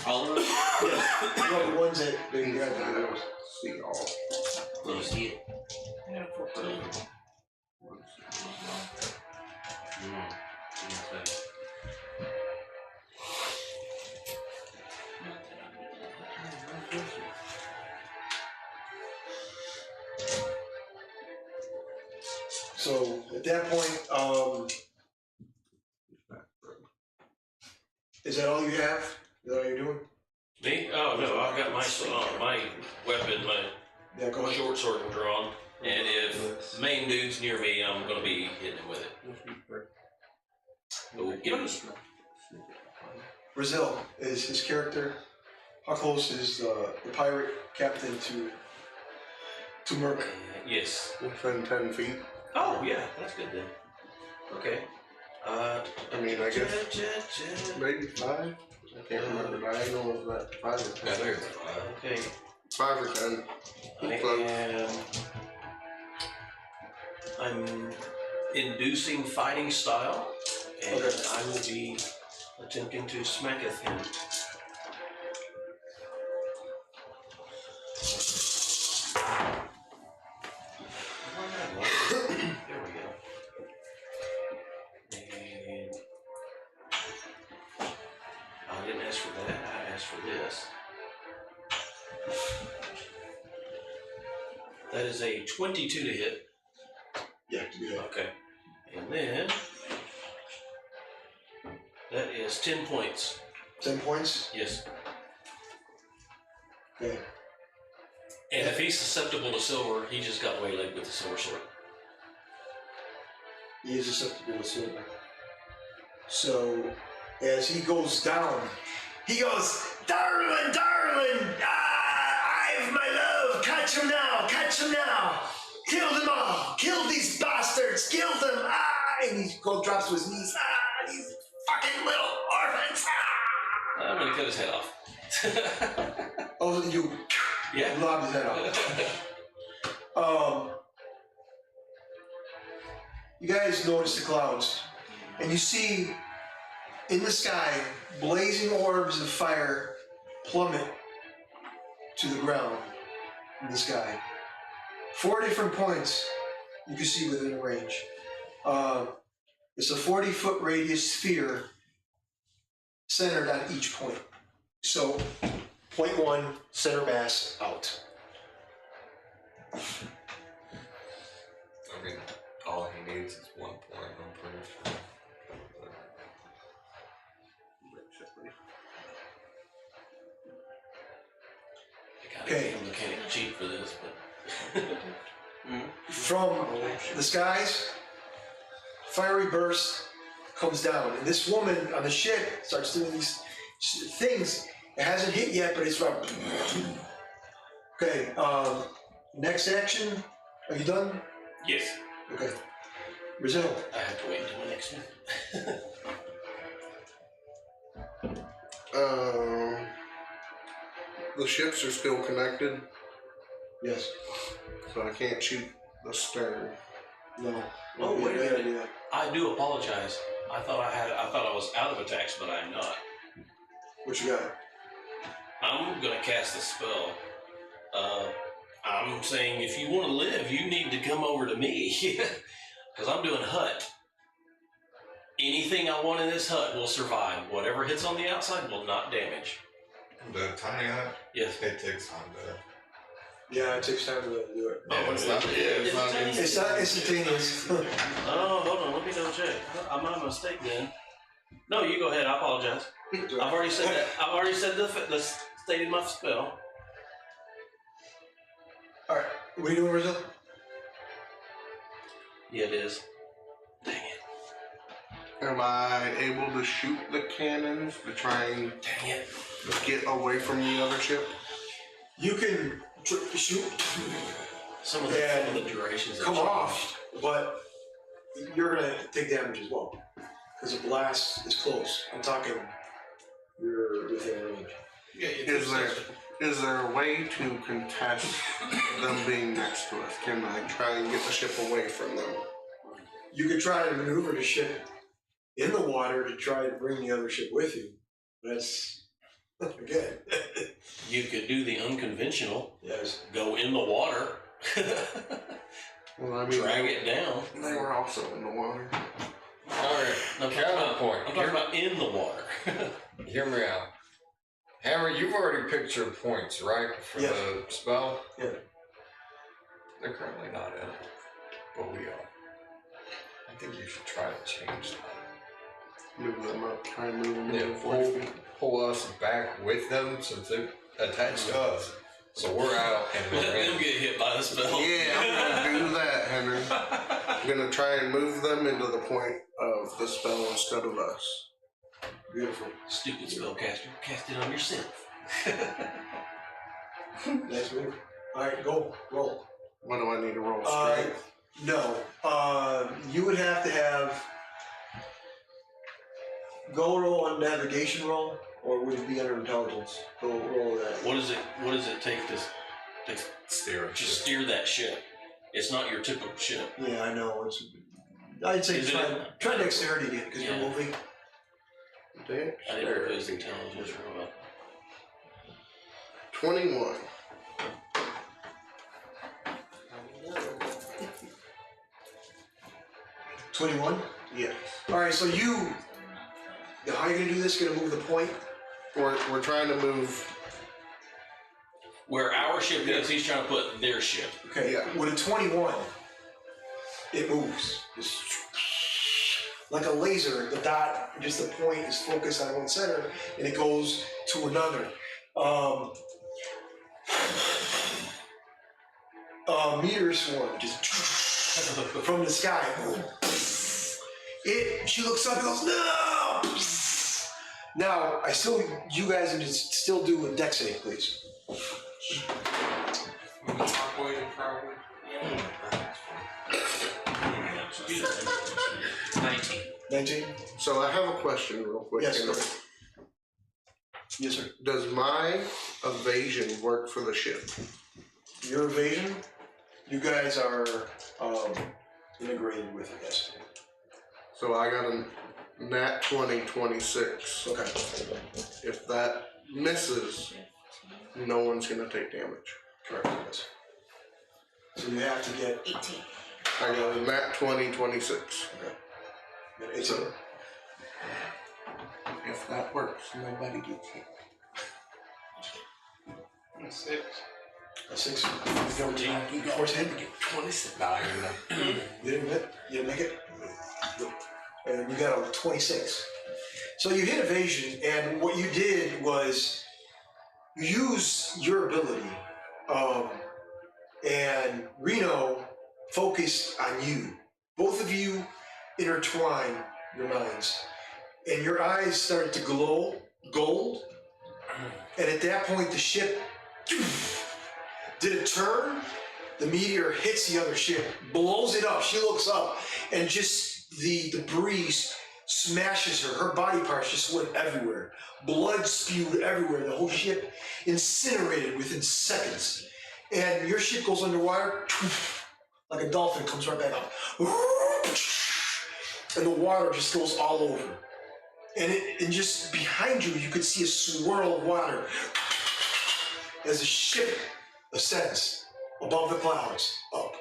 All of them? Yeah, you know, the ones that they I got. don't see all. Let me see it. I got a 14. Okay. So at that point, is that all you have? Is that all you're doing? Me? Oh no, I've got my weapon, my Yeah, go ahead. short sword drawn, and if the main dude's near me, I'm gonna be hitting him with it. Oh, get him. Brazil is his character. How close is the pirate captain to Merc? Yes. Within 10 feet. Oh yeah, that's good then. Okay. I mean, I guess maybe 5. I can't remember diagonal. Is that 5 or 10? Yeah, there's 5. Okay. 5 or 10. I'm inducing fighting style, and Okay. I will be attempting to smacketh him. There we go. And I didn't ask for that, I asked for this. That is a 22 to hit. Yeah, to do that. Okay. And then that is 10 points. 10 points. Yes. Okay. And if he's susceptible to silver, he just got waylaid with the silver sword. He is susceptible to silver. So as he goes down, he goes, "Darling, darling, I've my love. Catch him now, catch him now. Kill them all. Kill these bastards. Kill them. And he drops to his knees. These fucking little orphans. I'm gonna cut his head off. Oh, you Yeah. lobbed his head off. You guys notice the clouds, and you see in the sky blazing orbs of fire plummet to the ground in the sky. 4 different points you can see within range. It's a 40-foot radius sphere centered on each point. So, point 1, center mass out. I mean, all he needs is 1 point, I'm pretty sure. Okay. I'm mechanic cheat for this, but From the skies, fiery burst comes down, and this woman on the ship starts doing these things. It hasn't hit yet, but it's right. Okay, next action. Are you done? yes, Okay. Brazil. I have to wait until the next one. The ships are still connected, Yes. so I can't shoot the stern. No. Oh, wait a Bad minute. idea. I do apologize. I thought I was out of attacks, but I'm not. What you got? I'm gonna cast a spell I'm saying if you want to live, you need to come over to me. Because I'm doing hut. Anything I want in this hut will survive. Whatever hits on the outside will not damage. The tiny hut? Yes. It takes time to. Yeah, it takes time to do it. Oh, it's not. It's not It's not instantaneous. Oh, hold on. Let me double check. I'm not a mistake then. No, you go ahead. I apologize. I've already said that. I've already said the stated my spell. All right, what are you doing, Rizzo? Yeah, it is. Dang it. Am I able to shoot the cannons to try and Dang it. get away from the other ship? You can shoot, Some of the durations come off, but you're gonna take damage as well because the blast is close. I'm talking, you're within range. Yeah, Is there a way to contest them being next to us? Can I try and get the ship away from them? You could try to maneuver the ship in the water to try to bring the other ship with you. That's again. You could do the unconventional. Yes. Go in the water. Well, I mean, Drag it down. they were also in the water. Alright, No, counterpoint. I'm talking about in the water. Hear me out. Hammer, you've already picked your points, right? For Yes. the spell? Yeah. They're currently not in it, but we are. I think you should try to change that. Move them up. Try and move them Yeah, over 40 feet. pull us back with them since they're attached to us. So we're out and Let they're them in. get hit by the spell. Yeah, I'm gonna do that, Henry. I'm gonna try and move them into the point of the spell instead of us. Beautiful. Stupid spellcaster. Cast it on yourself. Nice move. All right, go roll. What do I need to roll? Uh, Strength? No. You would have to have go roll on navigation roll, or would it be under intelligence? Go roll that. What does it take to Steer it. just steer that ship? It's not your typical ship. Yeah, I know. I'd say Is it- try dexterity again because Yeah. you're moving. I didn't know it was intelligence or what. 21. $21. Yes. All right. So you. How are you gonna do this? Gonna move the point? We're trying to move. Where our ship is, he's trying to put their ship. Okay. Yeah. With a 21, it moves. Just like a laser, the dot, just the point is focused on one center, and it goes to another. Meteor swarm just from the sky. She looks up and goes, no! Now, you guys need to still do a dex save, please. Probably. 19. 19? So I have a question real quick. Yes, Henry. go ahead. Yes, sir. Does my evasion work for the ship? Your evasion, you guys are integrated with it, yes. So I got a nat 20, 26. Okay. If that misses, no one's gonna take damage. Correct, yes. So you have to get 18. I got a nat 20, 26. it's So if that works, nobody gets hit. 6. a 6. 14. 14. 26. Nah, you're not. You didn't hit? You didn't make it? And you got a 26. So you hit evasion, and what you did was you use your ability, and Reno focused on you. Both of you intertwine your minds, and your eyes started to glow gold, and at that point the ship did a turn. The meteor hits the other ship, blows it up. She looks up, and just the debris smashes her. Her body parts just went everywhere. Blood spewed everywhere. The whole ship incinerated within seconds. And your ship goes underwater, like a dolphin, comes right back up. And the water just goes all over. And just behind you, you could see a swirl of water as the ship ascends above the clouds, up.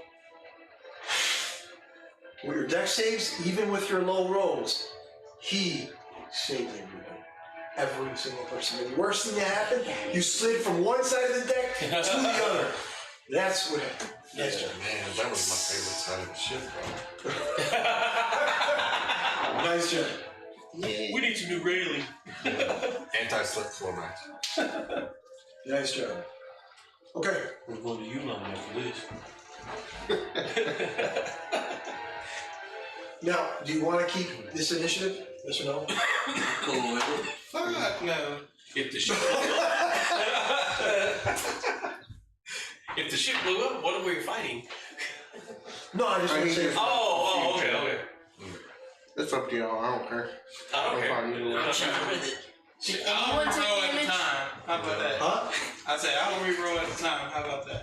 With your deck saves, even with your low rolls, he saved everybody. Every single person. And the worst thing that happened, you slid from one side of the deck to the other. That's what happened. Nice job. Man, that was my favorite side of the ship, bro. Nice job. We need some new railing. Anti-slip floor mats. Nice job. Okay. We're going to Uline after this. Now, do you want to keep this initiative? Yes or no? Cool with it. Fuck no. If the ship if the ship blew up, what are we fighting? No, I just want to say. Oh, okay. It's up to y'all. I don't care. I don't care. I'm cheaper with it. See, Did I'll anyone take re-roll at the damage? time. How about that? Huh? I said I'll re-roll at the time. How about that?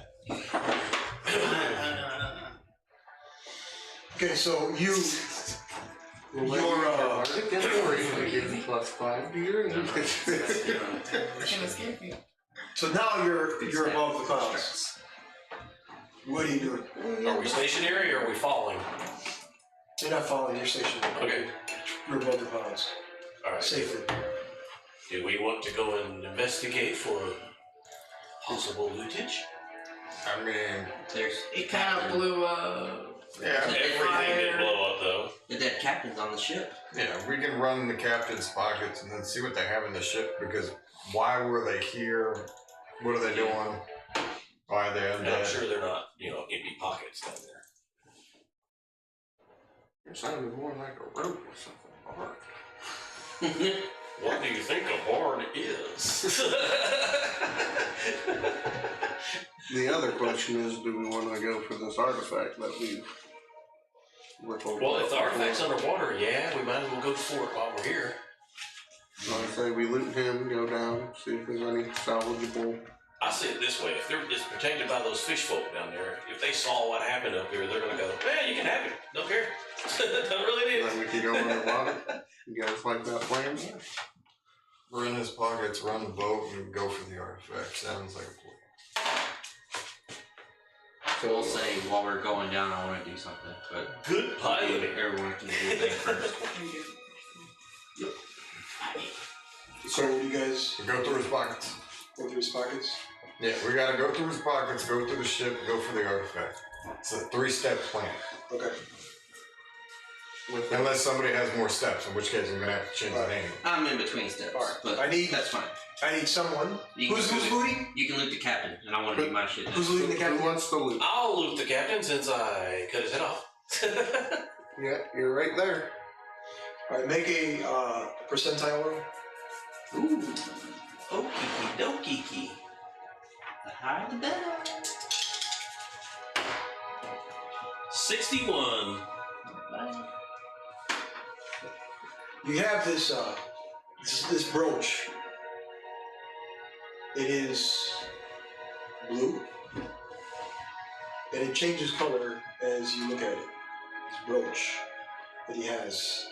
Okay, so you. You're give you +5 to your Can escape you. So now you're above the clouds. What are you doing? Are we stationary or are we falling? You're not following your station. Okay. You're above the clouds. All right. Safely. Do we want to go and investigate for possible lootage? I mean, There's It kind of blew up. yeah, Everything did blow up though. the dead captain's on the ship. yeah, we can run the captain's pockets and then see what they have in the ship, because why were they here? What are they doing? Why are they And I'm undead? sure they're not, empty pockets down there. It sounded more like a rope or something. Bark. What do you think a bard is? The other question is, do we want to go for this artifact that we're told Well, about if the before? artifact's underwater, yeah, we might as well go for it while we're here. So I say we loot him, go down, see if there's any salvageable. I see it this way: if it's protected by those fish folk down there, if they saw what happened up here, they're gonna go, "Man, you can have it. Don't care. Don't really need Then it." we can go underwater. You guys like that plan? Run his pockets, run the boat, and go for the artifact. Sounds like a plan. So we'll say while we're going down, I want to do something, but Good piloting. everyone can do a thing first. So you guys We go through his pockets. go through his pockets? Yeah, we gotta go through his pockets, go through the ship, go for the artifact. It's a 3-step plan. Okay. Unless somebody has more steps, in which case I'm gonna have to change the name. I'm in between steps, Alright, but I need- that's fine. I need someone. You Who's can do it. looting? You can loot the captain, and I want to do my shit. Who's looting the Who captain? wants to loot? I'll loot the captain since I cut his head off. Yeah, you're right there. Alright, make a percentile roll. Ooh, okey dokey. The higher the better. 61. You have this this brooch. It is blue, and it changes color as you look at it. This brooch that he has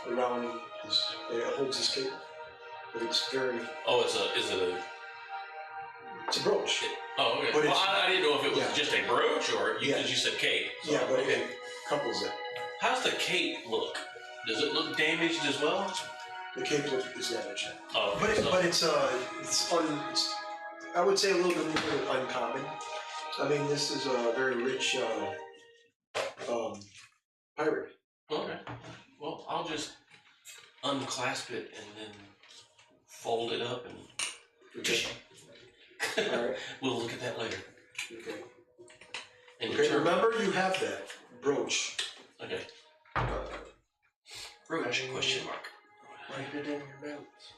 around his, it holds his cape, but it's very, Oh, is it a? it's a brooch. Oh, okay. But Well, it's- I didn't know if it was yeah. just a brooch or Yeah. because you said cape. So, Yeah, but okay. it couples it. How's the cape look? Does it look damaged as well? The cape is damaged. Oh, But so- it's I would say a little bit more uncommon. I mean, this is a very rich pirate. Okay. Well, I'll just unclasp it and then fold it up and Okay. All right. we'll look at that later. Okay. And Okay. determine- Remember, you have that brooch. Okay. Brooch? Question mark. Write it in your notes.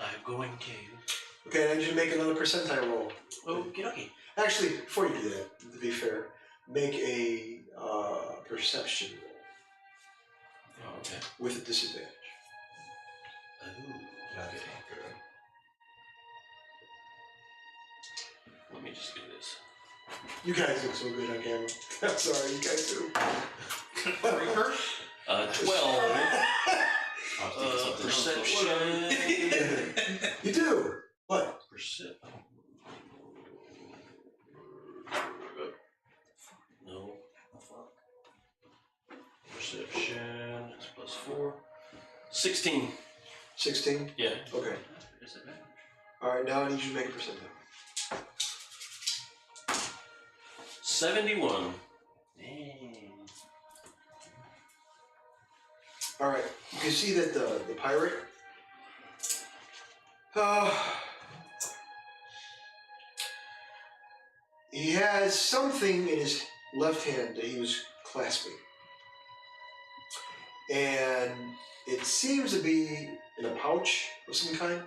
I'm going to. Okay, I need you to make another percentile roll. Okay. Actually, before you do that, to be fair, make a perception roll Oh, okay. with a disadvantage. Ooh, That's okay. not good. Let me just do this. You guys look so good on camera. I'm sorry, you guys do. 12. Perception. You do. What? Perception. plus 4. 16. 16? Yeah. Okay. Disadvantage. Alright, now I need you to make a percentile. 71. Dang. Alright, you can see that the pirate, he has something in his left hand that he was clasping. And it seems to be in a pouch of some kind.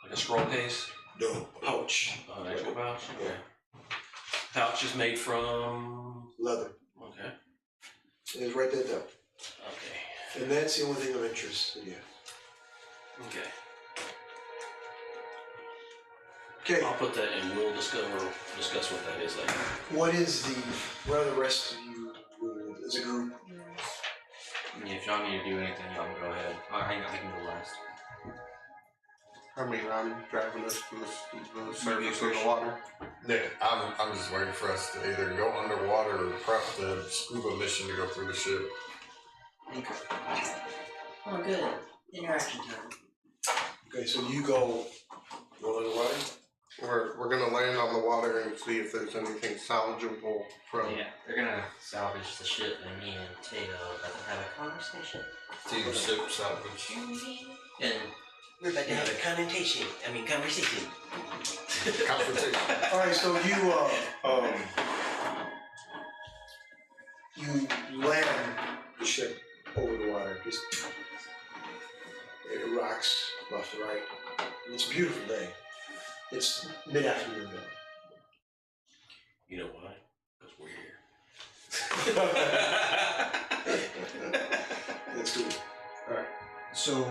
Like a scroll case? No, a pouch. An actual pouch? Yeah. Pouch is made from. Leather. Okay. And it's right there though. Okay. And that's the only thing of interest that you have. Okay. Okay, I'll put that in. We'll discuss what that is later. what are the rest of you as a group? Yeah, if y'all need to do anything, y'all can go ahead. I can go last. I mean, I'm driving us to the surface of the water. Yeah, I'm just waiting for us to either go underwater or prep the scuba mission to go through the ship. Okay. Oh, good. Interaction time. Okay, so you go underwater? We're gonna land on the water and see if there's anything salvageable from. Yeah, they're gonna salvage the ship, and me and Tato about to have a conversation. Team ship salvage. And We're about to have a conversation. Confrontation. Alright, so you land the ship over the water, just it rocks left to right. And it's a beautiful day. It's mid-afternoon though. You know why? Because we're here. That's cool. Alright. So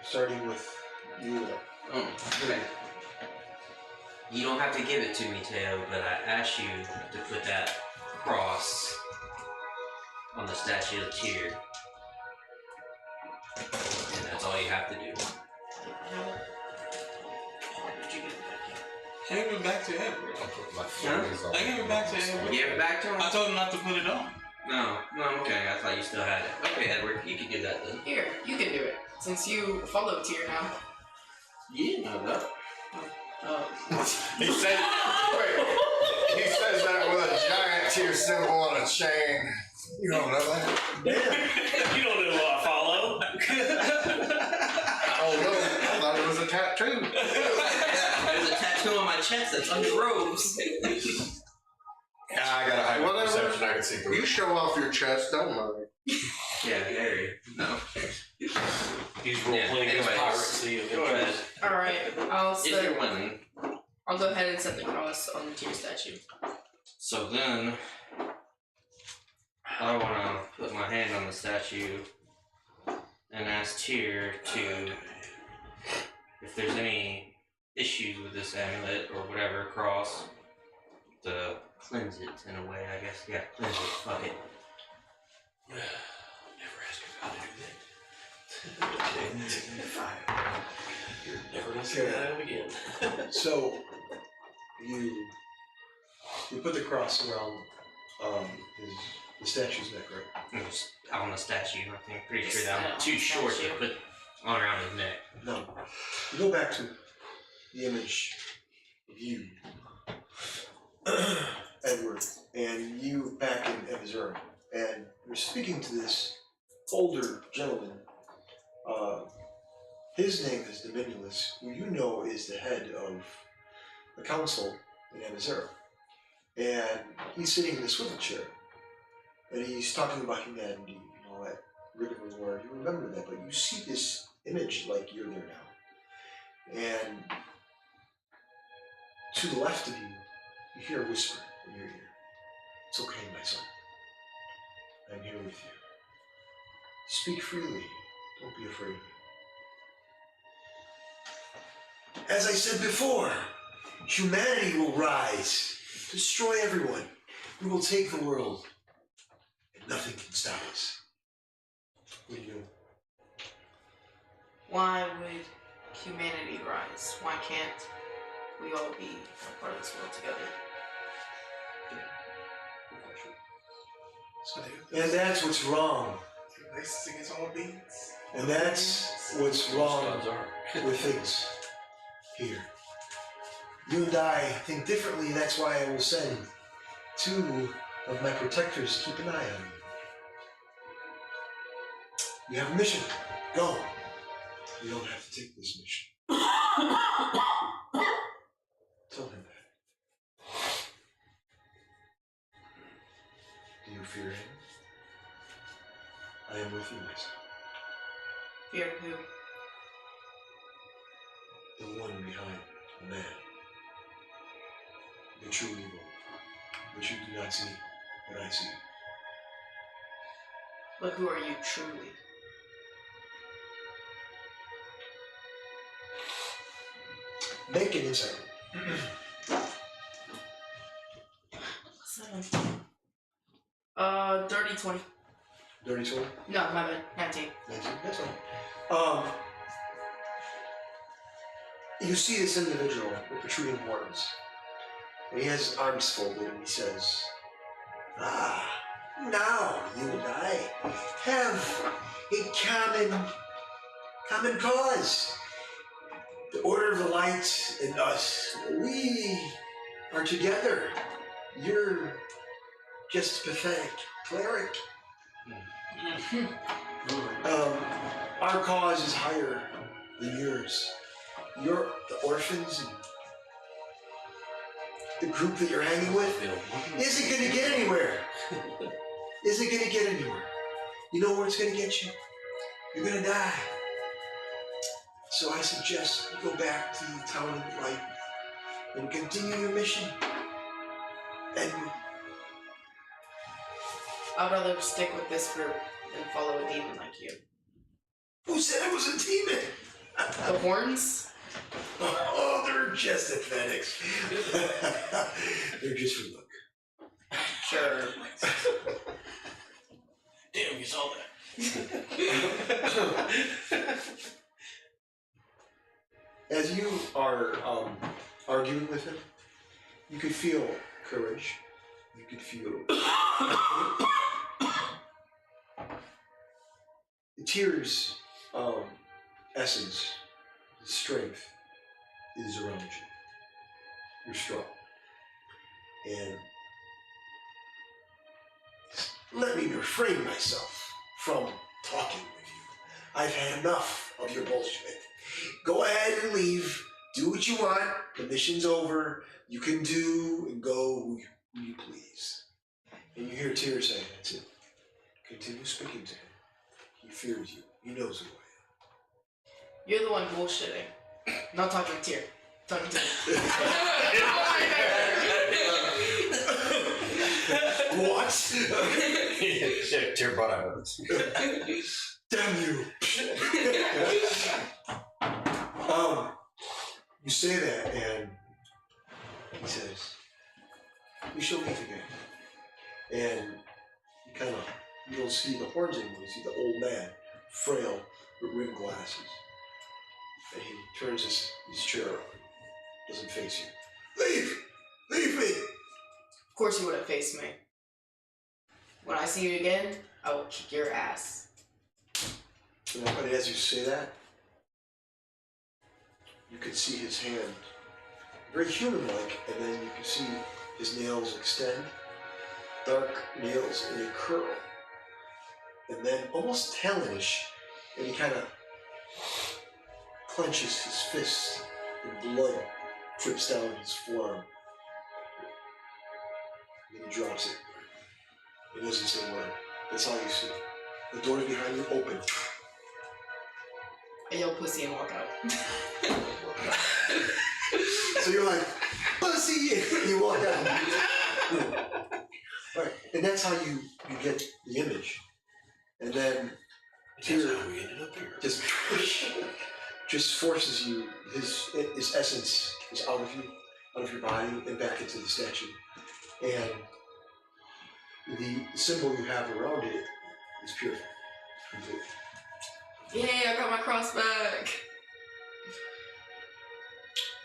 starting with you. okay. You don't have to give it to me, Tato, but I asked you to put that cross on the statue of Tyr. And that's all you have to do. I gave it back to him. I'll put my feelings on I gave it back to him. You gave it back to him? I told him not to put it on. No, okay, I thought you still had it. Okay, Edward, you can do that then. Here, you can do it. Since you follow Tyr now. You didn't know that. He said, wait, he says that with a giant tear symbol on a chain. You don't know that? Damn! You don't know who I follow. Oh no, I thought it was a tattoo. There's a tattoo on my chest that's under robes. I got a high Whatever. perception. I can see through. You show off your chest, don't worry. Yeah, Harry. No. He's role-playing his anyways. piracy of interest. Alright, If you're willing. I'll go ahead and set the cross on the Tyr statue. So then, I want to put my hand on the statue and ask Tyr to, if there's any issues with this amulet or whatever cross, to cleanse it in a way, I guess. Yeah, cleanse it. Fuck it. Never ask him how to do that. You're never gonna see that out again. So you put the cross around the statue's neck, right? It was on the statue, I think. Pretty sure that was too short to put on around his neck. No. You go back to the image of you, Edward, and you back in Missouri, and you're speaking to this older gentleman. His name is Dominulus, who you know is the head of the council in Missouri. And he's sitting in this swivel chair, and he's talking about humanity and all that rigmarole. You remember that, but you see this image like you're there now. And to the left of you, you hear a whisper in your ear. It's okay, my son. I'm here with you. Speak freely. Don't be afraid of me. As I said before, humanity will rise, destroy everyone. We will take the world, and nothing can stop us. What are you doing? Why would humanity rise? Why can't we all be a part of this world together? And that's what's wrong. Races against all beings. And that's what's wrong Odds are. with things here. You and I think differently, that's why I will send 2 of my protectors to keep an eye on you. You have a mission. Go. You don't have to take this mission. Tell him that. Do you fear him? I am with you, my son. Fear who? The one behind the man. The true evil, which you do not see, but I see. But who are you truly? Make an insight. 7. Dirty 20. Dirty 20? No, my bad. 19. 19? That's fine. You see this individual with protruding horns. And he has his arms folded and he says, now you and I have a common cause. The Order of the Light and us, we are together. You're just a pathetic cleric. Our cause is higher than yours. You're the orphans and the group that you're hanging with isn't going to get anywhere. Isn't going to get anywhere. You know where it's going to get you? You're going to die. So I suggest you go back to the Town of the Light and continue your mission. And I'd rather stick with this group than follow a demon like you. who said it was a demon? The horns? Oh, they're just aesthetics. They're just for look. Sure. Damn, you saw that. As you are arguing with him, you could feel courage. You could feel the tears of essence, the strength is around you. You're strong. And let me refrain myself from talking with you. I've had enough of your bullshit. Go ahead and leave. Do what you want. The mission's over. You can do and go who you please. And you hear tears saying, that's it. Continue speaking to him. He fears you. He knows who I You're the one bullshitting. Not talking to you. Talking to What? Shit, tear butt out of this. Damn you. You say that and he says, we shall meet again. And you don't see the horns anymore, you see the old man, frail, with rimmed glasses. And he turns his chair around, doesn't face you. Leave! Leave me! Of course you wouldn't face me. When I see you again, I will kick your ass. And as you say that, you can see his hand, very human-like, and then you can see his nails extend, dark nails, and they curl. And then almost talonish, and he kind of clenches his fist, and blood drips down his forearm. And then he drops it. He doesn't say a word. That's all you see. The door behind you open. I yell pussy and walk out. So you're like, pussy! And you walk out. Right. And that's how you get the image. And then That's Tyr how we ended up here. just forces you, his essence is out of you, out of your body, and back into the statue. And the symbol you have around it is pure. Completely. Yay, I got my cross back!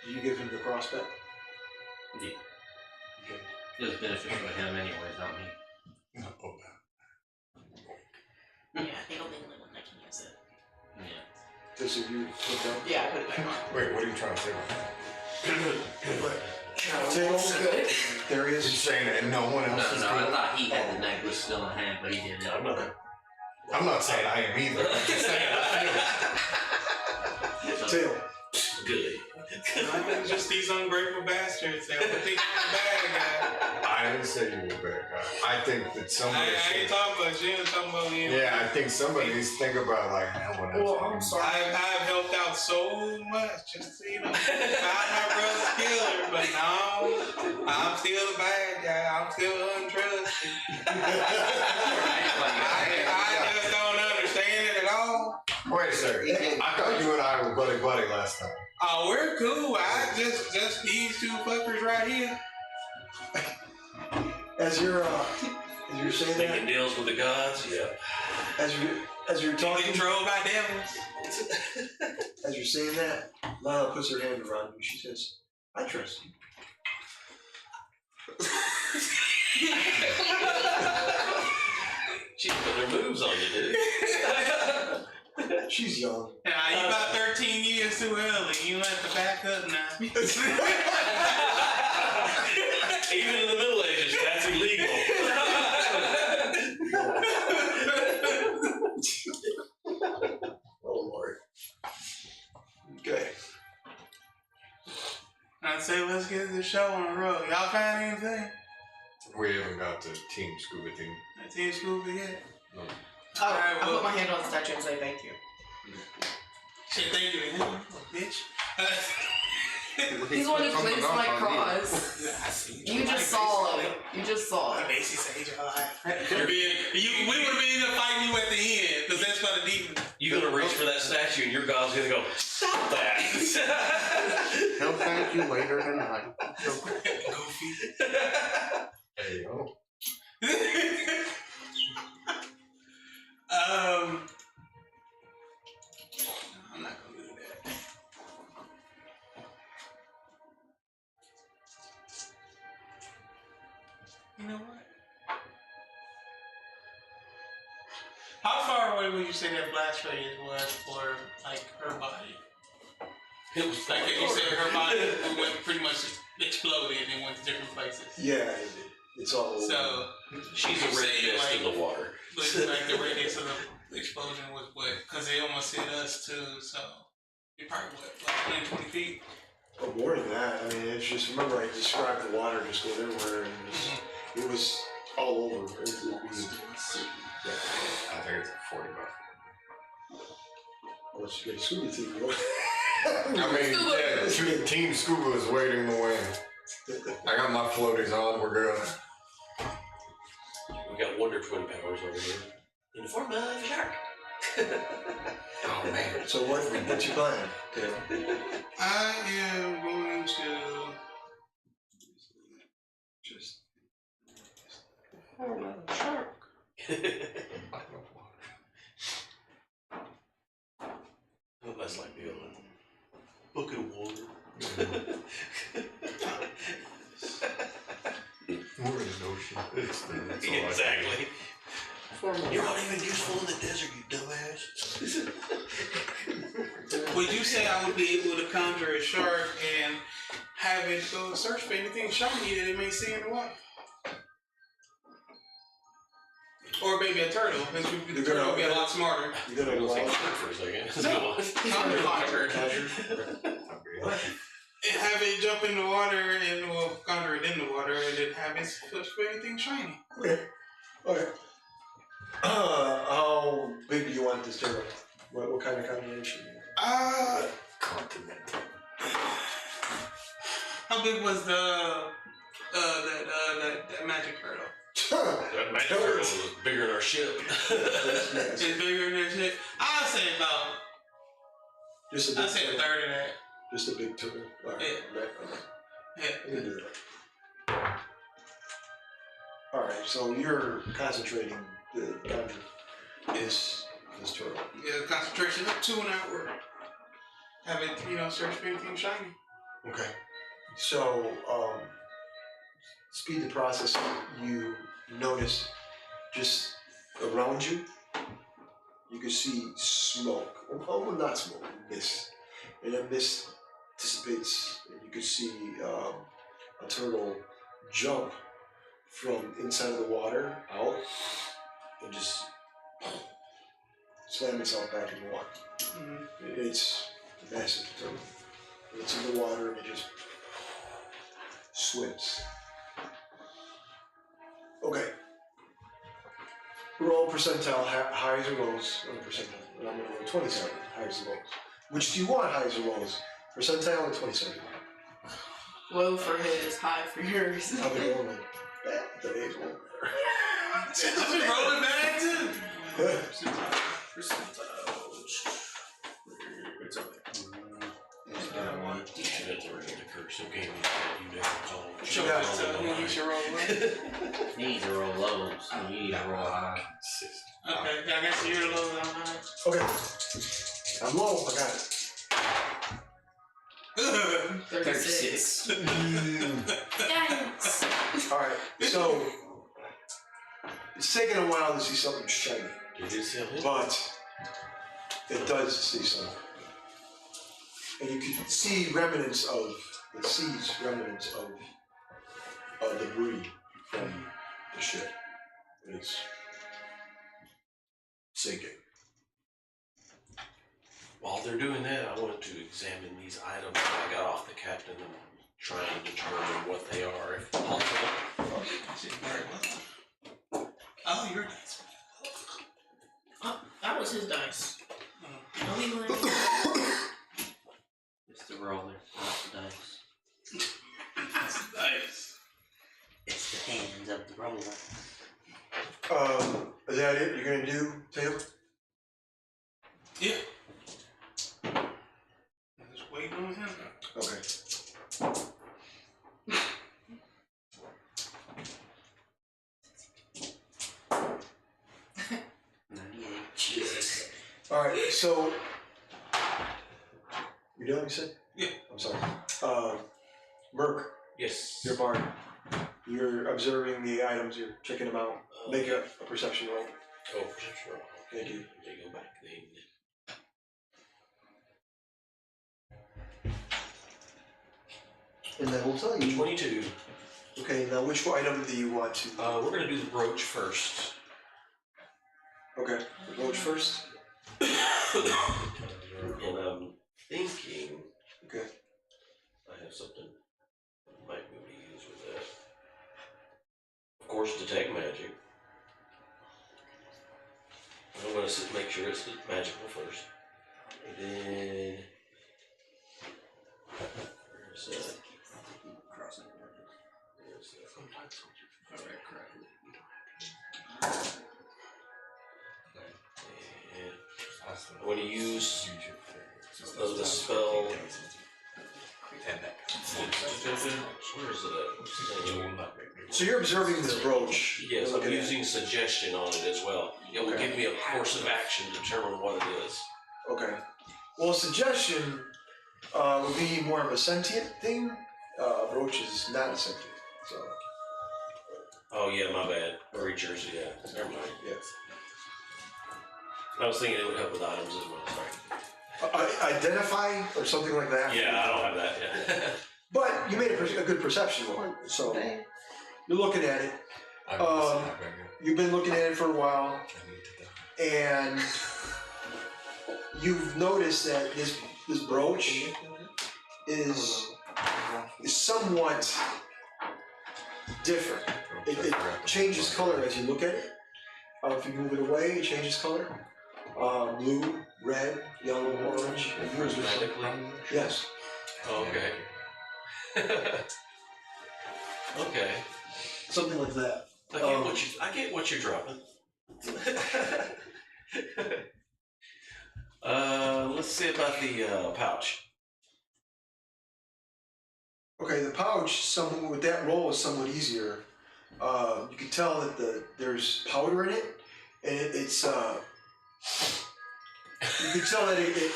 Do you give him the cross back? Yeah. Okay. It was beneficial to him anyways, not me. Oh, Yeah, it'll This of you put down. Yeah, I put it back on. Wait, what are you trying to say? Tails. Good. There he You're is. saying that no one else is No, I good? thought he had the necklace still in hand, but he didn't. I'm not saying I am either. I'm just saying I feel it. Tail. Good. It's just these ungrateful bastards that would think I'm a bad guy. I didn't say you were a bad guy. I think that somebody I ain't should. talking about you, I'm talking about me. Yeah, I think somebody needs to think about like no one else. Well, I'm sorry. I've helped out so much, just you know, found my brother's killer, but no, I'm still a bad guy. I'm still untrusted. I just don't understand it at all. Wait a second. I thought you and I were buddy last time. Oh, we're cool. I just these two fuckers right here. As you're saying Making that, deals with the gods, yeah. as you're talking, Controlled by devils. as you're saying that, Lila puts her hand around you. She says, "I trust you." She's putting her moves on you, dude. She's young. Nah, you about 13 years too early. You have to back up now. Even in the Middle Ages, that's illegal. Oh Lord. Okay. I say let's get the show on the road. Y'all find anything? We haven't got the team scuba team. That team scuba yet? No. Oh, Alright, I well- put my hand on the statue and say thank you. Shit, thank you to him, bitch. He's the one who placed my cross. I see. You just saw it. You just saw it. Macy saved your life. We would have been fighting you at the end, because that's for the demon. You're gonna reach for that statue and your god's gonna go, stop that! He'll thank you later tonight. Goofy. There you go. I'm not gonna do that. You know what? How far away would you say that blast radius was for like her body? It was Like you said, her body went pretty much exploded and went to different places. Yeah, it's all over. So she's a red mist in the water. but like the radius of the explosion was what? Because they almost hit us too. So it probably what, like 120 feet. Oh, more than that. I mean, it's just, remember I described the water just going everywhere, and it was all over. It would be, I think it's a 40 bucks. well, let's get a scuba team. I mean, yeah, Team Scuba is waiting to win. I got my floaties on, we're good. We got Wonder Twin powers over here. In the form of a shark. Oh man. So what's your plan? Okay. I am going to Just shark. Oh, that's like the old bucket of water. We're in an ocean. It's all I can Exactly. You're not even useful in the desert, you dumbass. Would you say I would be able to conjure a shark and have it go search for anything shiny that it may see in the water? Or maybe a turtle, because the turtle would be a lot smarter. you're gonna I'm go gonna out. take a for a second. And have it jump in the water and well, conjure it in the water and then have it search for anything shiny. Okay. Okay. How big do you want this turtle? What kind of combination? Continental. How big was that magic turtle? That magic turtle was bigger than our ship. It's bigger than shit. I'll say about. Just a I'll big say a turtle. third of that. Just a big turtle. All right. Yeah. Right. Yeah. We can do that. All right. So you're concentrating the conjure is this turtle. Yeah, concentration up 2 and outward. Have it, search for anything shiny. Okay. So speed the process. You notice just around you, you can see smoke. Oh, well, not smoke. mist. And that mist dissipates, and you can see a turtle jump from inside of the water out and just slam itself back in the water. It's a massive turtle. It's in the water and it just swims. Okay. Roll percentile, highs or lows on the percentile. And I'm going to roll 27, highs or lows. Which do you want, highs or lows? Percentile or 27? Low for his, high for yours. I've been rolling bad. Today's one better. I've been rolling bad too. You should have turned into curse. It gave me that you never called. Show Yeah. us you should roll low. You need to roll lows. You need to roll high. Okay, I guess you're low down high. Okay. I'm low, I got it. 36. Yikes. Alright, so it's taking a while to see something shiny, Did you see him? but it does see something. And you can see remnants of, it sees remnants of debris from the ship. It's sinking. While they're doing that, I want to examine these items that I got off the captain and try and determine what they are, if possible. Oh, you're nice. Oh, that was his dice. No, he learned. It's the roller, not the dice. That's nice. It's the hands of the roller. Is that it you're gonna do, Taylor? Yeah. I'm just waiting on him. Okay. Jesus. Alright, so you done, you said? Yeah. I'm sorry. Merc, Yes. you're bard. You're observing the items, you're checking them out. Make a perception roll. Oh, perception roll. Thank you. They go back. They And that will tell you. 22. Okay, now which item do you want to? We're gonna do the brooch first. Okay, the brooch first. And I'm thinking Okay. I have something I might be able to use with that. Of course, detect magic. I'm gonna make sure it's magical first. And then where's that? And I'm going to use the spell. Where is it at? What's the name? So you're observing this brooch. Yes, I'm Looking at it. using suggestion on it as well. It will Okay. give me a course of action to determine what it is. Okay. Well, suggestion would be more of a sentient thing. Brooch is not a sentient, so Oh yeah, my bad. Creatures, yeah. Never mind. yes. I was thinking it would help with items as well. Sorry. Identify or something like that. Yeah, I don't have that yet. But you made a good perception roll, so you're looking at it. You've been looking at it for a while, and you've noticed that this brooch is somewhat different. It changes color as you look at it. If you move it away, it changes color. Blue, red, yellow, orange. And yours was Magically? yes. Oh, okay. Okay. Something like that. I get what you're dropping. Let's see about the pouch. Okay, the pouch, with that roll is somewhat easier. You can tell that there's powder in it, and it's you can tell that it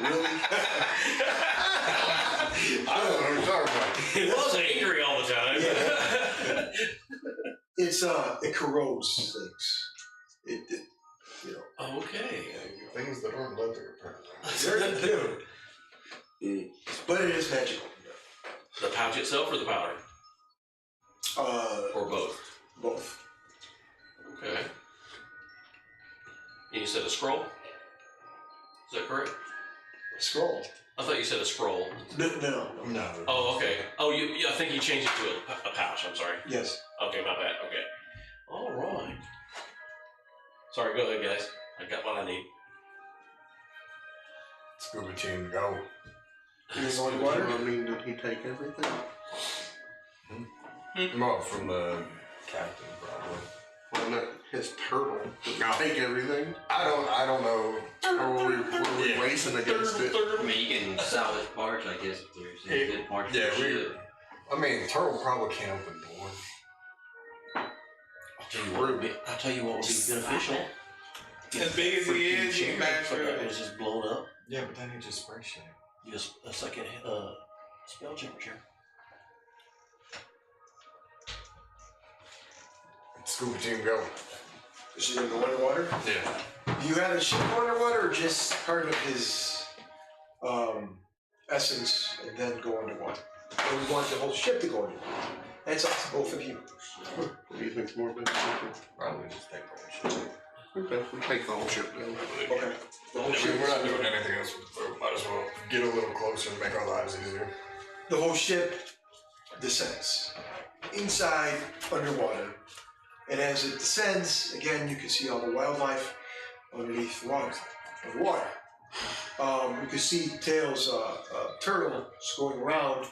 really. I don't know what you're talking about. It was angry all the time. Yeah. It corrodes things. It Okay. Things that aren't leather, apparently. Very cute. But it is magical. The pouch itself or the powder? Or both? Both. Okay. And you said a scroll? Is that correct? Scroll. I thought you said a scroll. No. Oh, okay. Oh, I think you changed it to a pouch. I'm sorry. Yes. Okay, my bad. Okay. All right. Sorry, go ahead, guys. I got what I need. Scuba team, go. You going to water? I mean, did he take everything? Well, from the captain, probably. Well, not his turtle. Did he No. take everything? I don't know. Or were we Yeah. racing against it? I mean, you can salvage parts, I guess, if there's any good parts. Yeah, for ship. I mean, turtle probably can't open doors. I'll tell you what would be beneficial. As big as he is, you can bash through It it. was just blown up. Yeah, but then he just spray shit. Just a second spell temperature. Scuba team, go. Is he going to go underwater? Yeah. Do you have the ship go underwater or just part of his essence and then go underwater? Or we want the whole ship to go underwater? That's up to both of you. What do you think's more beneficial? Probably just take the whole shit. Okay, we'll take the whole ship down. Okay. The whole I ship. mean, we're not doing anything else. We might as well get a little closer and make our lives easier. The whole ship descends inside, underwater, and as it descends, again, you can see all the wildlife underneath the water. You can see Tails' turtle going around,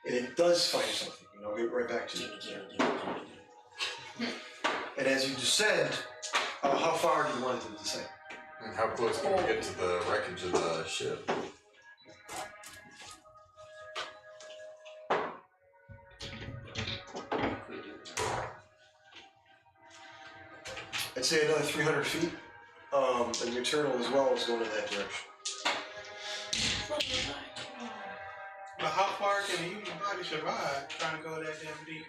and it does find something. I'll get right back to you. And as you descend, how far do you want it to descend? And how close can we get to the wreckage of the ship? I'd say another 300 feet, and your turtle as well is going in that direction. But how far can a human body survive trying to go that damn deep?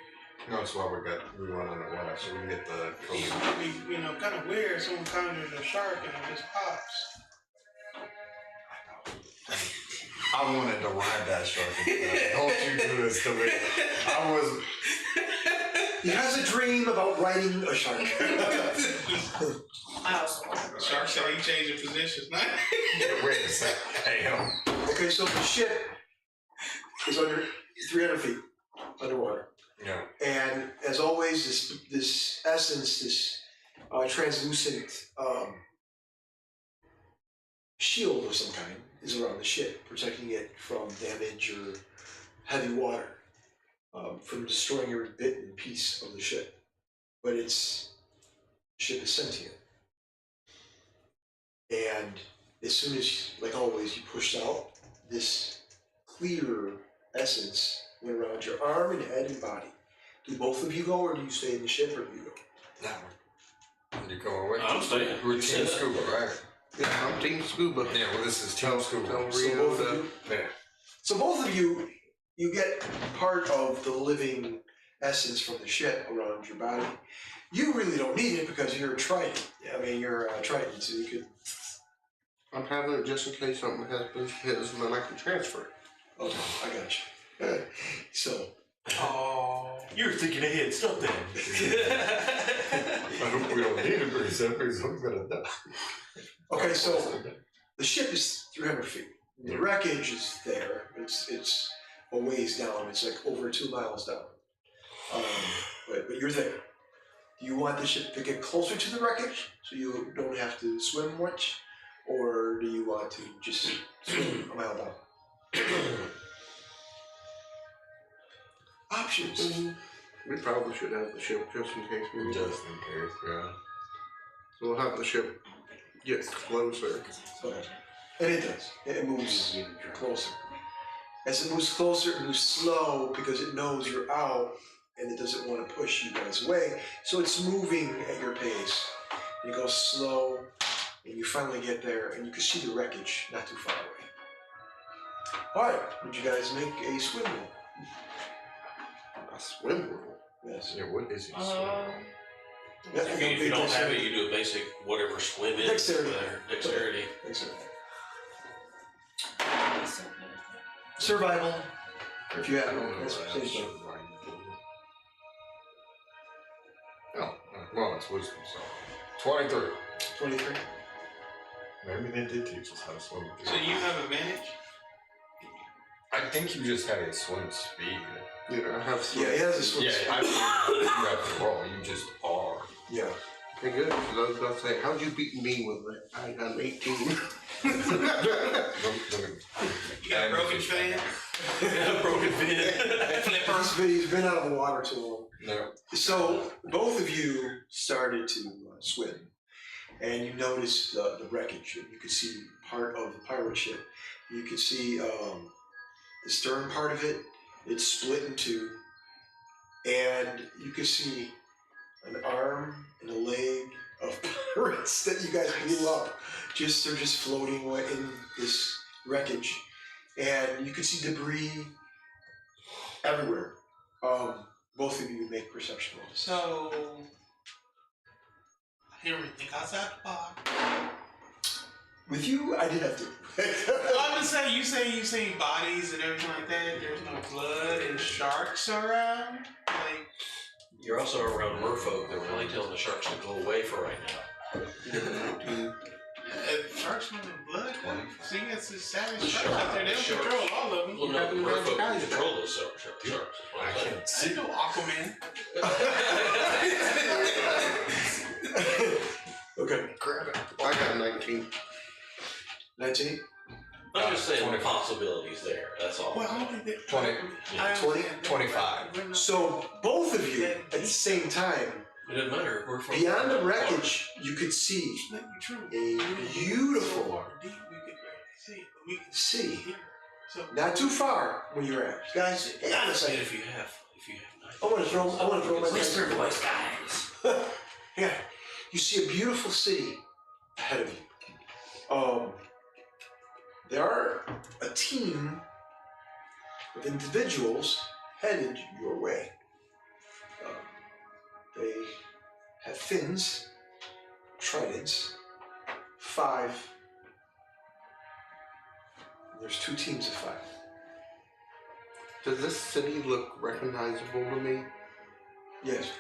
No, that's why we went underwater, so we can get the It'd be, kind of weird if someone conjures a shark and it just pops. I wanted to ride that shark. Don't you do this to me. I was. He has a dream about riding a shark. I also want The shark said he changed the positions. Wait a second. Hey, Okay, so the ship is under 300 feet underwater. Yeah. And as always, this essence, this translucent shield of some kind is around the ship, protecting it from damage or heavy water, from destroying every bit and piece of the ship. But the ship is sentient. And as soon as, like always, you pushed out, this clear essence went around your arm and head and body. Do both of you go, or do you stay in the ship, or do you go? No. You coming with? I'm staying. We're You team said scuba, right? Yeah, I'm Team Scuba. Yeah, well, this is team scuba. Tell So Rio both of to- you, Yeah. so both of you, you get part of the living essence from the ship around your body. You really don't need it because you're a Triton. I mean, you're a Triton, so you could. I'm having it just in case something happens to his and then I can transfer it. Okay, I got you. So. Oh. You're thinking ahead. Stop that. I hope we don't need it very soon because I'm gonna die. Okay, so the ship is 300 feet. The wreckage is there. It's a ways down. It's like over 2 miles down. But you're there. Do you want the ship to get closer to the wreckage so you don't have to swim much, or do you want to just swim a mile down? Options. We probably should have the ship just in case we need it. Just in case, yeah. So we'll have the ship get closer. Okay. And it does. It moves closer. As it moves closer, it moves slow because it knows you're out and it doesn't want to push you guys away. So it's moving at your pace. And it goes slow, and you finally get there, and you can see the wreckage not too far away. All right, would you guys make a swim roll? A swim roll. Yes. Yeah, what is it? Yeah, If you don't have it, you do a basic whatever swim is. Dexterity. There. Dexterity. Thanks, sir. Survival. If you I have don't one, know. that's That's same thing. Oh, well, it's wisdom, so 23. 23. Maybe they did teach us how to swim. So you have advantage? I think you just had a swim speed. Yeah, I have some. Yeah, he has a swim Yeah, speed. I mean, you have to roll. You just are. Yeah. Okay, good. Because I was about to say, how'd you beat me with it? I got an 18. You got a broken fan? Broken fin. Flipper. He's been out of the water too long. No. So both of you started to swim, and you noticed the wreckage. And you could see part of the pirate ship. You could see the stern part of it. It's split in two, and you could see an arm and a leg of pirates that you guys blew up. They're just floating away in this wreckage, and you could see debris everywhere. Both of you make perception rolls. So, here we think outside the box. With you, I did have to. I'm just saying, you say bodies and everything like that. There's no blood and sharks around. Like, You're also around merfolk that really telling the sharks to go away for right now. sharks swimming blood. 20. So you got some savage sharks out there. They don't control all of them. Well, no, the merfolk control those sharks. I can't I see. know Aquaman. Okay. Grab it. I got 19. 19? I'm just saying 20. the possibilities there. That's all. Well, I don't think that. 20. I understand that, 25. but we're not- So both of you, at the same time, It doesn't matter. We're from beyond the wreckage, you could see It's not true. a beautiful So far deep, we could barely see it, but we can sea. hear it. So Not too far where you're at. Guys, hang on a And second. if you have knife. I want to throw my Whisper voice, guys. Yeah. You see a beautiful city ahead of you. There are a team of individuals headed your way. They have fins, tridents, 5. And there's 2 teams of 5. Does this city look recognizable to me? Yes.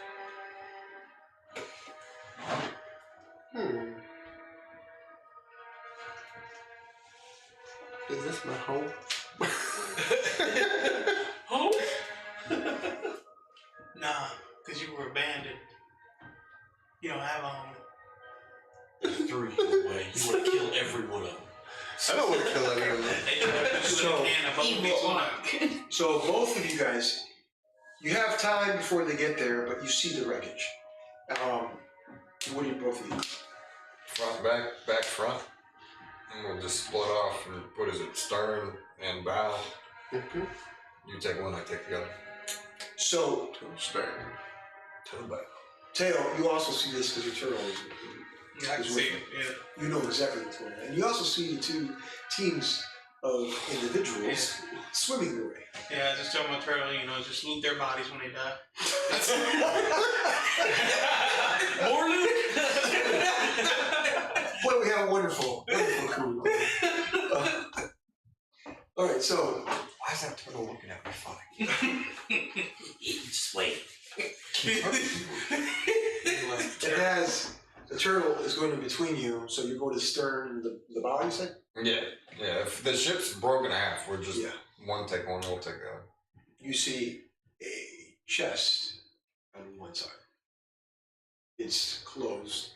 Is this my home? Home? nah, because you were abandoned. You don't have a home. They threw you away. You want to kill every one of them. I don't want to kill any of them. They just put you in a can of bubble Evil mix on arc. So both of you guys, you have time before they get there, but you see the wreckage. What do you both of you? Front, back, front. And we'll just split off and what is it, stern and bow. Mhm. You take one, I take the other. So, Stern. To the back. Teo, you also see this because your turtle is. Yeah, I can see it. Yeah. You know exactly what's going on. And you also see the 2 teams of individuals swimming their way. Yeah, I just tell my turtle, just loot their bodies when they die. More loot? Well, we have a wonderful crew. All right, so Why is that turtle looking at me funny? Just wait. it has the turtle is going in between you, so you go to stern and the bow, you said? Yeah. If the ship's broken in half, we're just Yeah. one take one, we'll take the other. You see a chest on one side. It's closed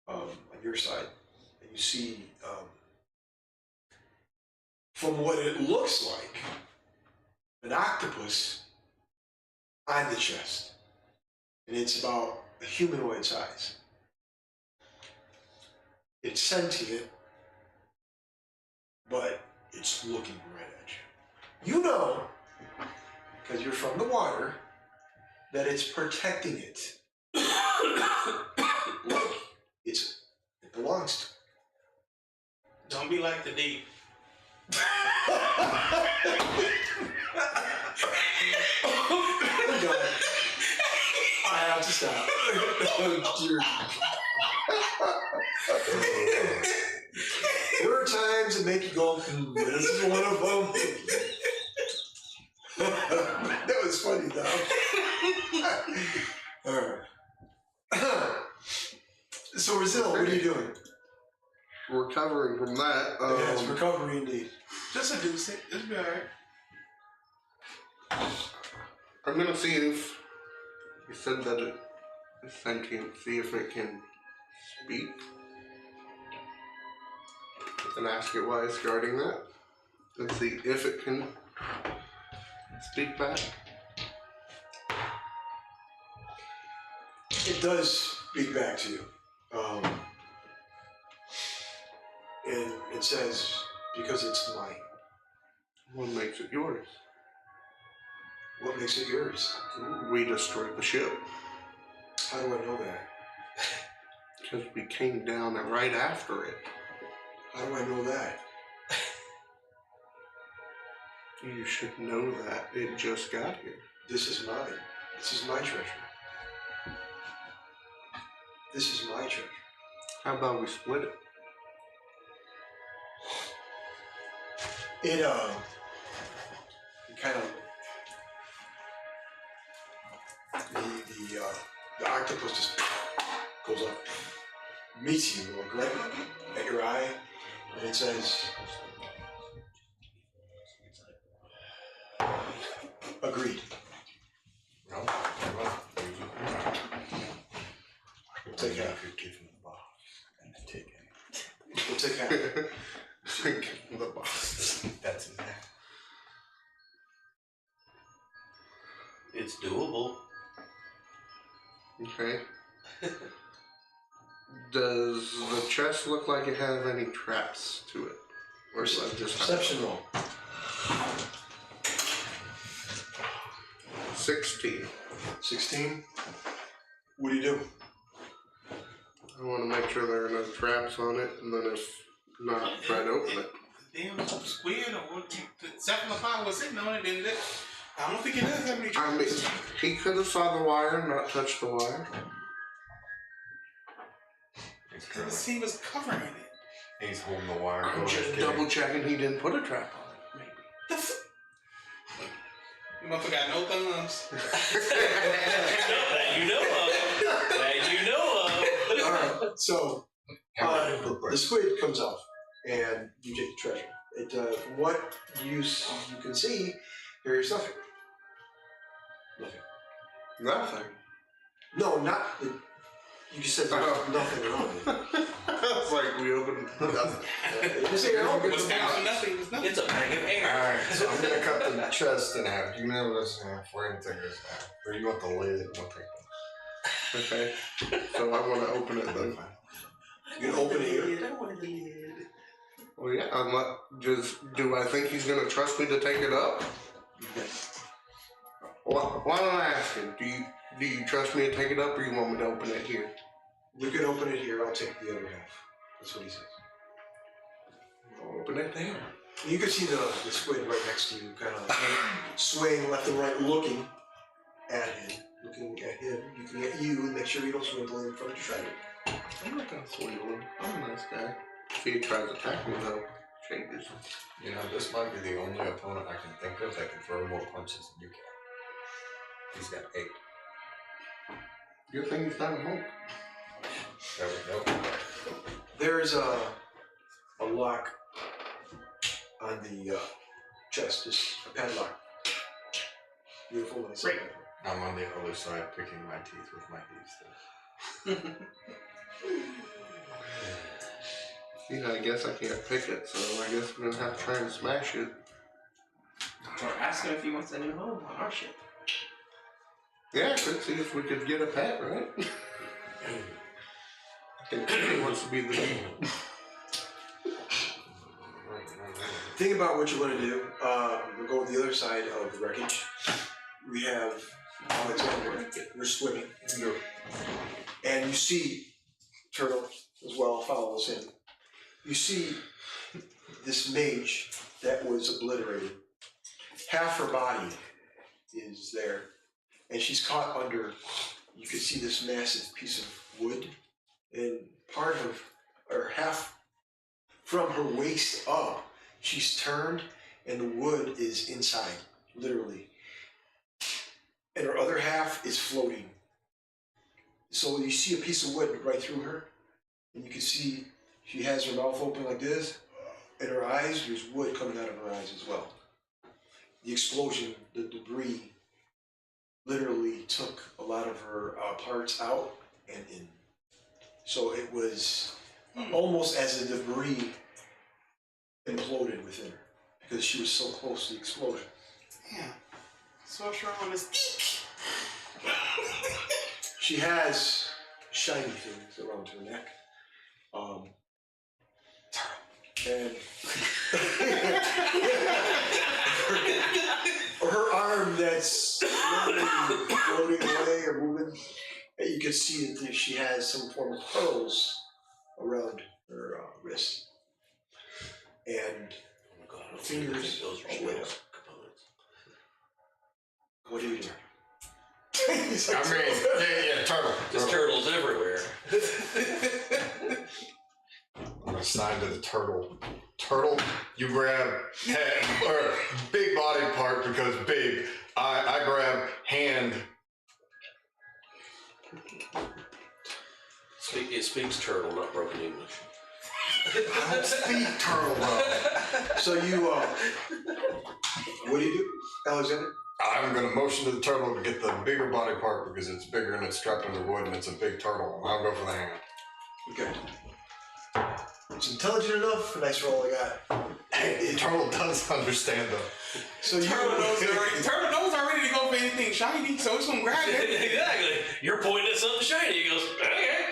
on your side, and you see from what it looks like an octopus on the chest, and it's about a humanoid size. It's sentient, but it's looking right at you. You know, because you're from the water, that it's protecting it. It belongs to. Don't be like the deep. Oh God! I have to stop. Oh dear. There are times that make you go, this is one of them. That was funny, though. All right. So, Brazil, what are you doing? Recovering from that. Yes, recovery indeed. Just seduce it. It'll be alright. I'm gonna see if you said that it is sentient. See if it can speak, and ask it why it's guarding that. And see if it can speak back. It does speak back to you. And it says, because it's mine. What makes it yours? What makes it yours? We destroyed the ship How do I know that? because we came down right after it. How do I know that? You should know that. It just got here. This is mine. This is my treasure. This is my treasure. How about we split it? It kind of the octopus just goes up, meets you like right at your eye, and it says, "Agreed." No, well, We'll take half. could give him the box and take it. We'll take half. Give him the box. That's it. It's doable. Okay. Does the chest look like it has any traps to it? Or is that just Perception roll. 16. 16. What do you do? I want to make sure there are no traps on it, and then if not, try to open it. Damn squid or what? The cephalopod was sitting on it, didn't it? I don't think it does have any I mean, he could have saw the wire and not touched the wire. Because he was covering it. He's holding the wire. I'm just double checking he didn't put a trap on it, maybe. The motherfucker got no thumbs. That you know of. That you know of. Alright, so the squid comes off and you take the treasure. It from what you can see, there's nothing. Nothing. Nothing. No, not the, you said there's nothing wrong with it. It's like we opened nothing. You say you're open. It was down to nothing. It was nothing. It's a bag of air. Alright, so I'm gonna cut the chest in half. You know this half. We're gonna take this half. Or you want the lid? We'll take the Okay. So I want to open it then. You can open it here. I want the lid. Well, yeah. Do I think he's gonna trust me to take it up? Why am I asking? Do you trust me to take it up, or you want me to open it here? You can open it here, I'll take the other half. That's what he says. I'll open it there. You can see the squid right next to you, kind of swaying left and right, looking at him. Looking at you, and make sure you don't swindle in front of your treasure. I'm not gonna swindle him. I'm a nice guy. If he tries to attack me, though, changes. You know, this might be the only opponent I can think of that can throw more punches than you can. He's got 8. Good thing he's not a monk. There we go. There's a lock on the chest, just a padlock. Beautiful, nice. Great. I'm on the other side picking my teeth with my teeth still. Yeah, I guess I can't pick it, so I guess we're gonna have to try and smash it. Or ask him if he wants a new home on our ship. Yeah, I could see if we could get a pet, right? I think he wants to be the lead. Think about what you want to do. We'll go with the other side of the wreckage. We have Alexander. You're swimming. And you see Turtle as well follows him. You see this mage that was obliterated. Half her body is there. And she's caught under, you can see this massive piece of wood. And part of, or half from her waist up, she's turned and the wood is inside literally. And her other half is floating. So you see a piece of wood right through her, and you can see she has her mouth open like this, and her eyes, there's wood coming out of her eyes as well. The explosion, the debris, literally took a lot of her parts out and in. So it was almost as the debris imploded within her because she was so close to the explosion. Yeah. So what's wrong with this? She has shiny things around her neck. And her arm that's floating away or moving, and you can see that she has some form of pearls around her wrist. And Oh my God, I fingers those are all Chanel lit up. components. What are you doing? Yeah, turtle. There's turtles everywhere. I'm gonna assign to the turtle. Turtle, you grab head or big body part because big. I grab hand. It speaks turtle, not broken English. I don't speak turtle, bro. So you, what do you do, Alexander? I'm gonna motion to the turtle to get the bigger body part because it's bigger and it's strapped under wood and it's a big turtle. I'll go for the hand. Okay. It's intelligent enough. Nice roll I got. Hey, the turtle does understand though. So you Turtle knows already to go for anything shiny, so it's gonna grab it. Exactly. You're pointing at something shiny. He goes, okay.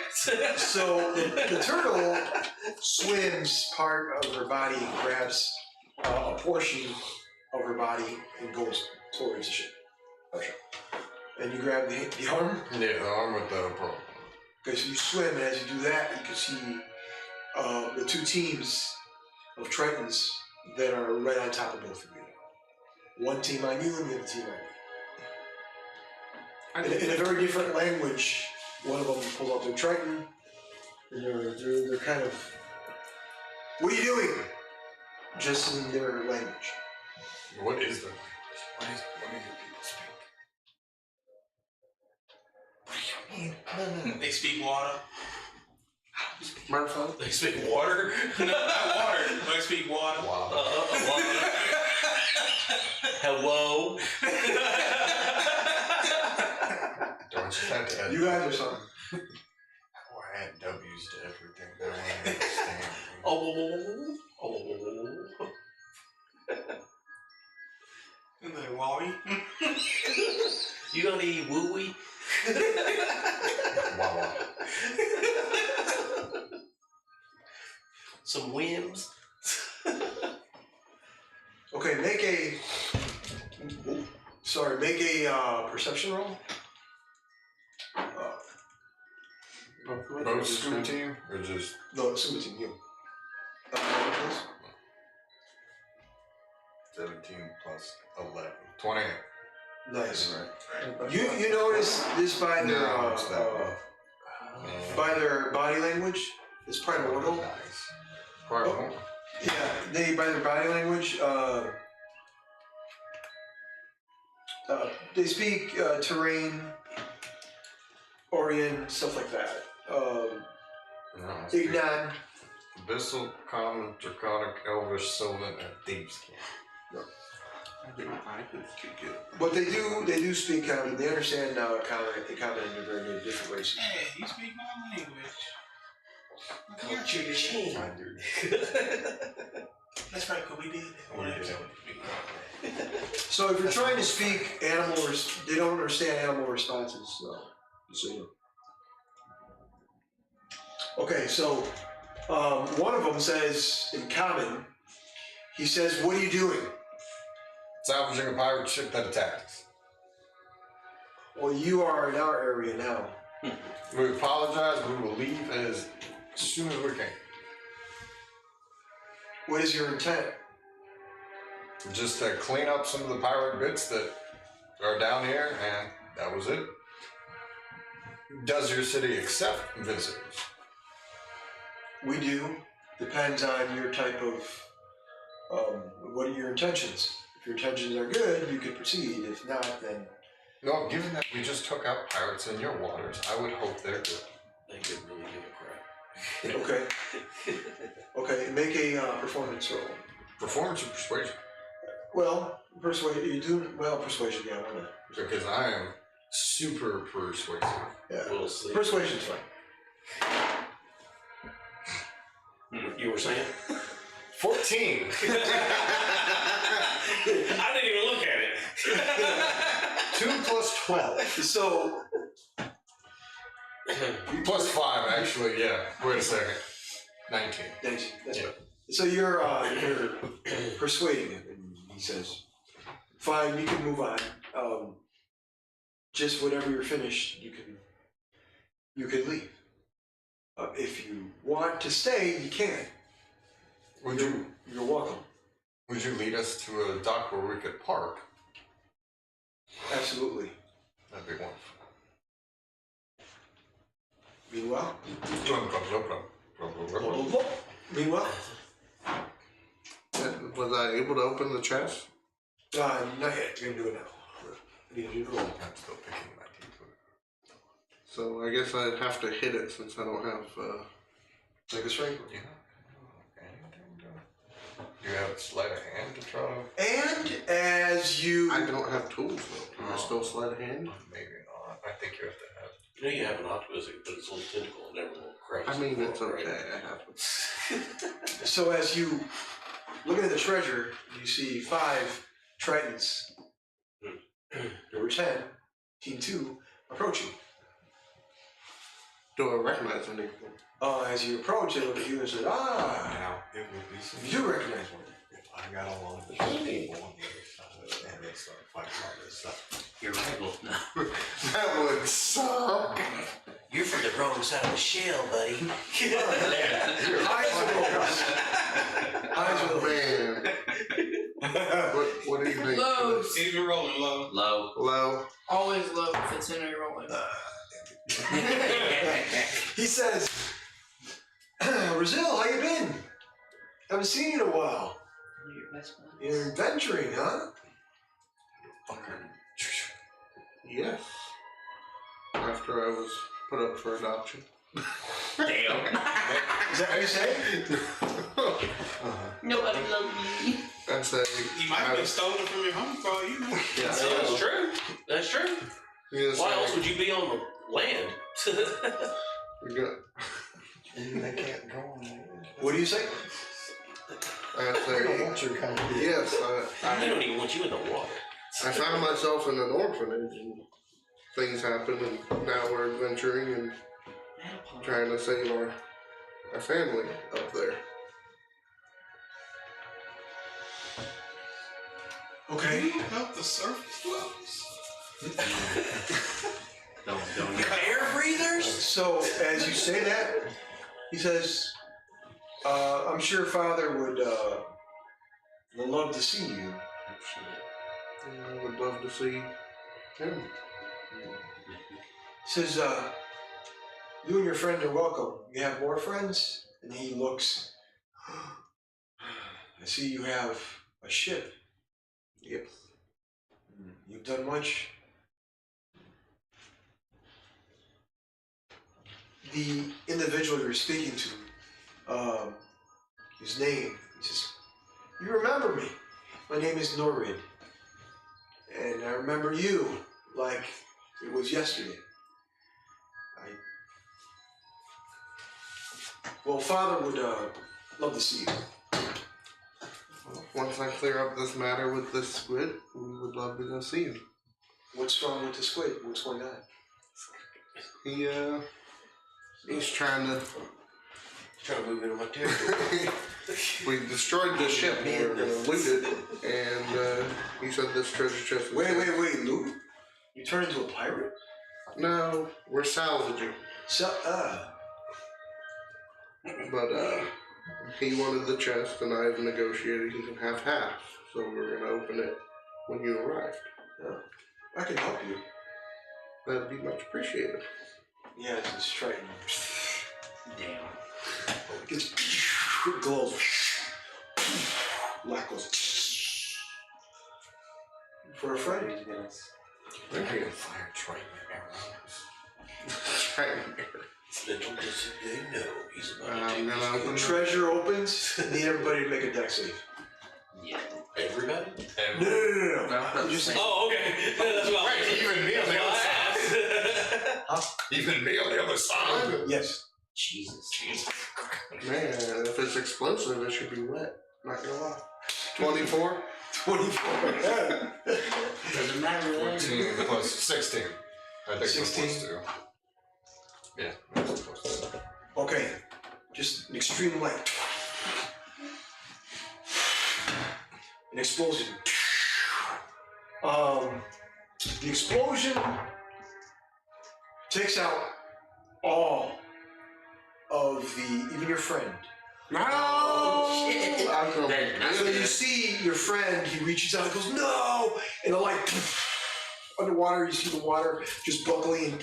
So the turtle swims part of her body and grabs a portion of her body and goes towards the ship. Okay. And you grab the arm. Yeah, the arm with the pearl. Okay, so you swim, and as you do that, you can see the two teams of Tritons that are right on top of both of you. One team on you and the other team on you. In a very different language, one of them pulls out their Triton, and they're kind of, what are you doing? Just in their language. What is their language? What do you people speak? What do you mean? They speak water. Murphy? They speak water? No, not water. They speak water. Wow. Water. Hello? Don't you have to add You guys are something. I add W's to everything. I want to understand. Oh. And then Wally. You got any woo-wee? Wow. Some whims? Okay, make a perception roll. Both scuba team or just No, it's team you. Please. 17 plus 11. 28. Nice. Right. You notice this by their No, it's that one. by their body language. It's primordial. Nice. Primordial. Yeah, they by their body language. They speak terrain, Orient, stuff like that. No, Ignan. Abyssal, Common, Draconic, Elvish, Sylvan, and Thieves. But they do speak common. They understand common in very different ways. Hey, you speak my language. I do. That's right, because we did that. So if you're trying to speak animal, they don't understand animal responses. So you know. Okay, so one of them says in common. He says, "What are you doing?" Salvaging a pirate ship that attacks. Well, you are in our area now. We apologize. We will leave as soon as we can. What is your intent? Just to clean up some of the pirate bits that are down here, and that was it. Does your city accept visitors? We do. Depends on your type of. What are your intentions? If your intentions are good, you could proceed. If not, then No, given that we just took out pirates in your waters, I would hope they're good. They could really give a crap. okay. Okay, make a performance roll. Performance or persuasion? Well, persuasion. You do well. Persuasion. Yeah, why not? Because I am super persuasive. Yeah. We'll see. Persuasion's fine. You were saying? 14! I didn't even look at it. 2 plus 12. So Plus 5, actually, yeah. Wait a second. 19. Thanks. That's Yeah. right. So you're persuading him, and he says, "Fine, you can move on. Just whenever you're finished, you can leave. If you want to stay, you can. You're welcome. Would you lead us to a dock where we could park? Absolutely. That'd be wonderful. Meanwhile, Was I able to open the chest? not yet. You're gonna do it now. I need you to roll. I'm still picking my teeth. So I guess I'd have to hit it since I don't have. Like a strength. Yeah. Do you have sleight of hand to try to? And as you, I don't have tools though. Can I still sleight of hand? Maybe not. I think you have to have. You know you have an octopus, but it's a little tentacle and never will crack. I mean, it's okay. I have. so as you looking at the treasure, you see 5 tritons. There were 10. Team 2 approaching. Do I recognize anything? As you approach, they look at you and say, Now, it would be some. you do recognize one. If I got along with the people on the other side and they started fighting all this stuff. You're rival now. That would suck. You're from the wrong side of the shell, buddy. Eyes Oh will man. What do you think? Lows. He's rolling low. Low. Low. Always low if it's in a rolling. He says, Brazil, how you been? Haven't seen you in a while. Your best friend. You're adventuring, huh? Yes. After I was put up for adoption. Damn. Is that what you say? Nobody loves me. I'd say. He might have been stolen from your home for all you know. Yeah. That's true. That's true. Yes, Why else would you be on the land? we got. They can't go on the What do you say? I'd They don't say. want your kind of Yes, They don't even want you in the water. I found myself in an orphanage and things happened and now we're adventuring and trying to save our family up there. Okay. Help the surface dwellers. Don't. Air breathers? So as you say that, he says, I'm sure Father would love to see you. I would love to see him. He says, you and your friend are welcome. You have more friends? And he looks, I see you have a ship. Yes. You've done much? The individual you're speaking to, his name, he says, you remember me. My name is Norrid. And I remember you like it was yesterday. Well, Father would love to see you. Well, once I clear up this matter with this squid, we would love to go see him. What's wrong with the squid? What's going on? He's trying to. Trying to move into my territory. We destroyed the ship and we were gonna loot it, and he said this treasure chest. Was Wait, Lou? You turned into a pirate? No, we're salvaging. So, But he wanted the chest, and I've negotiated he can have half. So we're gonna open it when you arrive. I can help you. That'd be much appreciated. Yeah, it's Triton. Damn. It glows. Light goes. for a friend. We're gonna fire Triton arrows. Triton. Little does they know he's about to I'm take gonna this. open When treasure opens, need everybody to make a deck save. Yeah. Everybody? No. Just Oh, okay. That's what I Wait, even me on the other side. Even me on the other side. yes. Jesus. Man, if it's explosive, it should be wet. Not gonna lie. 24. 24. Doesn't matter. 14 plus 16. I think 16. it's plus 2. Yeah, that's plus 2. Okay. Just an extreme light. An explosion. The explosion takes out all of even your friend. No! Shit. I'm gonna That's So you see your friend, he reaches out and goes, no! And the light, underwater, you see the water just buckling,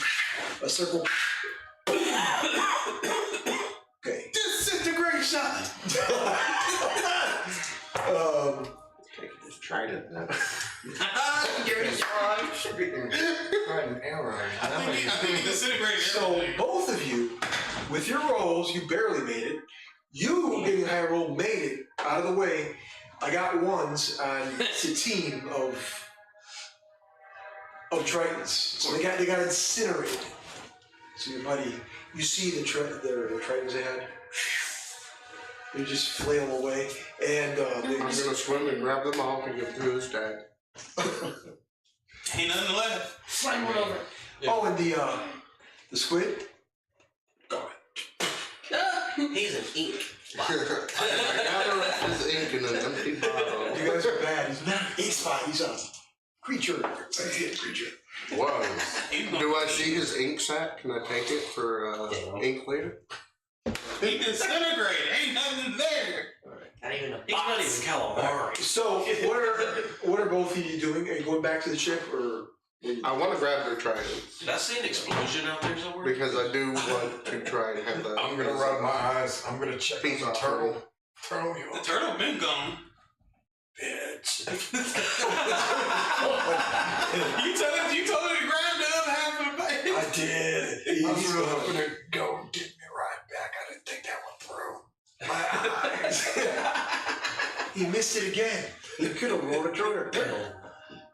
a circle. Okay. Disintegration! take this trident. Dirty dog. Triton arrow. I think he disintegrated So everything. both of you, with your rolls, you barely made it. You getting a higher roll made it out of the way. I got ones on the team of Tritons. So they got incinerated. So your buddy, you see the Tritons they had. They just flail away, and I'm gonna swim and grab them all to get through this tag. Ain't nothing left. Slide one over. oh, and the squid. He's an ink. I gather his ink in an empty bottle. You guys are bad. He's not an ink spot. He's a creature. Creature. Whoa. Do I see his ink sac? Can I take it for ink later? He disintegrated. Ain't nothing there. Not even a He's not even box. calamari. So what are both of you doing? Are you going back to the ship or? I want to grab their tridents Did I see an explosion out there somewhere? because I do want to try and have the. I'm gonna rub my eyes. I'm gonna check Piece on the off turtle. Turtle, you The up? turtle been gone. Bitch. You told me to grab the other half of the bag. I did. He's I was gone. hoping to go and get me right back. I didn't think that went through. My eyes. He missed it again. He could have rolled a turtle.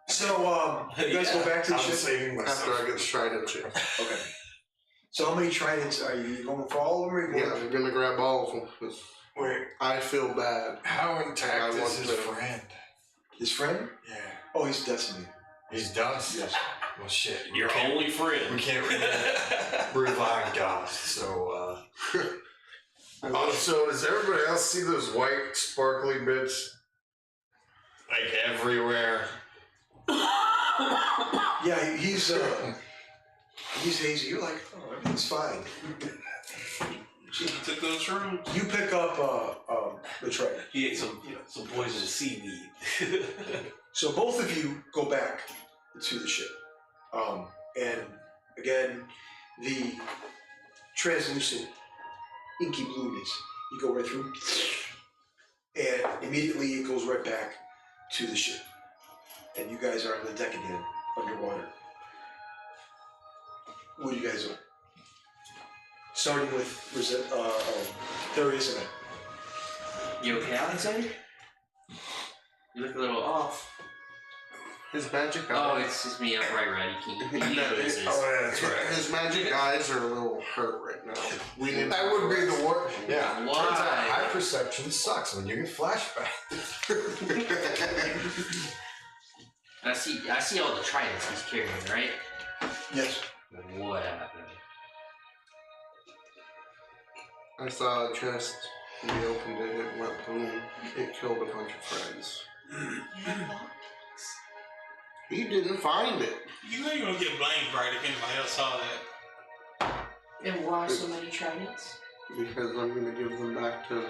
So you guys go back to the I'm ship. saving After myself. I get the trident chip. Okay. So how many tridents are you going for? All of them? Or you Yeah, going I'm gonna grab all of them because Wait, I feel bad. how intact I is want his to- friend? his friend? Yeah. Oh, he's decimated. He's dust? Yes. Well, shit. Your we can't- only friend. We can't revive dust, so, so does everybody else see those white sparkly bits? Like everywhere. Yeah, he's hazy. You're like, oh, everything's fine. She took those shrooms. You pick up the trident. He ate some poisonous seaweed. So both of you go back to the ship. And again, the translucent inky blueness, you go right through, and immediately it goes right back to the ship. And you guys are on the deck again, underwater. What do you guys do? Starting with Darius and I. You okay, Alexander? You look a little off. His magic Oh, eyes. it's just me. I'm right. You No, know this is. Oh, that's right. His magic eyes are a little hurt right now. We need That would be the worst. Yeah. Why? Turns out eye perception sucks when you get flashbacks. I see all the tridents he's carrying, right? Yes. What happened? I saw a chest. We opened it. It went boom. It killed a bunch of friends. He didn't find it. You know you're gonna get blamed, right, if anybody else saw that. And why so many tridents? Because I'm gonna give them back to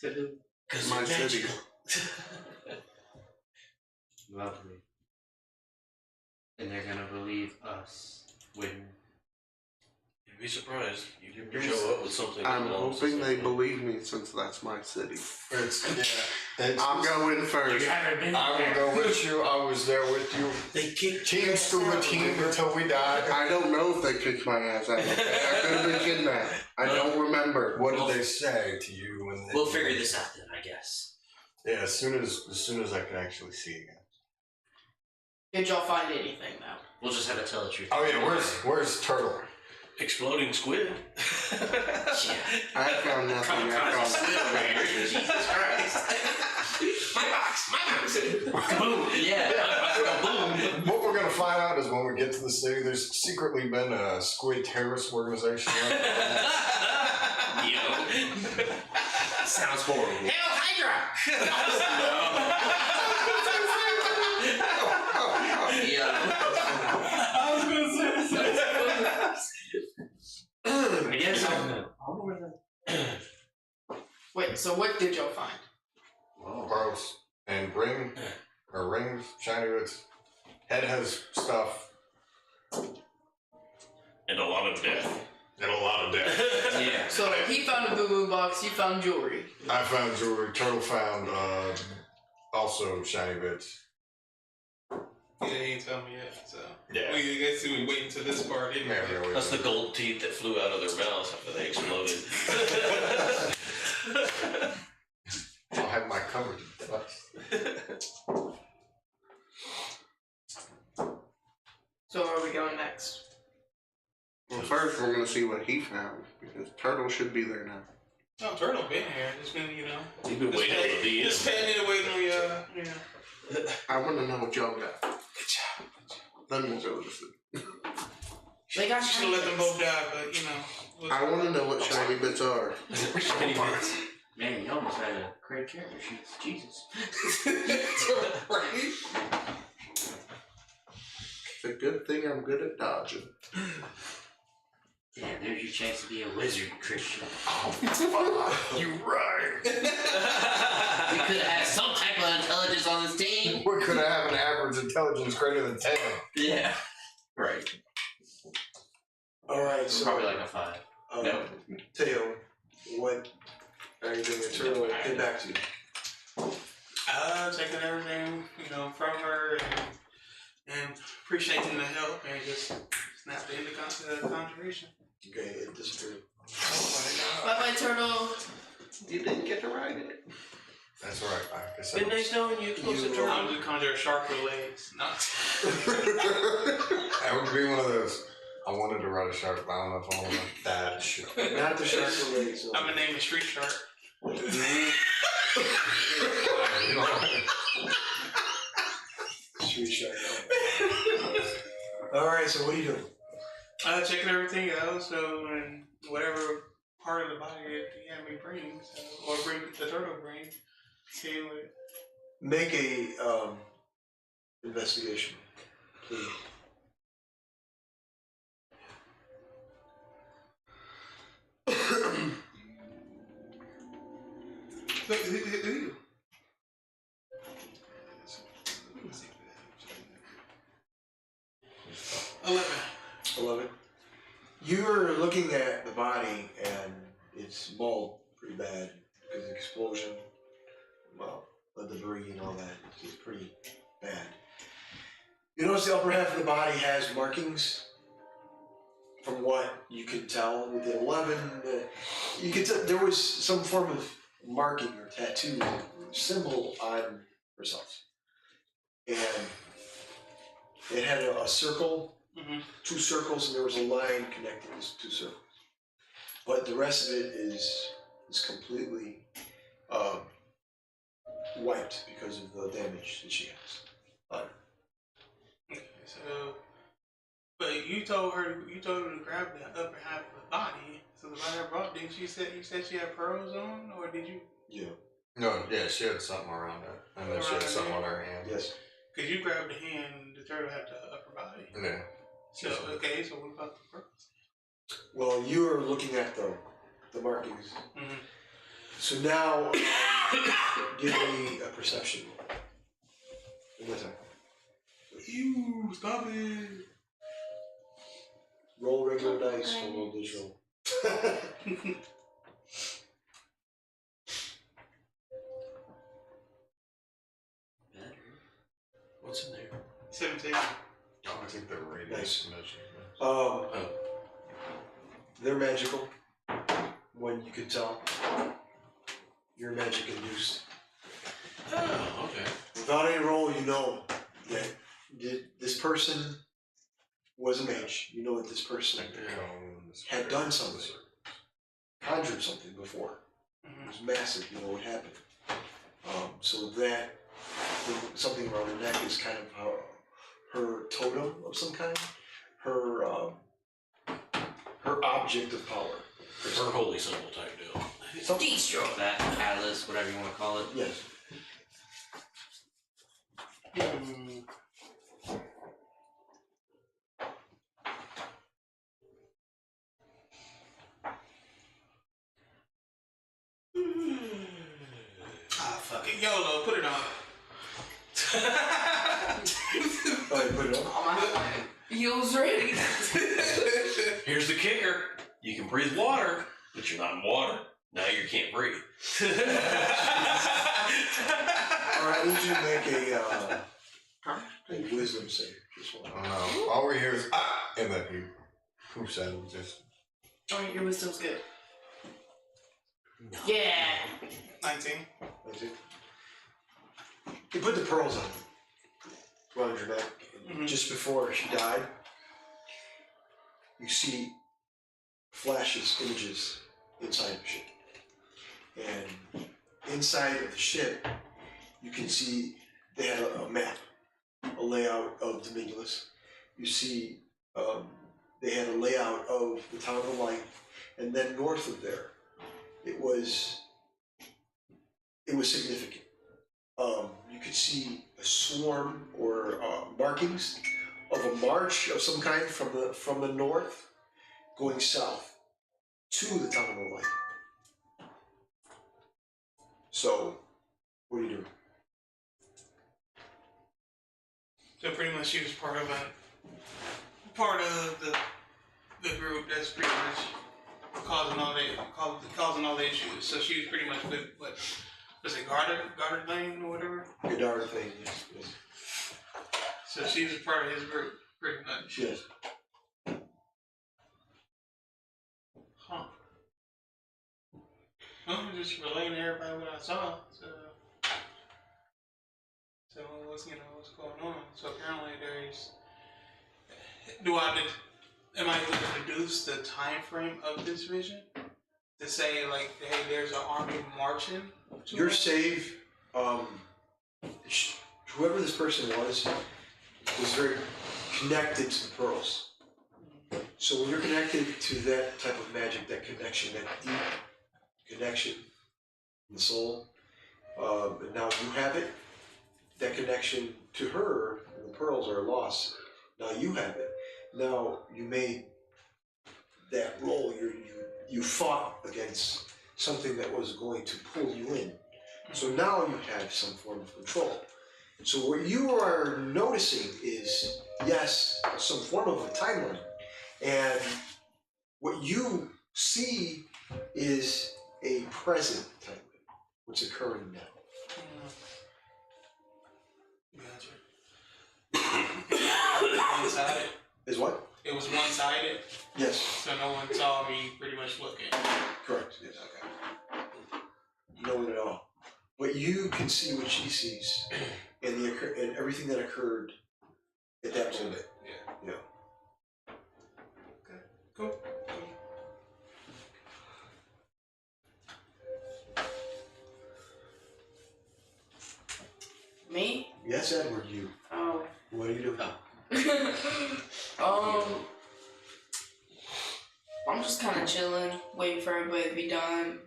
To who? Because my city. Lovely. And they're gonna believe us when You'd be surprised. You could show up with something. I'm that belongs to hoping they something. believe me since that's my city. It's I'm going first. I will go with you. I was there with you. They kicked Team scuba team until we die. I don't know if they kicked my ass out. I could have been kidnapped. I don't remember. What did they say to you when they? We'll figure this out then, I guess. Yeah, as soon as I can actually see again. Did y'all find anything though? We'll just have to tell the truth. Oh yeah, where's Turtle? exploding squid. Yeah. I found nothing. I found Jesus Christ. My box. Boom. Yeah. Boom. What we're gonna find out is when we get to the city, there's secretly been a squid terrorist organization. Sounds horrible. Hail Hydra! Yeah. I was gonna say I guess I'll go with that. Wait, so what did y'all find? Pearls and rings, shiny bits. Head has stuff. And a lot of death. And a lot of death. Yeah. So he found a boo-boo box, you found jewelry. I found jewelry. Turtle found also shiny bits. Yeah, he ain't tell me yet, so. Yeah. We guess we wait until this part anyway. Yeah, That's the gold teeth that flew out of their mouths after they exploded. I'll have my covered in dust. So where are we going next? Well, first we're gonna see what he found because Turtle should be there now. Oh, Turtle been here. Just been, You've been waiting till the Just end. paying me to wait on you, I want to know what y'all got. Good job. Then we'll go to sleep. They got You should have let them both die, but I want to know what shiny bits are. Shiny bits. Man, you almost had a great character sheet. Jesus. It's a good thing I'm good at dodging. Yeah, there's your chance to be a wizard, Christian. You right. We could have had some type of intelligence on this team. We could have an average intelligence greater than 10. Yeah. Right. All right, so Probably like a 5. No. Teo, what are you doing? Turtle, get back to you. taking everything, from her and appreciating the help and just snapped it into conjuration. Okay, it disappeared. Oh Bye-bye, Turtle. You didn't get to ride it. That's right. I guess Been nice knowing you, explosive my turtle. God. I'm just conjure a shark with legs. No. That would be one of those. I wanted to ride a shark, but I don't know if I want to that shit. Not the shark related. So. I'm gonna name it Street Shark. Street shark. All right, so what are you doing? Checking everything out, so and whatever part of the body you have me bring, or bring the turtle bring, see what. Make a investigation, please. Who? 11. You're looking at the body and it's mauled pretty bad because of the explosion. Well, the debris and all that is pretty bad. You notice the upper half of the body has markings. From what you could tell with the 11, you could tell there was some form of marking or tattoo symbol on herself. And it had a circle. Mm-hmm. 2 circles, and there was a line connecting those 2 circles. But the rest of it is completely wiped because of the damage that she has. Okay, so, but you told her to grab the upper half of the body. So the body I brought, you said she had pearls on, or did you? Yeah. No, yeah, she had something around her. And then she had something on her hand. Yes. Because you grabbed the hand, the turtle had the upper body. Yeah. So, okay, so what about the pearls? Well, you are looking at the markings. Mm-hmm. So now, give me a perception. One more time. You stop it. Roll regular dice, don't roll digital. What's in there? 17. I think they're radius Nice. connection. They're magical. When you can tell. You're magic induced. Oh, okay. Without any roll, you know that this person was a mage. You know that this person had done something, conjured something before. It was massive, you know what happened. So that something around her neck is kind of her totem of some kind, her object of power. Her holy symbol type deal. Something. That catalyst, whatever you want to call it. Yes. Ah, fuck it. YOLO, put it on. Oh, you put it on? Oh my heels ready. Here's the kicker. You can breathe water, but you're not in water. Now you can't breathe. Alright, I need you to make a wisdom save. Just one. All we hear is and then who said it was just Alright, your wisdom's good. Yeah. 19. That's it. You put the pearls on around your neck. And just before she died, you see flashes, images inside the ship. And inside of the ship, you can see they had a map, a layout of Dominguez. You see they had a layout of the Town of the Light, and then north of there, it was significant. You could see a swarm or markings of a march of some kind from the north going south to the Town of the Light. So, what are you doing? So pretty much she was part of the group that's pretty much causing all the issues. So she was pretty much with what was it, Goddard Lane or whatever? Godard thing, yes. So she was part of his group, pretty much. Yes. Huh. I'm just relaying to everybody what I saw. So what's going on? So apparently am I able to deduce the time frame of this vision? To say like, hey, there's an army marching? Your save, whoever this person was very connected to the pearls. So when you're connected to that type of magic, that connection, that deep connection in the soul, and now you have it, that connection to her, and the pearls are lost. Now you have it. Now you made that roll. You fought against something that was going to pull you in. So now you have some form of control. So what you are noticing is, yes, some form of a timeline. And what you see is a present timeline, what's occurring now. Gotcha. One-sided? Is what? It was one-sided? Yes. So no one saw me pretty much looking? Correct, yes. Okay. No one at all. But you can see what she sees and and everything that occurred at that moment. Yeah. Yeah. Okay. Cool. Me? Yes, Edward, you. Oh. What are you doing? I'm just kind of chilling, waiting for everybody to be done.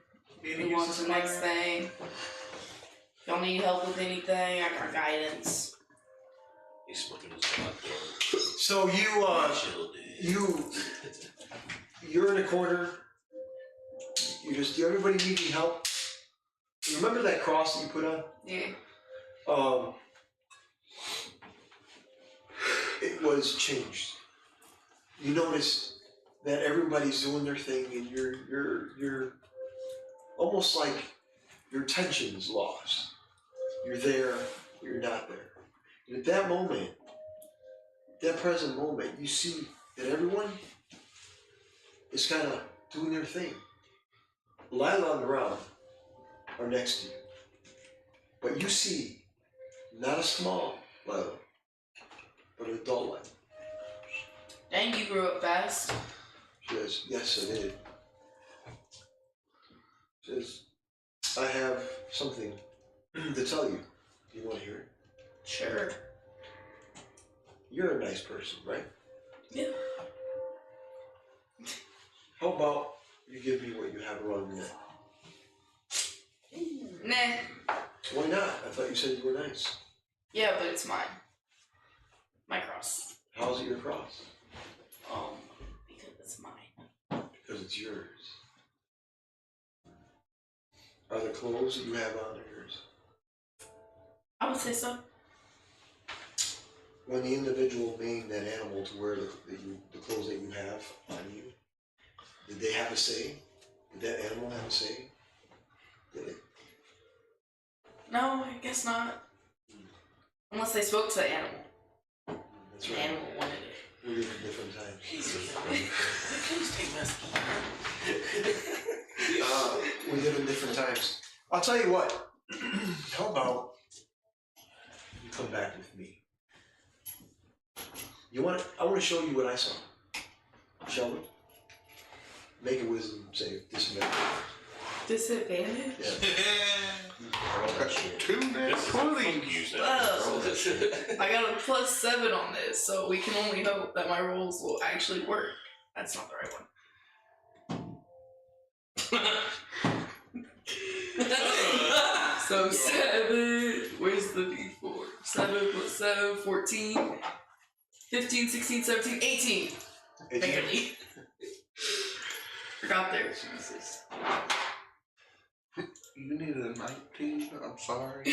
Move on to the next thing. If y'all need help with anything, I got guidance. He's smoking his blood. So you're in a corner. Everybody needing help. You remember that cross that you put on? Yeah. It was changed. You noticed that everybody's doing their thing and you're almost like your attention is lost. You're there, you're not there. And at that moment, that present moment, you see that everyone is kind of doing their thing. Lila and Ron are next to you. But you see not a small Lila, but an adult Lila. Dang, you grew up fast. She says, yes, I did. She says, I have something to tell you. Do you want to hear it? Sure. You're a nice person, right? Yeah. How about you give me what you have around your neck? Nah. Why not? I thought you said you were nice. Yeah, but it's mine. My cross. How's it your cross? Because it's mine. Because it's yours. Are the clothes that you have on yours? I would say so. When the individual named that animal to wear the clothes that you have on you, did they have a say? Did that animal have a say? Did it? No, I guess not. Unless they spoke to the animal. That's The right. animal wanted it. We live in different times. Please take my ski. We live in different times. I'll tell you what. How about you come back with me? I want to show you what I saw. Shall we? Make a wisdom save. Disadvantage. Disadvantage? Yeah. That's 2 net 20. I got a +7 on this, so we can only hope that my rolls will actually work. That's not the right one. So 7, where's the D4? 7 + 7, 14, 15, 16, 17, 18. Barely. Forgot there. Jesus. You needed a 19? I'm sorry.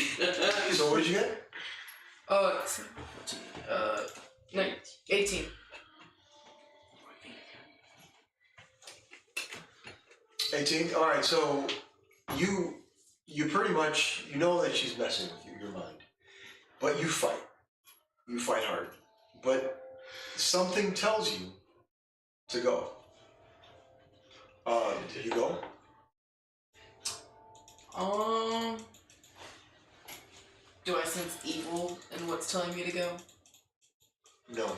So what did you get? 19, 18. 18? Alright, so you pretty much, you know that she's messing with you, your mind. But you fight. You fight hard. But something tells you to go. Did you go? Do I sense evil in what's telling me to go? No.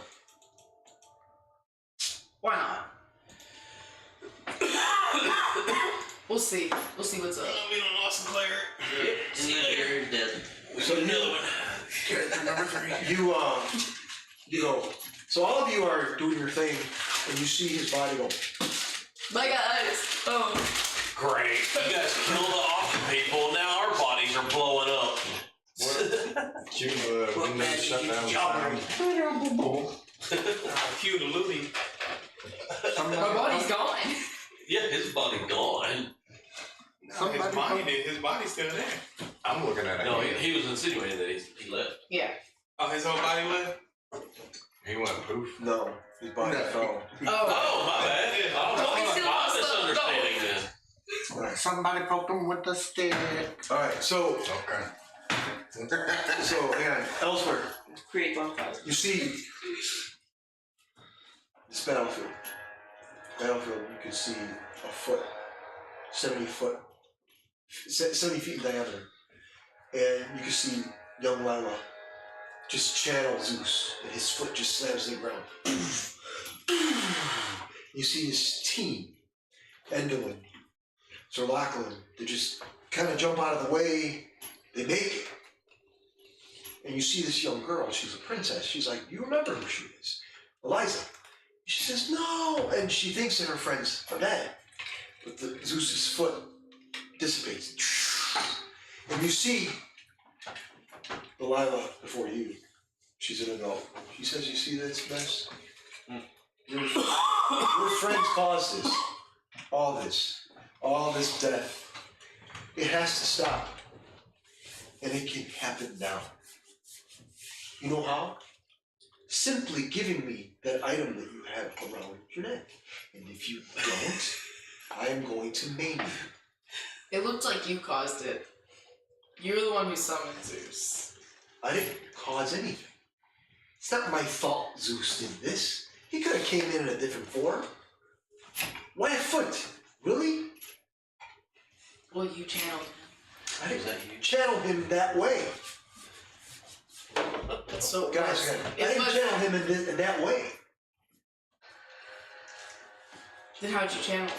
Why not? We'll see. We'll see what's up. We done lost a player. You're dead. So Another one. Character number 3. you go. So all of you are doing your thing, and you see his body go. Bye guys. Oh. Great. You guys killed the awesome people, now our bodies are blowing up. Windows shut down. Cue the Louis. My body's gone. Yeah, his body's gone. No, his body did. His body's still there. I'm looking at it. No, he was insinuating that he left. Yeah. Oh, his whole body left? He went poof. No, his body No. fell. Oh, my bad. No, he's still My awesome. misunderstanding then. Somebody poked him with the stick. Alright, so Okay. hang on. Elsewhere, Create bonfires. you see this battlefield. You can see a foot, 70 feet in diameter. And you can see young Lila just channel Zeus, and his foot just slams the ground. You see this team, Endolin, Sir Lachlan, they just kind of jump out of the way, they make it. And you see this young girl, she's a princess, she's like, you remember who she is, Eliza. She says, no, and she thinks that her friends are dead. But Zeus's foot dissipates. And you see Delilah before you. She's an adult. She says, you see this mess? Your friends caused this. All this death. It has to stop. And it can happen now. You know how? simply giving me that item that you have around your neck. And if you don't, I am going to maim you. It looked like you caused it. You're the one who summoned Zeus. I didn't cause anything. It's not my fault Zeus did this. He could have came in a different form. Why a foot? Really? Well, you channeled him. I didn't channel him that way. So Guys, I didn't channel him in that way. Then how'd you channel him?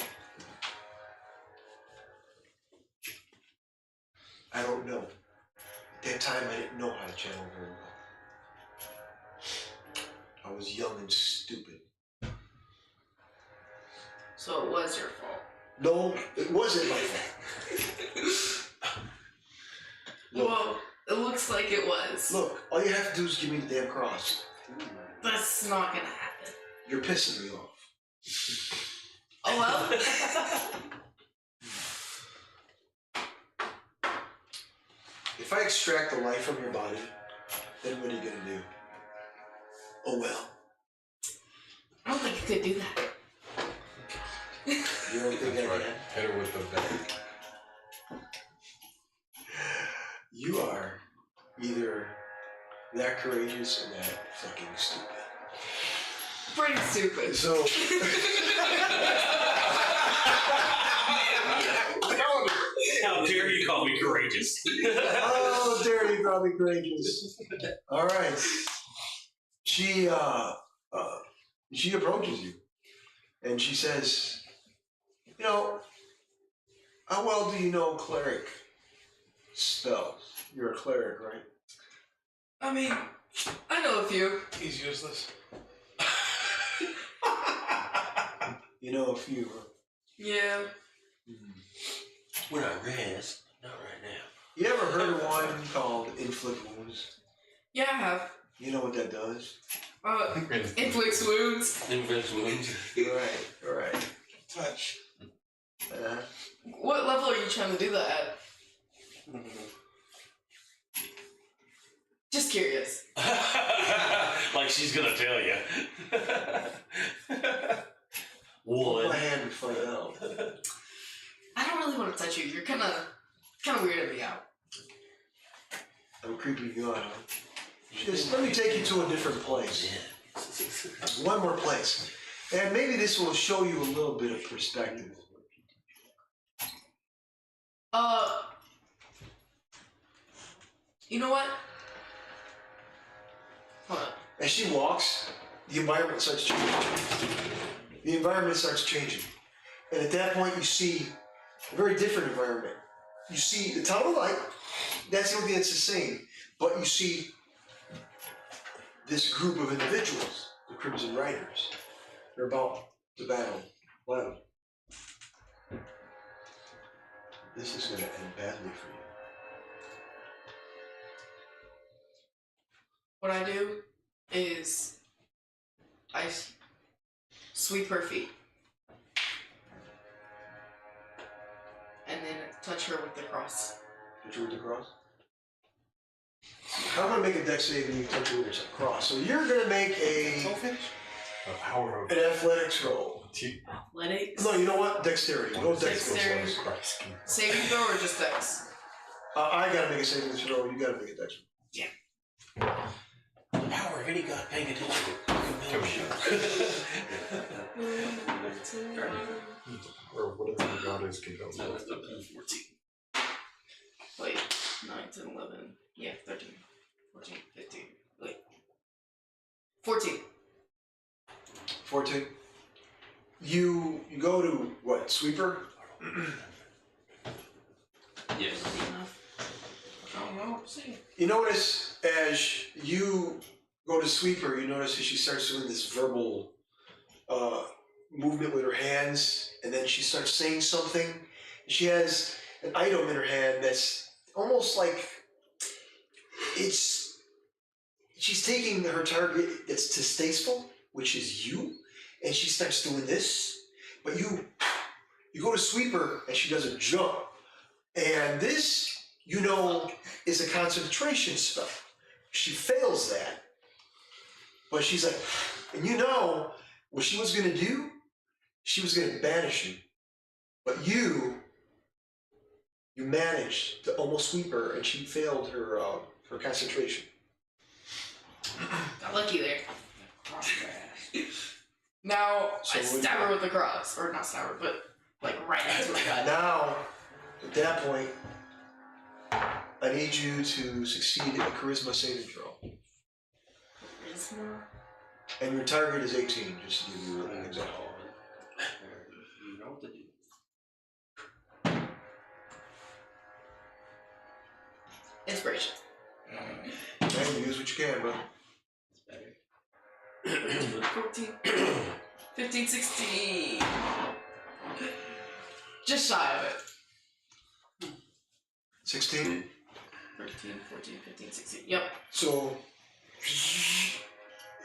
I don't know. At that time, I didn't know how to channel very well. I was young and stupid. So it was your fault. No, it wasn't my fault. Look, Well, it looks like it was. look, all you have to do is give me the damn cross. That's not gonna happen. You're pissing me off. Oh well. If I extract the life from your body, then what are you gonna do? Oh well. I don't think you could do that. You don't think I That's right. can? Hit her with the deck. You are either that courageous or that fucking stupid. Pretty stupid. So How dare you call me courageous? oh, dare you call me courageous. All right. She approaches you and she says, you know, how well do you know cleric spells? You're a cleric, right? I mean, I know a few. He's useless. You know a few, huh? Yeah. When I rest, not right now. You ever heard of one called inflict wounds? Yeah, I have. You know what that does? Inflicts wounds. Influence wounds. Right, right. Touch. What level are you trying to do that at? Just curious. Like she's gonna tell you. Hold my One. hand and find out. I don't really want to touch you. You're kind of weirding me out. I'm creeping you out, huh? Just let me take you to a different place. One more place. And maybe this will show you a little bit of perspective. You know what? Hold on. As she walks, the environment starts changing. The environment starts changing. And at that point, you see a very different environment. You see the town of light. That's the only thing that's the same. But you see this group of individuals, the Crimson Riders. They're about to battle loud. This is going to end badly for you. What I do is I sweep her feet. And then touch her with the cross. Touch her with the cross? I'm going to make a dex save and you touch her with the cross. So you're going to make an athletics roll. Athletics? No, you know what? Dexterity. No dex Dexterity. roll. Saving throw or just dex? I got to make a saving throw. You got to make a dex roll. The power of any god paying attention. Or whatever the god is can help. 14. Wait, 9, 10, 11. Yeah, 13, 14, 15. Wait. 14. 14. You go to what? Sweeper? Yes. I don't know. See. You notice as you go to sweeper, you notice as she starts doing this verbal movement with her hands, and then she starts saying something. She has an item in her hand that's almost like she's taking her target that's distasteful, which is you, and she starts doing this. But you go to sweeper, and she does a jump, and this, you know, is a concentration spell. She fails that. But she's like, and you know what she was gonna do? She was gonna banish you. But you managed to almost sweep her, and she failed her concentration. Got lucky there. Now So I stab her with the cross, or not stab her, but like right into her gut. Now, at that point, I need you to succeed a charisma saving throw. Charisma. And your target is 18, just to give you an example. You know what to do. Inspiration. And use what you can, bro. It's better. 14. 15, 16. Just shy of it. 16. 13, 14, 15, 16. Yep. So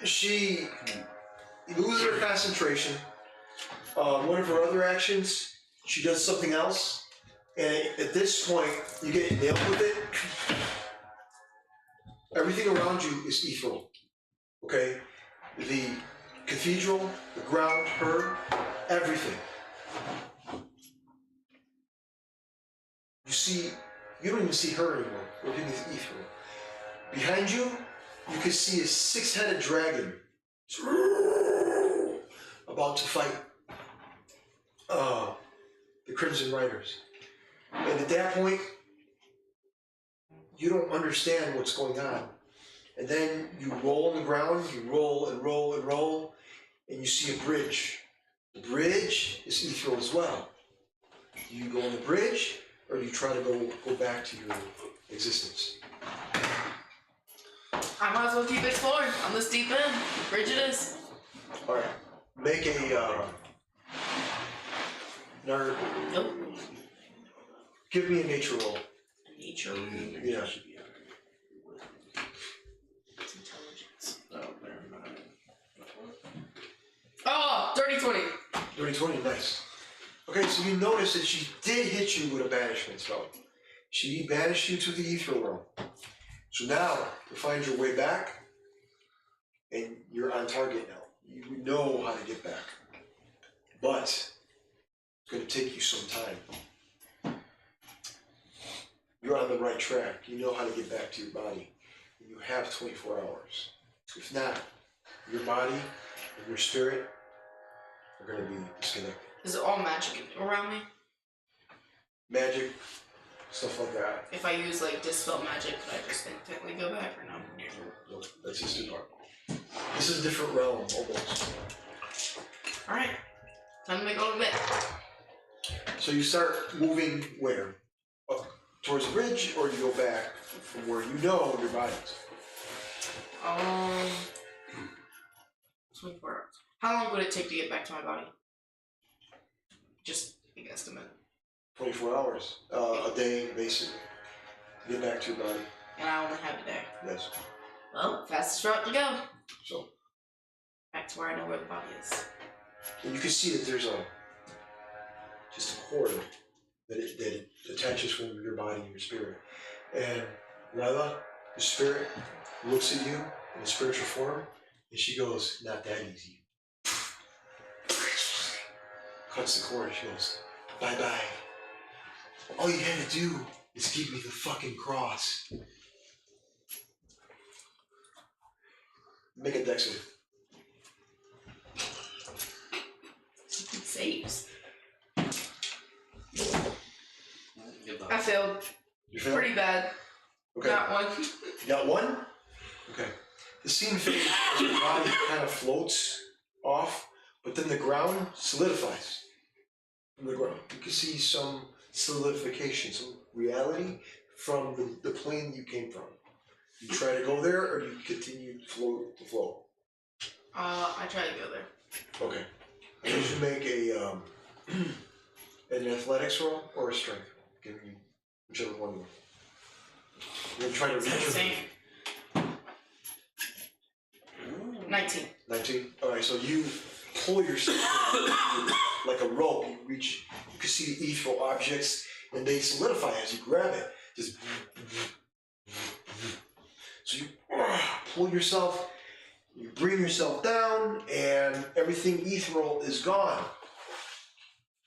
she loses her concentration. One of her other actions, she does something else, and at this point, you get nailed with it. Everything around you is ethereal. Okay, the cathedral, the ground, her, everything. You don't even see her anymore. Everything is ethereal. Behind you, you can see a 6-headed dragon about to fight the Crimson Riders. And at that point, you don't understand what's going on. And then you roll on the ground, you roll and roll and roll, and you see a bridge. The bridge is ethereal as well. Do you go on the bridge, or do you try to go back to your existence? I might as well keep exploring. I'm this deep in. Bridge it is. Alright, make a nerd. Nope. Give me a nature roll. Nature. Yeah. It's intelligence. Oh, dirty 20. Dirty 20, nice. Okay, so you notice that she did hit you with a banishment spell. She banished you to the ethereal realm. So now, you find your way back, and you're on target now. You know how to get back. But, it's going to take you some time. You're on the right track. You know how to get back to your body. And you have 24 hours. If not, your body and your spirit are going to be disconnected. Is it all magic around me? Magic, stuff like that. If I use like dispel magic, could I just technically go back or no? No, that's just a part. This is a different realm, almost. Alright. Time to make all of it. So you start moving where? Up towards the bridge, or you go back from where you know your body is? 24 hours. How long would it take to get back to my body? Just a guesstimate. 24 hours. A day, basically. To get back to your body. And I only have a day. Yes. Well, fastest route to go. So, Back to where I know where the body is. and you can see that there's just a cord that it attaches from your body and your spirit. And Lila, the spirit, looks at you in a spiritual form, and she goes, "Not that easy." Cuts the cord, she goes, "Bye-bye. All you had to do is give me the fucking cross." Make a dex save. It saves. Give up. I failed. You failed? Pretty bad. Okay. Got one. You got one? Okay. The scene fades as your body kind of floats off, but then the ground solidifies from the ground. You can see some solidification, some reality from the plane you came from. You try to go there, or do you continue to float? I try to go there. Okay. I need you to make a an athletics roll or a strength roll. Give me whichever one you want. You're gonna try to reach Same. 19. 19? Alright, so you pull yourself like a rope. You can see the ethereal objects, and they solidify as you grab it. Just so you pull yourself, You bring yourself down, and everything ethereal is gone.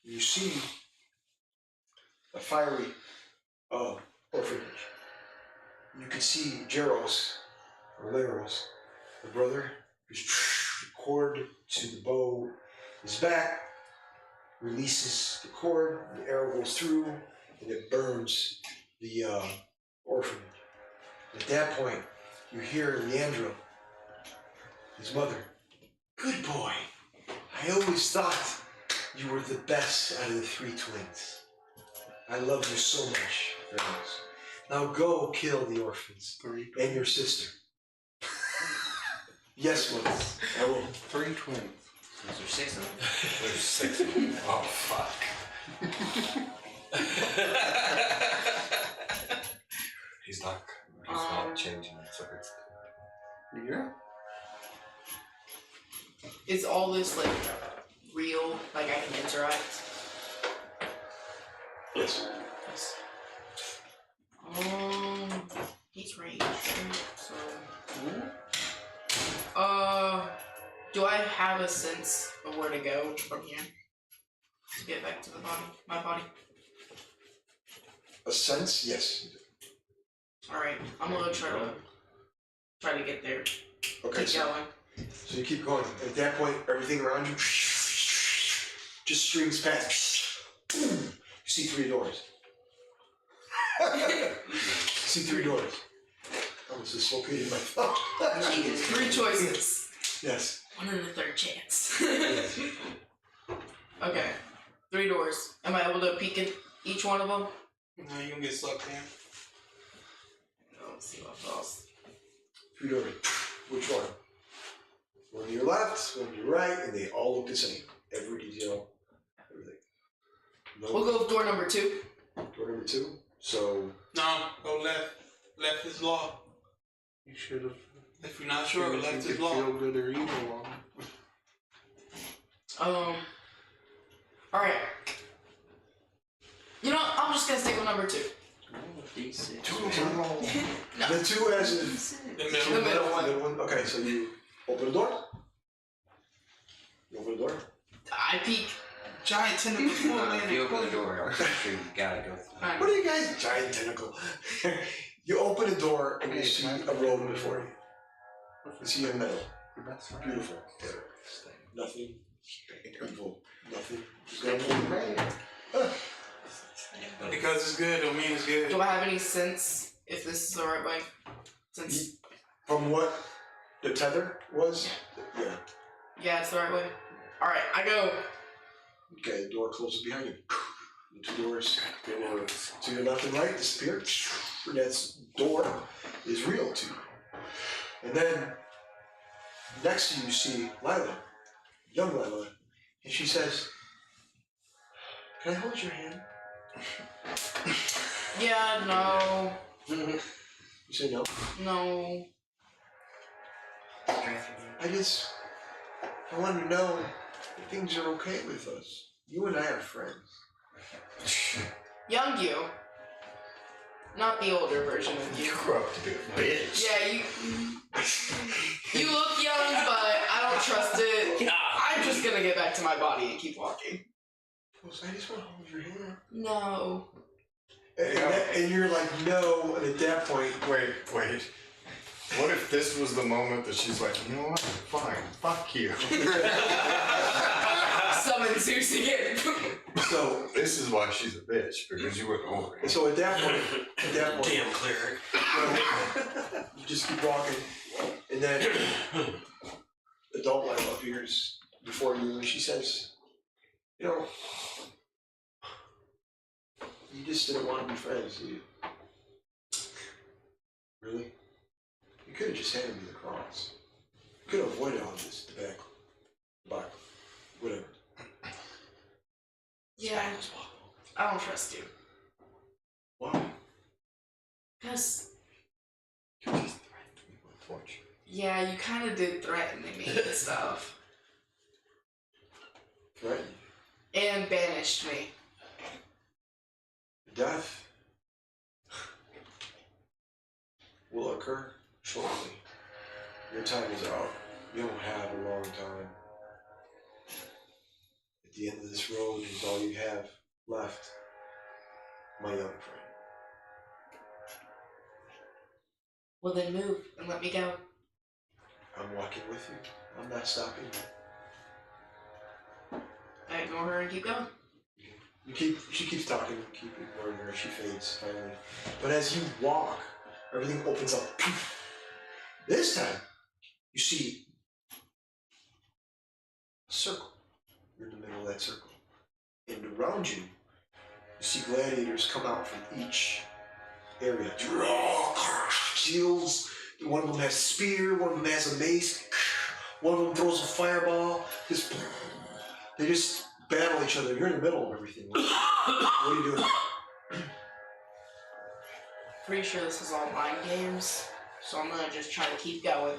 You see a fiery orphanage. You can see Jeros, or Leros, the brother, who's the cord to the bow, his back, releases the cord, the arrow goes through, and it burns the orphanage. At that point, you hear Leandro, his mother. Good boy. I always thought you were the best out of the 3 twins. I love you so much, Leros. Now go kill the orphans and your sister. Yes, mother. I will. 3 twins. Is there 6 of them? There's 6 of them. Oh, fuck. He's not changing it, so it's... Yeah. Is all this like real? Like I can interact? Yes. Yes. He's ranged, so. Do I have a sense of where to go from here to get back to my body? A sense? Yes. All right, I'm gonna try to get there. Okay. Keep going. So you keep going. At that point, everything around you just streams past. You see 3 doors. See 3 doors. I almost dislocated my thumb. Jesus, 3 choices. Yes. 1 in the 3rd chance. Okay, 3 doors. Am I able to peek at each one of them? No, you can get sucked in. Let's see what else. 3 doors. Which one? One to your left, one to your right, and they all look the same. Every detail, everything. No. We'll go with door number 2. Door number 2. So. No, go left. Left is law. You should have. If you're not sure, left is feel law. good or evil on it. Alright. You know what? I'm just gonna stick with number 2. D6. The 2 as in The The middle one. the one. Okay, so you open the door. You open the door. I peek. Giant tentacles full If you open the door, I'm pretty sure you gotta go through. Alright. What are you guys? Giant tentacle. You open the door and you see a room before you. You see a metal. Beautiful. Nothing evil. Nothing. Because it's good don't mean it's good. Do I have any sense if this is the right way? Since From what the tether was? Yeah. yeah, it's the right way. Alright, I go. Okay, the door closes behind you. The 2 doors go to your left and right, disappear. And that door is real to you. And then next to you see Lila, young Lila, and she says, "Can I hold your hand?" Yeah, no. You say no. No. I want to know if things are okay with us. You and I are friends. Young you. Not the older version of you. You grew up to be a bitch. Yeah, you look young, but I don't trust it. I'm just gonna get back to my body and keep walking. I just want to hold your hand. No. And you're like, no, and at that point, Wait. What if this was the moment that she's like, you know what? Fine, fuck you. Summon Zeus again. so This is why she's a bitch, because you went over it. so at that point, Damn cleric. you just keep walking, and then adult Lila appears before you, and she says, "You know, you just didn't want to be friends, did you? Really? You could have just handed me the cross. You could have avoided all this tobacco, whatever." Yeah, I don't trust you. Why? Because, You just threatened me with torture. yeah, you kind of did threaten me and stuff. Right? And banished me. Death will occur shortly. Your time is out. You don't have a long time. At the end of this road is all you have left, my young friend. Well, then move and let me go. I'm walking with you. I'm not stopping you. I ignore her and keep going. She keeps talking, you keep ignoring her, she fades finally. But as you walk, everything opens up. This time, you see a circle. You're in the middle of that circle. And around you, you see gladiators come out from each area. Shields. One of them has a spear, one of them has a mace, one of them throws a fireball. They just battle each other. You're in the middle of everything. What are you doing? Pretty sure this is all mind games, so I'm gonna just try to keep going.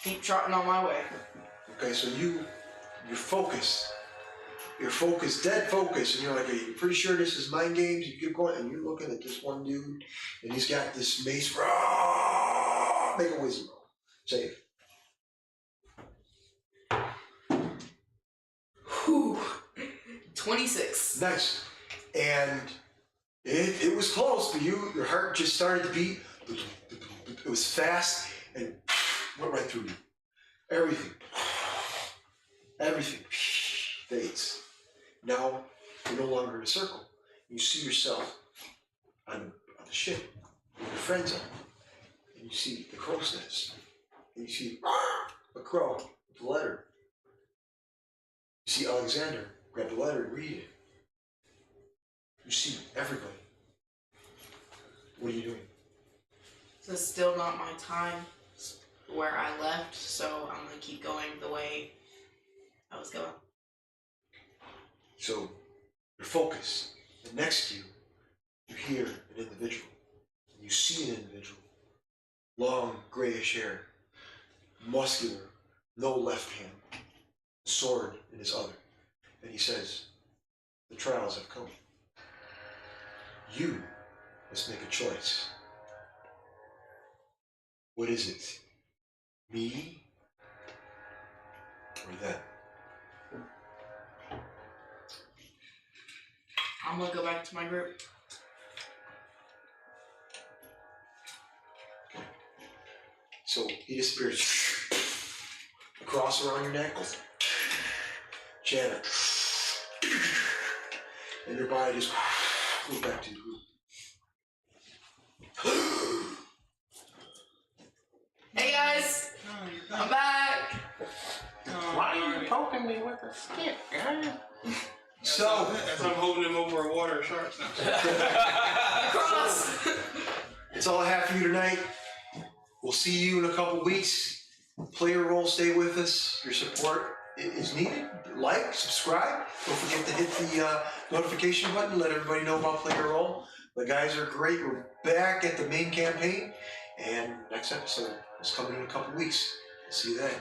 Keep trotting on my way. Okay, so you're focused. You're focused, dead focused, and you're like, are you pretty sure this is mind games? You keep going, and you're looking at this one dude, and he's got this mace. Make a wisdom roll. Save. Whew. 26. Nice. And it was close, but your heart just started to beat. It was fast and went right through you. Everything fades. Now you're no longer in a circle. You see yourself on the ship with your friends on. And you see the crow's nest. And you see a crow with a letter. You see Alexander grab the letter and read it. You see everybody. What are you doing? This is still not my time where I left, so I'm gonna keep going the way I was going. So you're focused. And next to you, you hear an individual. You see an individual. Long, grayish hair. Muscular. No left hand. A sword in his other. And he says, the trials have come. You must make a choice. What is it? Me or them? I'm gonna go back to my group. So he disappears. A cross around your neck. Janet. And your body just goes back to the group. Hey guys! I'm back! Why are you poking me with a stick, guy? So as I'm holding him over a water of sharks now. Cross! that's all I have for you tonight. We'll see you in a couple weeks. Playerole, stay with us. Your support is needed. Like, subscribe. Don't forget to hit the notification button. Let everybody know about Playerole. The guys are great. We're back at the main campaign. And next episode is coming in a couple weeks. See you then.